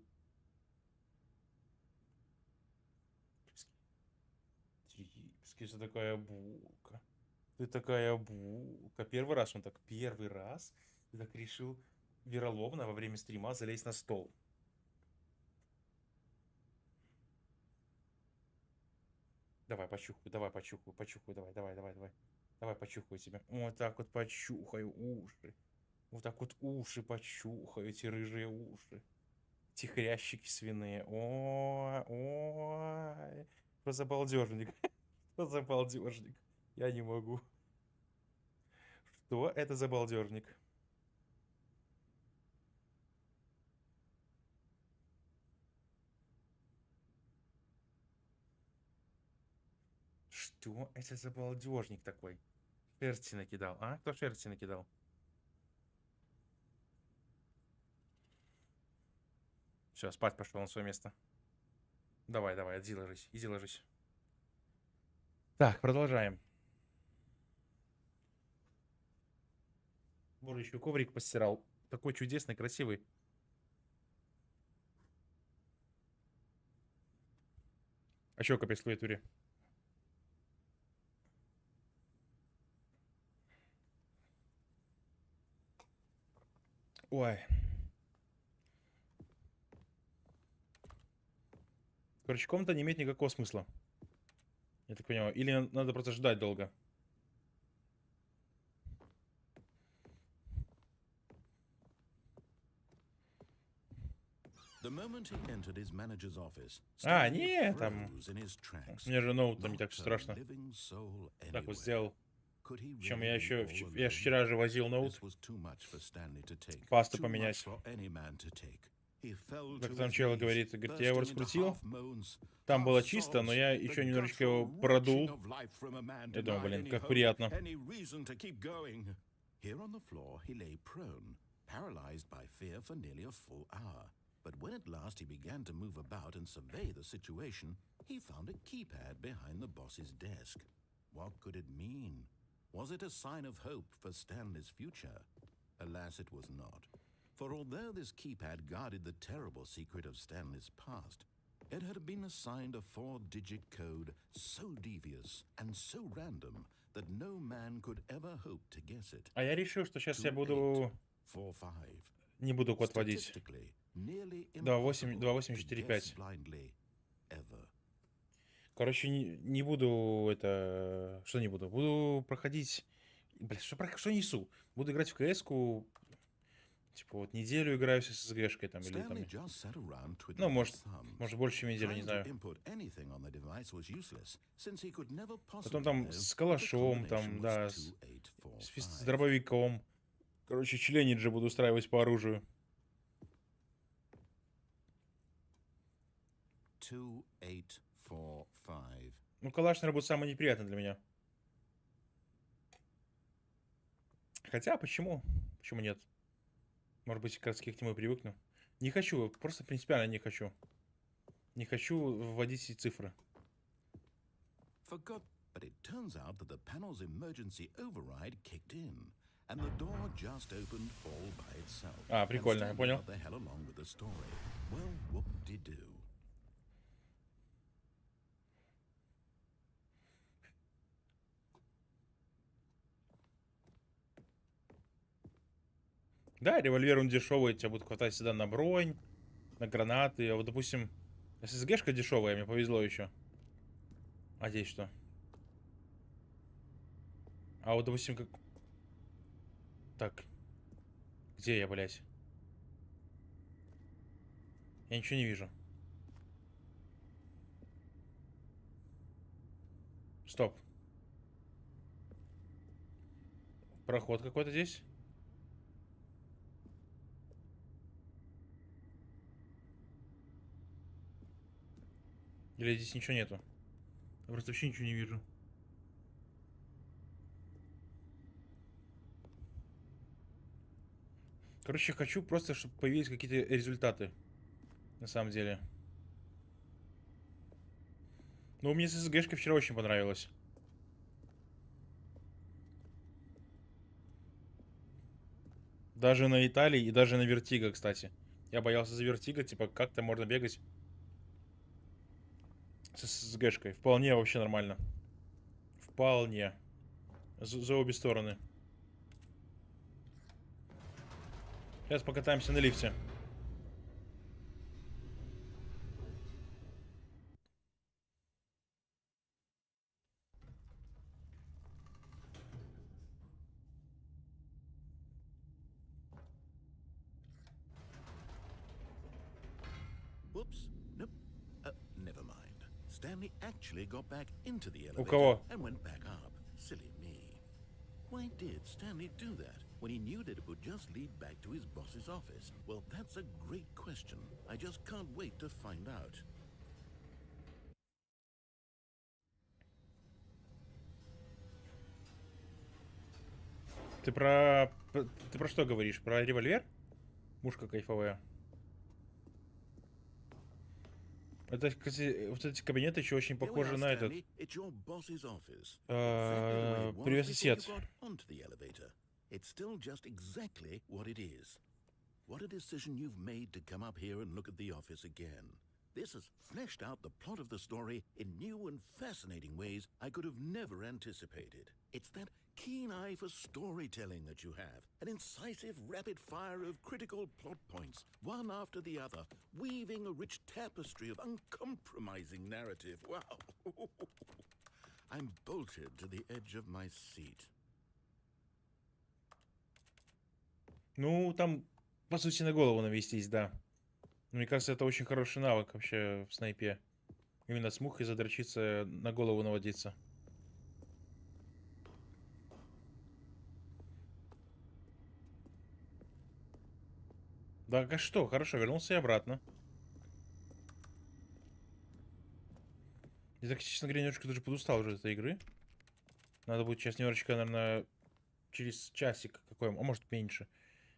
Трипский, ты такая булка. Ты такая булка. Первый раз он так, первый раз ты так решил вероломно во время стрима залезть на стол. Давай, почухаю, давай. Давай, почухаю тебя. Вот так вот почухаю уши. Вот так вот уши почухаю, эти рыжие уши. Эти хрящики свиные. Ой. Что за балдежник? Что за балдежник? Я не могу. Что это за балдежник? Что это за балдежник такой? Шерсти накидал, а? Кто шерсти накидал? Все, спать пошел на свое место. Давай, иди ложись, иди ложись. Так, продолжаем. Боже, еще коврик постирал. Такой чудесный, красивый. А что капец в клавиатуре? Ой. Короче, комната не имеет никакого смысла. Я так понимаю. Или надо просто ждать долго. The moment he entered his manager's office, А, Stanley не, там... froze in his tracks. У меня же ноут там не Not так все a страшно. living soul Так вот anywhere. сделал. Could he Причем really я be еще... all Я ж alone? вчера же возил ноут. This was too much for Stanley to take. Пасту Too поменять. much for any man to take. He fell Как to там his чело knees, говорит, я его bursting into раскрутил. half moans, Там half было чисто, но sobs, я the еще немножечко guttural его retching продул. of life from a man Я думаю, denied блин, any как hope, приятно. any reason to keep going. Here on the floor, he lay prone, paralyzed by fear for nearly a full hour. But when at last he began to move about and survey the situation, he found a keypad behind the boss's desk. What could it mean? Was it a sign of hope for Stanley's future? Alas, it was not. For although this keypad guarded the terrible secret of Stanley's past, it had been assigned a 4-digit code so devious and so random that no man could ever hope to guess it. А я решил, что сейчас я буду... 4-5. Не буду код вводить. 2845. Короче, не буду это... Что не буду? Буду проходить... Блин, что несу? Буду играть в КС-ку... Типа вот неделю играю с ССГшкой там или там... Ну, может больше, чем неделю, не знаю. Потом там с калашом, там, да, с дробовиком. Короче, челленджи буду устраивать по оружию. 2845. Ну, калаш, наверное, будет самый неприятный для меня. Хотя, почему? Почему нет? Может быть, как раз к нему привыкну. Не хочу, просто принципиально не хочу. Не хочу вводить эти цифры. But it turns out that the panel's emergency override kicked in, and the door just opened all by itself. А, прикольно, я понял. The hell along with the story. Well, whoop-de-doo. Да, револьвер он дешевый, тебя будут хватать всегда на бронь, на гранаты. А вот, допустим, ССГшка дешевая, мне повезло еще. А здесь что? А вот, допустим, как... Так. Где я, блядь? Я ничего не вижу. Стоп. Проход какой-то здесь? Или здесь ничего нету? Я просто вообще ничего не вижу. Короче, хочу просто, чтобы появились какие-то результаты. На самом деле. Ну, мне с ССГшкой вчера очень понравилось. Даже на Италии и даже на Вертиго, кстати. Я боялся за Вертиго, типа, как-то можно бегать с ССГшкой. Вполне вообще нормально. Вполне. За обе стороны. Сейчас покатаемся на лифте. Whoops. Nope. Never mind. Stanley actually got back into the У elevator кого? and went back up. Silly me. Why did Stanley do that when he knew that it would just lead back to his boss's office? Well, that's a great question. I just can't wait to find out. Ты про что говоришь? Про револьвер? Мушка кайфовая. Это, кстати, вот эти кабинеты еще очень похожи на этот. Привет, сосед. it's still just exactly what it is. What a decision you've made to come up here and look at the office again. This has fleshed out the plot of the story in new and fascinating ways I could have never anticipated. It's that keen eye for storytelling that you have, an incisive rapid fire of critical plot points, one after the other, weaving a rich tapestry of uncompromising narrative. Wow! I'm bolted to the edge of my seat. Ну, там, по сути, на голову навестись, да. Мне кажется, это очень хороший навык вообще в снайпе. Именно с мухой задрочиться, на голову наводиться. Да, а что, хорошо, вернулся и обратно. Я так, честно говоря, немножко даже подустал уже от этой игры. Надо будет сейчас немножечко, наверное, через часик какой, а может меньше,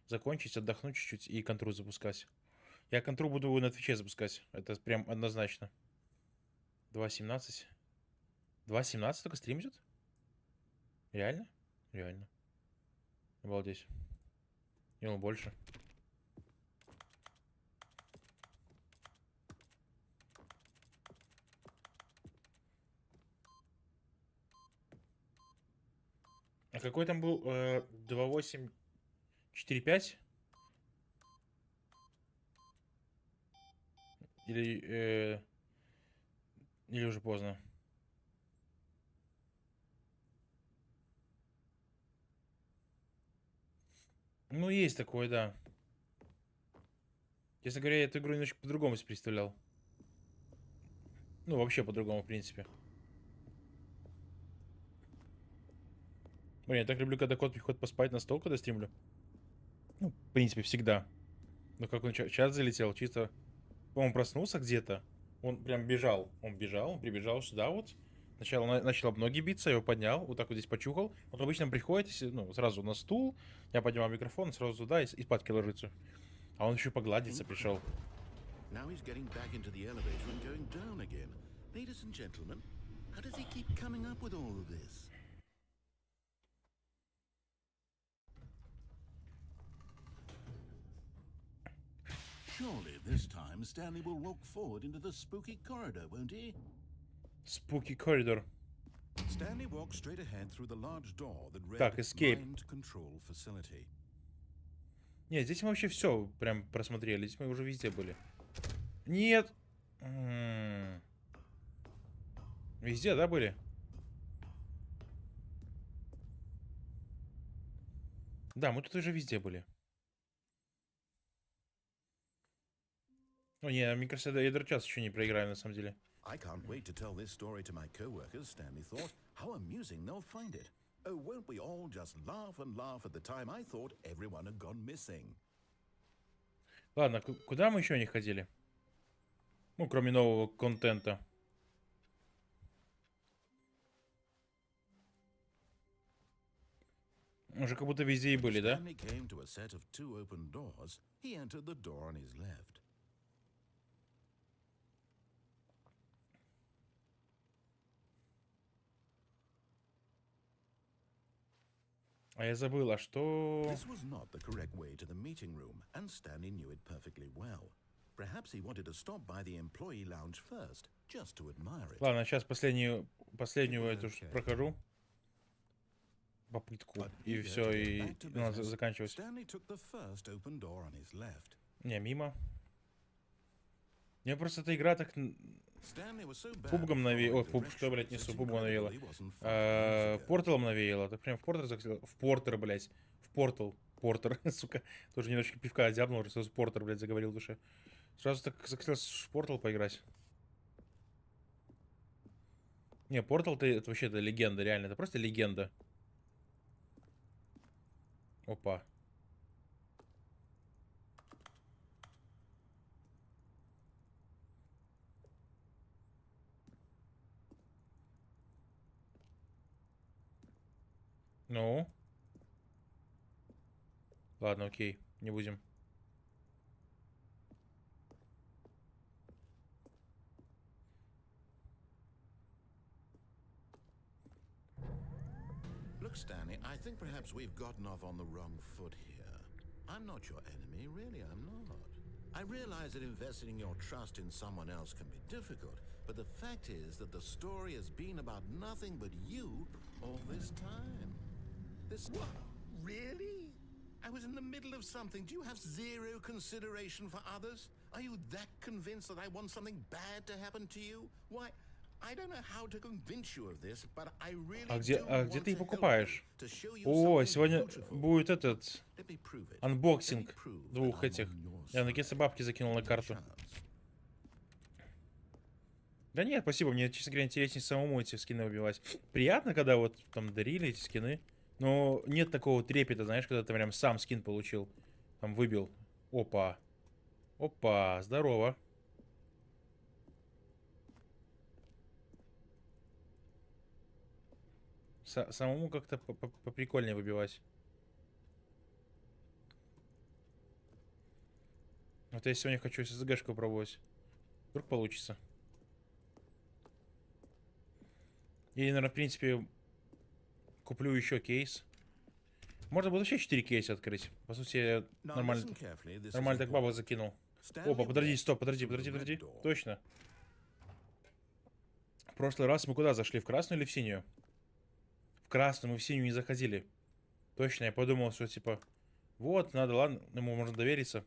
закончить, отдохнуть чуть-чуть и контру запускать. Я контру буду на Твиче запускать. Это прям однозначно. 2.17. 2.17 только стрим идет? Реально? Реально. Обалдеть. И он больше. А какой там был 2.8.4.5? Или уже поздно? Ну, есть такое, да. Честно говоря, я эту игру немножко по-другому себе представлял. Ну, вообще по-другому, в принципе. Блин, я так люблю, когда кот приходит поспать на стол, когда стримлю. Ну, в принципе, всегда. Но как он час залетел, чисто... По-моему, проснулся где-то. Он прям бежал. Он бежал, он прибежал сюда вот. Сначала начал об ноги биться, я его поднял, вот так вот здесь почухал. Он обычно приходит, ну, сразу на стул, я поднимаю микрофон, сразу туда и спадки ложится. А он еще погладиться пришел. Now he's getting back into the elevator and going down again. Ladies and gentlemen, how does he keep coming up with all of this? Surely this time Stanley will walk forward into the spooky corridor, won't he? Spooky corridor. Stanley walked straight ahead through the large door that read Так, escape. Mind Control Facility. Нет, здесь мы вообще все прям просмотрели. Здесь мы уже везде были. Нет. Везде, да, были? Да, мы тут уже везде были. Ну, не, мне кажется, я даже час еще не проиграю, на самом деле. I can't wait to tell this story to my co-workers, Stanley thought. How amusing they'll find it. Oh, won't we all just laugh and laugh at the time I thought everyone had gone missing. Ладно, куда мы еще не ходили? Ну, кроме нового контента. Уже как будто везде и были, да? Stanley came to a set of two open doors. He entered the door on his left. А я забыл, а что... This was not the correct way to the meeting room, and Stanley knew it perfectly well. Perhaps he wanted to stop by the employee lounge first, just to admire it. Ладно, сейчас последнюю эту прохожу. Попытку. И все, и надо заканчивать. Stanley took the first open door on his left. Не, мимо. Мне просто эта игра так Stanley was so bad пубгом навеяла. at following Ой, что, блядь, directions, несу, it's пубгом навеяла. incredible he wasn't fired years ago. Порталом навеяла. Так прям в портер захотел. В портер, блядь. В портал. Портер, сука. Тоже немножечко пивка одябнул, уже сразу портер, блядь, заговорил в душе. Сразу так захотелось в портал поиграть. Не, портал-то это вообще это легенда, реально. Это просто легенда. Опа. Ну. Ладно, окей. Не будем. Look, Stanley, I think perhaps we've gotten off on the wrong foot here. I'm not your enemy, really, I'm not. I realize that investing your trust in someone else can be difficult, but the fact is that the story has been about nothing but you all this time. What? Really? I was in the middle of something. Do you have zero consideration for others? Are you that convinced that I want something bad to happen to you? Why, I don't know how to convince you of this, but I really А где do want ты их to help покупаешь? you, to show you О, something сегодня beautiful. будет этот Let me prove it. Let me анбоксинг prove that двух I'm этих. on your Я наконец-то side. бабки закинул на Take a карту. chance. Да нет, спасибо, мне, честно говоря, интереснее самому эти скины выбивать. Приятно, когда вот там дарили эти скины, но нет такого трепета, знаешь, когда ты прям сам скин получил, там выбил. Опа. Опа, здорово. Самому как-то поприкольнее выбивать. Вот я сегодня хочу ССГшку пробовать. Вдруг получится. И, наверное, в принципе, куплю еще кейс. Можно было вообще 4 кейса открыть. По сути, я Now нормально listen carefully, this is так бабок important. закинул. Stanley Опа, подожди, walked стоп, подожди. through the red door. Точно. В прошлый раз мы куда зашли? В красную или в синюю? В красную, мы в синюю не заходили. Точно, я подумал, что типа... Вот, надо, ладно, ему можно довериться.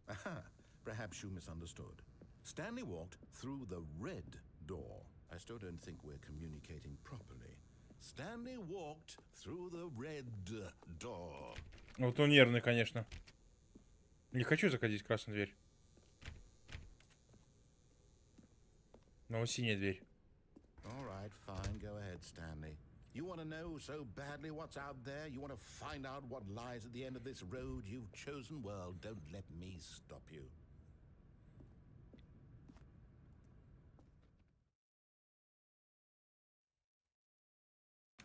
Aha, perhaps you misunderstood. Stanley walked through the red door. I still don't think we're communicating properly. Stanley walked through the red door. Вот он нервный, конечно. Не хочу заходить в красную дверь. Но вот синяя дверь. All right, fine, go ahead, Stanley. You want to know so badly what's out there? You want to find out what lies at the end of this road you've chosen? Well, don't let me stop you.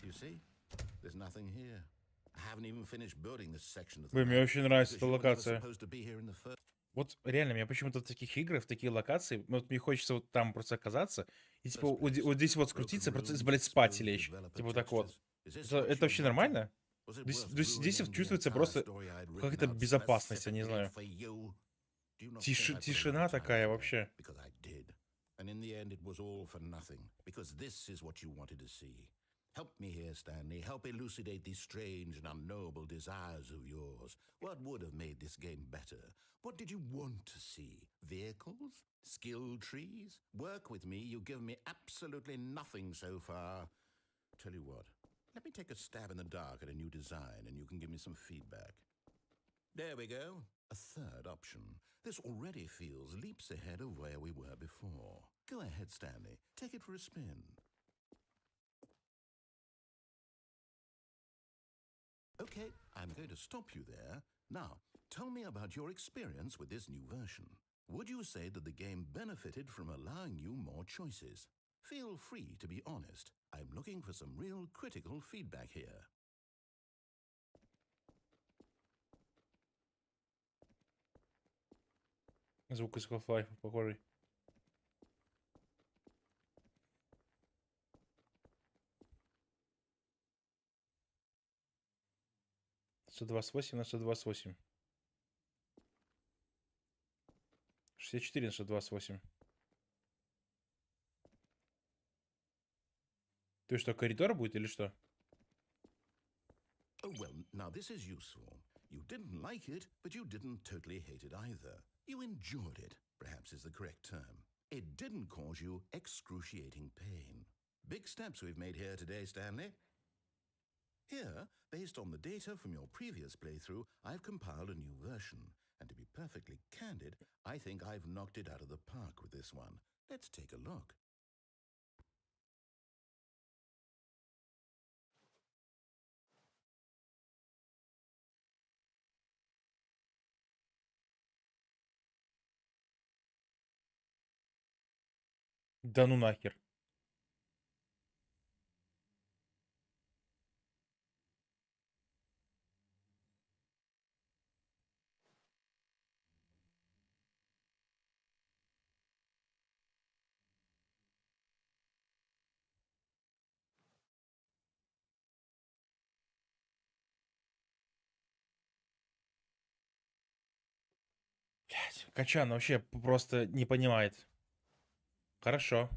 You see? There's nothing here. I haven't even finished building this section of the Блин, мне map, очень нравится because эта you were never локация. supposed to be here in the first. Вот реально, мне почему-то в таких играх, в такие локации, вот мне хочется вот там просто оказаться, и типа вот здесь вот скрутиться, просто, блядь, спать и лечь. Типа вот так вот. Это вообще нормально? Здесь вот чувствуется просто какая-то безопасность, я не знаю. Тишина такая вообще. And in the end, it was all for nothing, because this is what you wanted to see. Help me here, Stanley. Help elucidate these strange and unknowable desires of yours. What would have made this game better? What did you want to see? Vehicles? Skill trees? Work with me. You've given me absolutely nothing so far. Tell you what, let me take a stab in the dark at a new design, and you can give me some feedback. There we go. A third option. This already feels leaps ahead of where we were before. Go ahead, Stanley. Take it for a spin. Okay, I'm going to stop you there. Now, tell me about your experience with this new version. Would you say that the game benefited from allowing you more choices? Feel free to be honest. I'm looking for some real critical feedback here. Звук из Half-Life похожий. На 128. 64 на 128. То есть что, коридор будет или что? Oh, well, now this is useful. You didn't like it, but you didn't totally hate it either. You enjoyed it, perhaps is the correct term. It didn't cause you excruciating pain. Big steps we've made here today, Stanley. Here, based on the data from your previous playthrough, I've compiled a new version. And to be perfectly candid, I think I've knocked it out of the park with this one. Let's take a look. Да ну нахер. Блять, Качан вообще просто не понимает. Хорошо.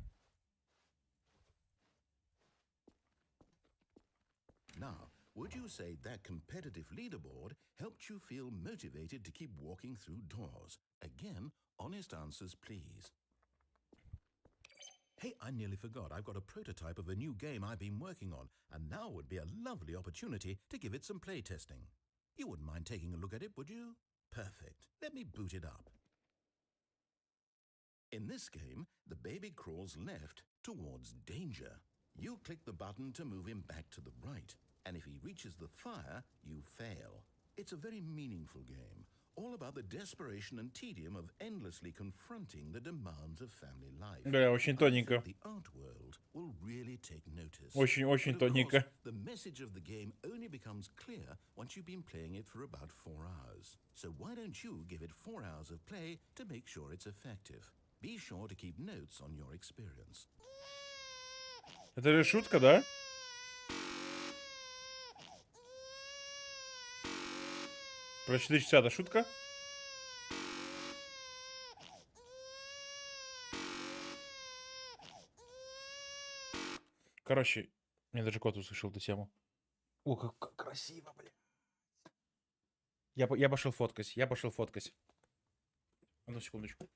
Now, would you say that competitive leaderboard helped you feel motivated to keep walking through doors? Again, honest answers, please. Hey, I nearly forgot. I've got a prototype of a new game I've been working on, and now would be a lovely opportunity to give it some playtesting. You wouldn't mind taking a look at it, would you? Perfect. Let me boot it up. In this game, the baby crawls left towards danger. You click the button to move him back to the right, and if he reaches the fire, you fail. It's a very meaningful game, all about the desperation and tedium of endlessly confronting the demands of family life. Бля, очень I тоненько. think the art world will really take notice. Очень-очень But of course, тоненько. the message of the game only becomes clear once you've been playing it for about 4 hours. So why don't you give it 4 hours of play to make sure it's effective? Be sure to keep notes on your experience. Это же шутка, да? Про 4 часа это шутка? Короче, мне даже кот услышал эту тему. О, как красиво, блин. Я пошел фоткать, я пошел фоткать. Одну секундочку.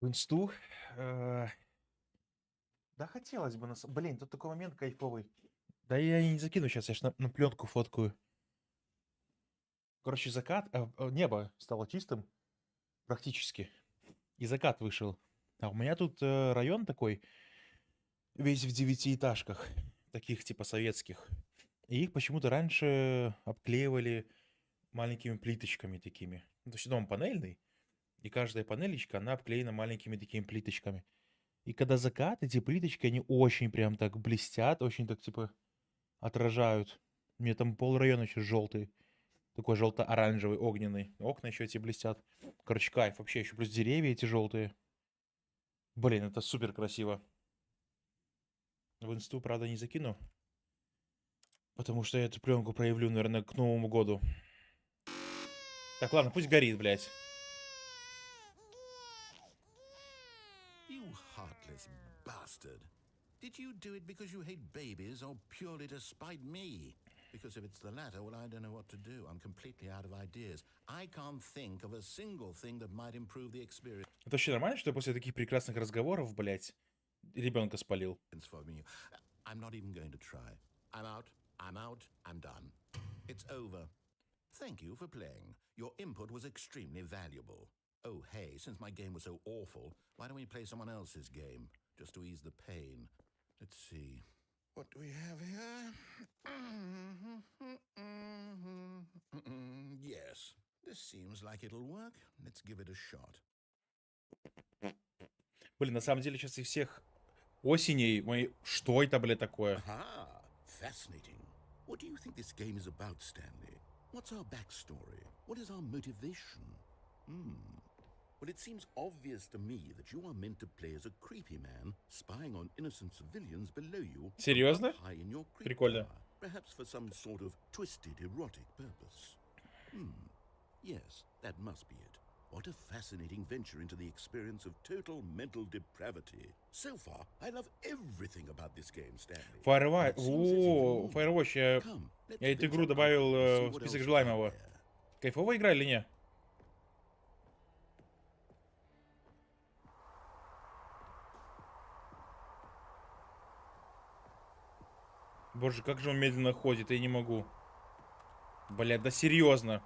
В инсту. Да хотелось бы. Блин, тут такой момент кайфовый. Да я и не закину сейчас, я ж на пленку фоткаю. Короче, закат, небо стало чистым практически. И закат вышел. А у меня тут район такой, весь в 9-этажках, таких типа советских. И их почему-то раньше обклеивали маленькими плиточками такими. Ну, то есть дом панельный, и каждая панелечка, она обклеена маленькими такими плиточками. И когда закат, эти плиточки, они очень прям так блестят, очень так типа отражают. У меня там полрайона еще желтый. Такой желто-оранжевый, огненный. Окна еще эти блестят. Короче, кайф. Вообще еще плюс деревья эти желтые. Блин, это супер красиво. В инсту, правда, не закину. Потому что я эту пленку проявлю, наверное, к Новому году. Так, ладно, пусть горит, блядь. You heartless bastard. Did you do it because you hate babies or purely to spite me? Because if it's the latter, well, I don't know what to do. I'm completely out of ideas. I can't think of a single thing that might improve the experience Это вообще нормально, что я после таких прекрасных разговоров, блядь, ребенка спалил? for me. I'm not even going to try. I'm out. I'm done. It's over. Thank you for playing. Your input was extremely valuable. Oh, hey, since my game was so awful, why don't we play someone else's game? Just to ease the pain. Let's see. What do we have here? Yes, this seems like it'll work. Let's give it a shot. Блин, на самом деле сейчас из всех осеней мои... Что это, блядь, такое? Aha! Fascinating. What do you think this game is about, Stanley? What's our backstory? What is our motivation? Well, it seems obvious to me that you are meant to play as a creepy man spying on innocent civilians below you. Серьезно? up high in your creep Прикольно. tower, perhaps for some sort of twisted erotic purpose. Yes, that must be it. What a fascinating venture into the experience of total mental depravity. So far, I love everything about this game, Stanley. Firewatch. It seems as if О, you- Firewatch. Come, let's Я эту venture игру out добавил and see в what список else is out желаемого. there. Кайфовая игра или не? Боже, как же он медленно ходит, я не могу. Блядь, да серьезно.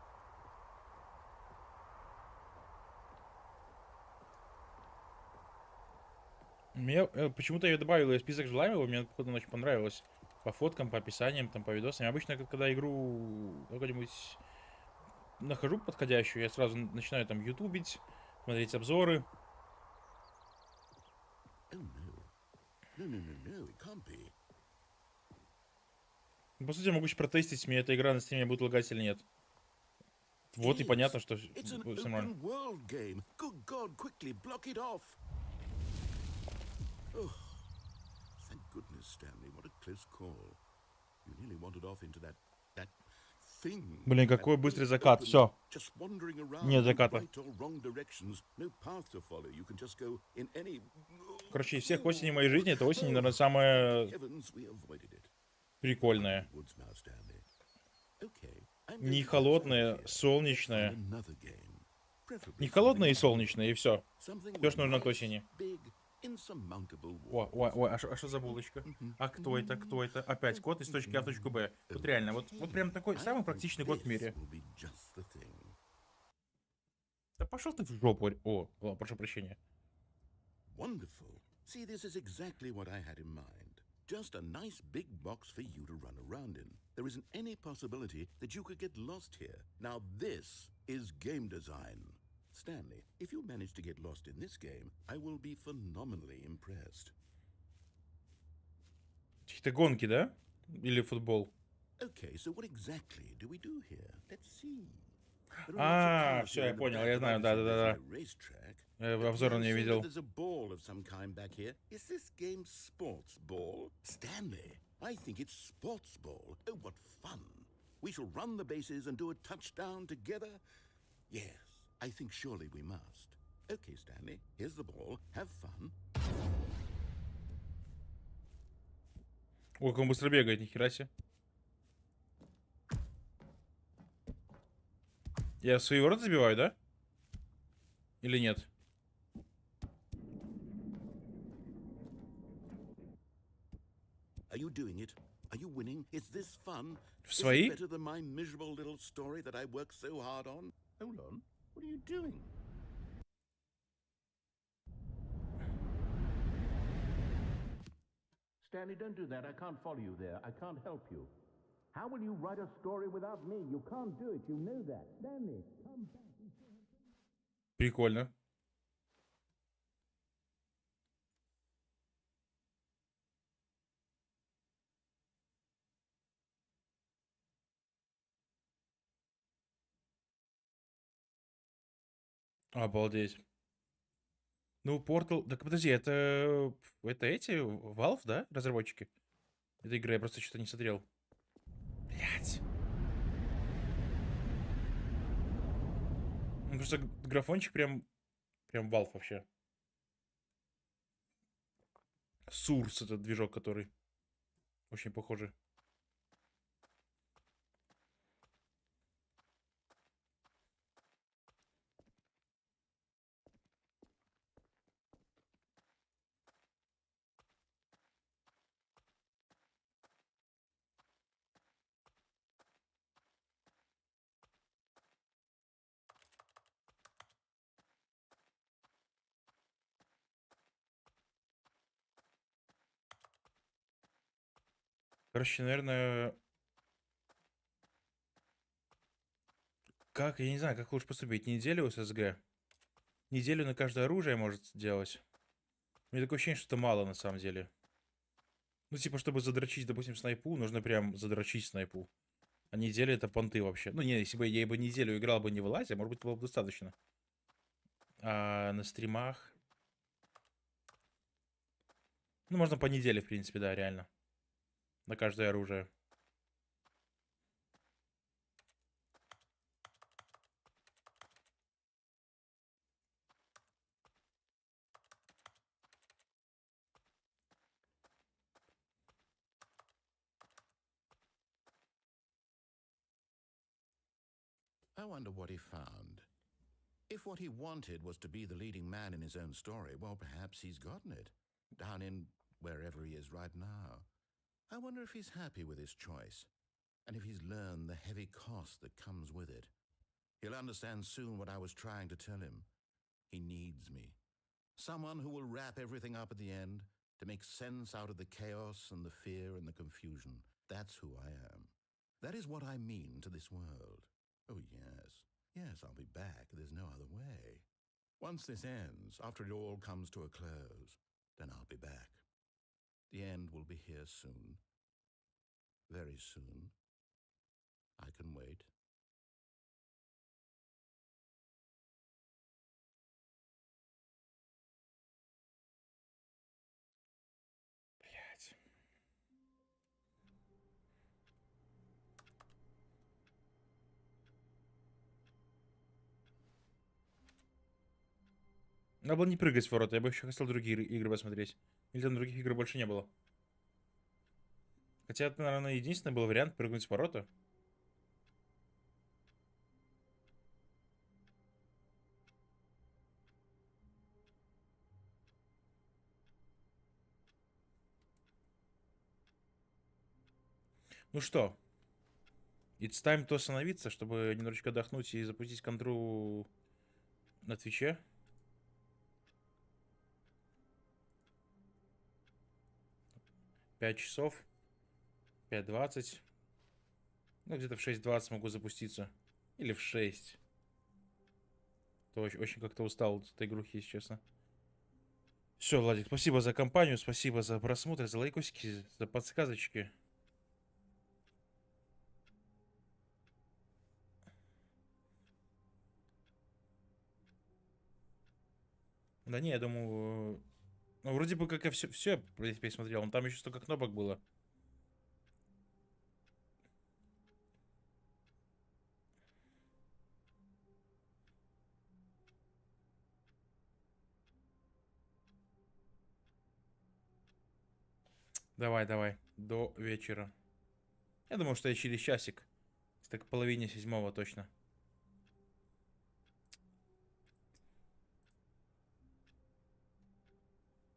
Мне почему-то я добавил ее в список желаемого, мне походу очень понравилось. По фоткам, по описаниям, там, по видосам. Обычно, когда игру какую-нибудь нахожу подходящую, я сразу начинаю там ютубить, смотреть обзоры. Oh no. No, it can't be. По сути, я могу еще протестить, мне эта игра на стриме будет лагать или нет. Вот и понятно, что It's an всё нормально. open world game. Good God, quickly block it off. Oh, thank goodness, Stanley. What a close call. You nearly wandered off into that thing. Блин, that какой быстрый big закат. open- Все. Just wandering around. Нет no заката. right or wrong directions, no path to follow. You can just go in any. Короче, из всех осеней моей жизни, эта осень, наверное, самая Heavens, we avoided it. прикольная. Woods now, Stanley. Okay. I'm Не going to холодная, outside here. солнечная. Find another game. Preferably Не холодная и something солнечная, и все. Something Всё, with что нужно к nice, осени. big, insurmountable О, walls. ой, а что за булочка? А кто это, кто это? Опять код из точки А в точку Б. Вот реально, вот прям такой I самый think практичный год в this мире. will be just the thing. Да пошел ты в жопу. О, ладно, прошу прощения. Wonderful. See, this is exactly what I had in mind. Just a nice big box for you to run around in. There isn't any possibility that you could get lost here. Now this is game design. Stanley, if you manage to get lost in this game, I will be phenomenally impressed. Какие-то гонки, да? Или футбол? Okay, so what exactly do we do here? Let's see. There are lots of А, cars все, here я in the понял, back, я but знаю, obviously there's да-да-да. no racetrack. Обзор он Now, не say that видел. there's a ball of some kind back here. Is this game sports ball? Stanley, I think it's sports ball. Oh, what fun. We shall run the bases and do a touchdown together. Yes, I think surely we must. Okay, Stanley, here's the ball. Have fun. Ой, как он быстро бегает, нихера себе. Я свои ворота забиваю, да? Или нет? Are you doing it? Are you winning? Is this fun? В Is свои? it better than my miserable little story that I worked so hard on? Hold on. What are you doing? Stanley, don't do that. I can't follow you there. I can't help you. How will you write a story without me? You can't do it. You know that. Stanley, come back. Прикольно. Обалдеть. Ну, Portal... Так подожди, это эти, Valve, да, разработчики этой игры? Я просто что-то не смотрел. Блять. Ну, просто графончик прям Valve вообще. Source этот движок, который очень похожий. Короче, наверное... Как? Я не знаю, как лучше поступить. Неделю ССГ. Неделю на каждое оружие может делать. У меня такое ощущение, что это мало на самом деле. Ну, типа, чтобы задрочить, допустим, снайпу, нужно прям задрочить снайпу. А неделя это понты вообще. Ну, не, если бы я бы неделю играл бы не вылазя, может быть, было бы достаточно. А на стримах... Ну, можно по неделе, в принципе, да, реально. На каждое оружие. I wonder what he found. If what he wanted was to be the leading man in his own story, well, perhaps he's gotten it. Down in wherever he is right now. I wonder if he's happy with his choice. And if he's learned the heavy cost that comes with it. He'll understand soon what I was trying to tell him. He needs me. Someone who will wrap everything up at the end to make sense out of the chaos and the fear and the confusion. That's who I am. That is what I mean to this world. Oh, yes. Yes, I'll be back. There's no other way. Once this ends, after it all comes to a close, then I'll be back. The end will be here soon. Very soon. I can wait. Блять. Надо было не прыгать в ворота, я бы еще хотел другие игры посмотреть. Или там других игр больше не было. Хотя это, наверное, единственный был вариант прыгнуть в ворота. Ну что, it's time to остановиться, чтобы немножечко отдохнуть и запустить контру на Твиче. $5. 5:20. Ну, где-то в 6:20 могу запуститься. Или в 6. То очень как-то устал от этой игрухи, если честно. Все, Владик, спасибо за компанию, спасибо за просмотр, за лайкосики, за подсказочки. Да не, я думаю... Ну, вроде бы как я все я, в принципе, смотрел. Но там еще столько кнопок было. Давай, давай. До вечера. Я думаю, что я через часик. Так, половине 7 точно.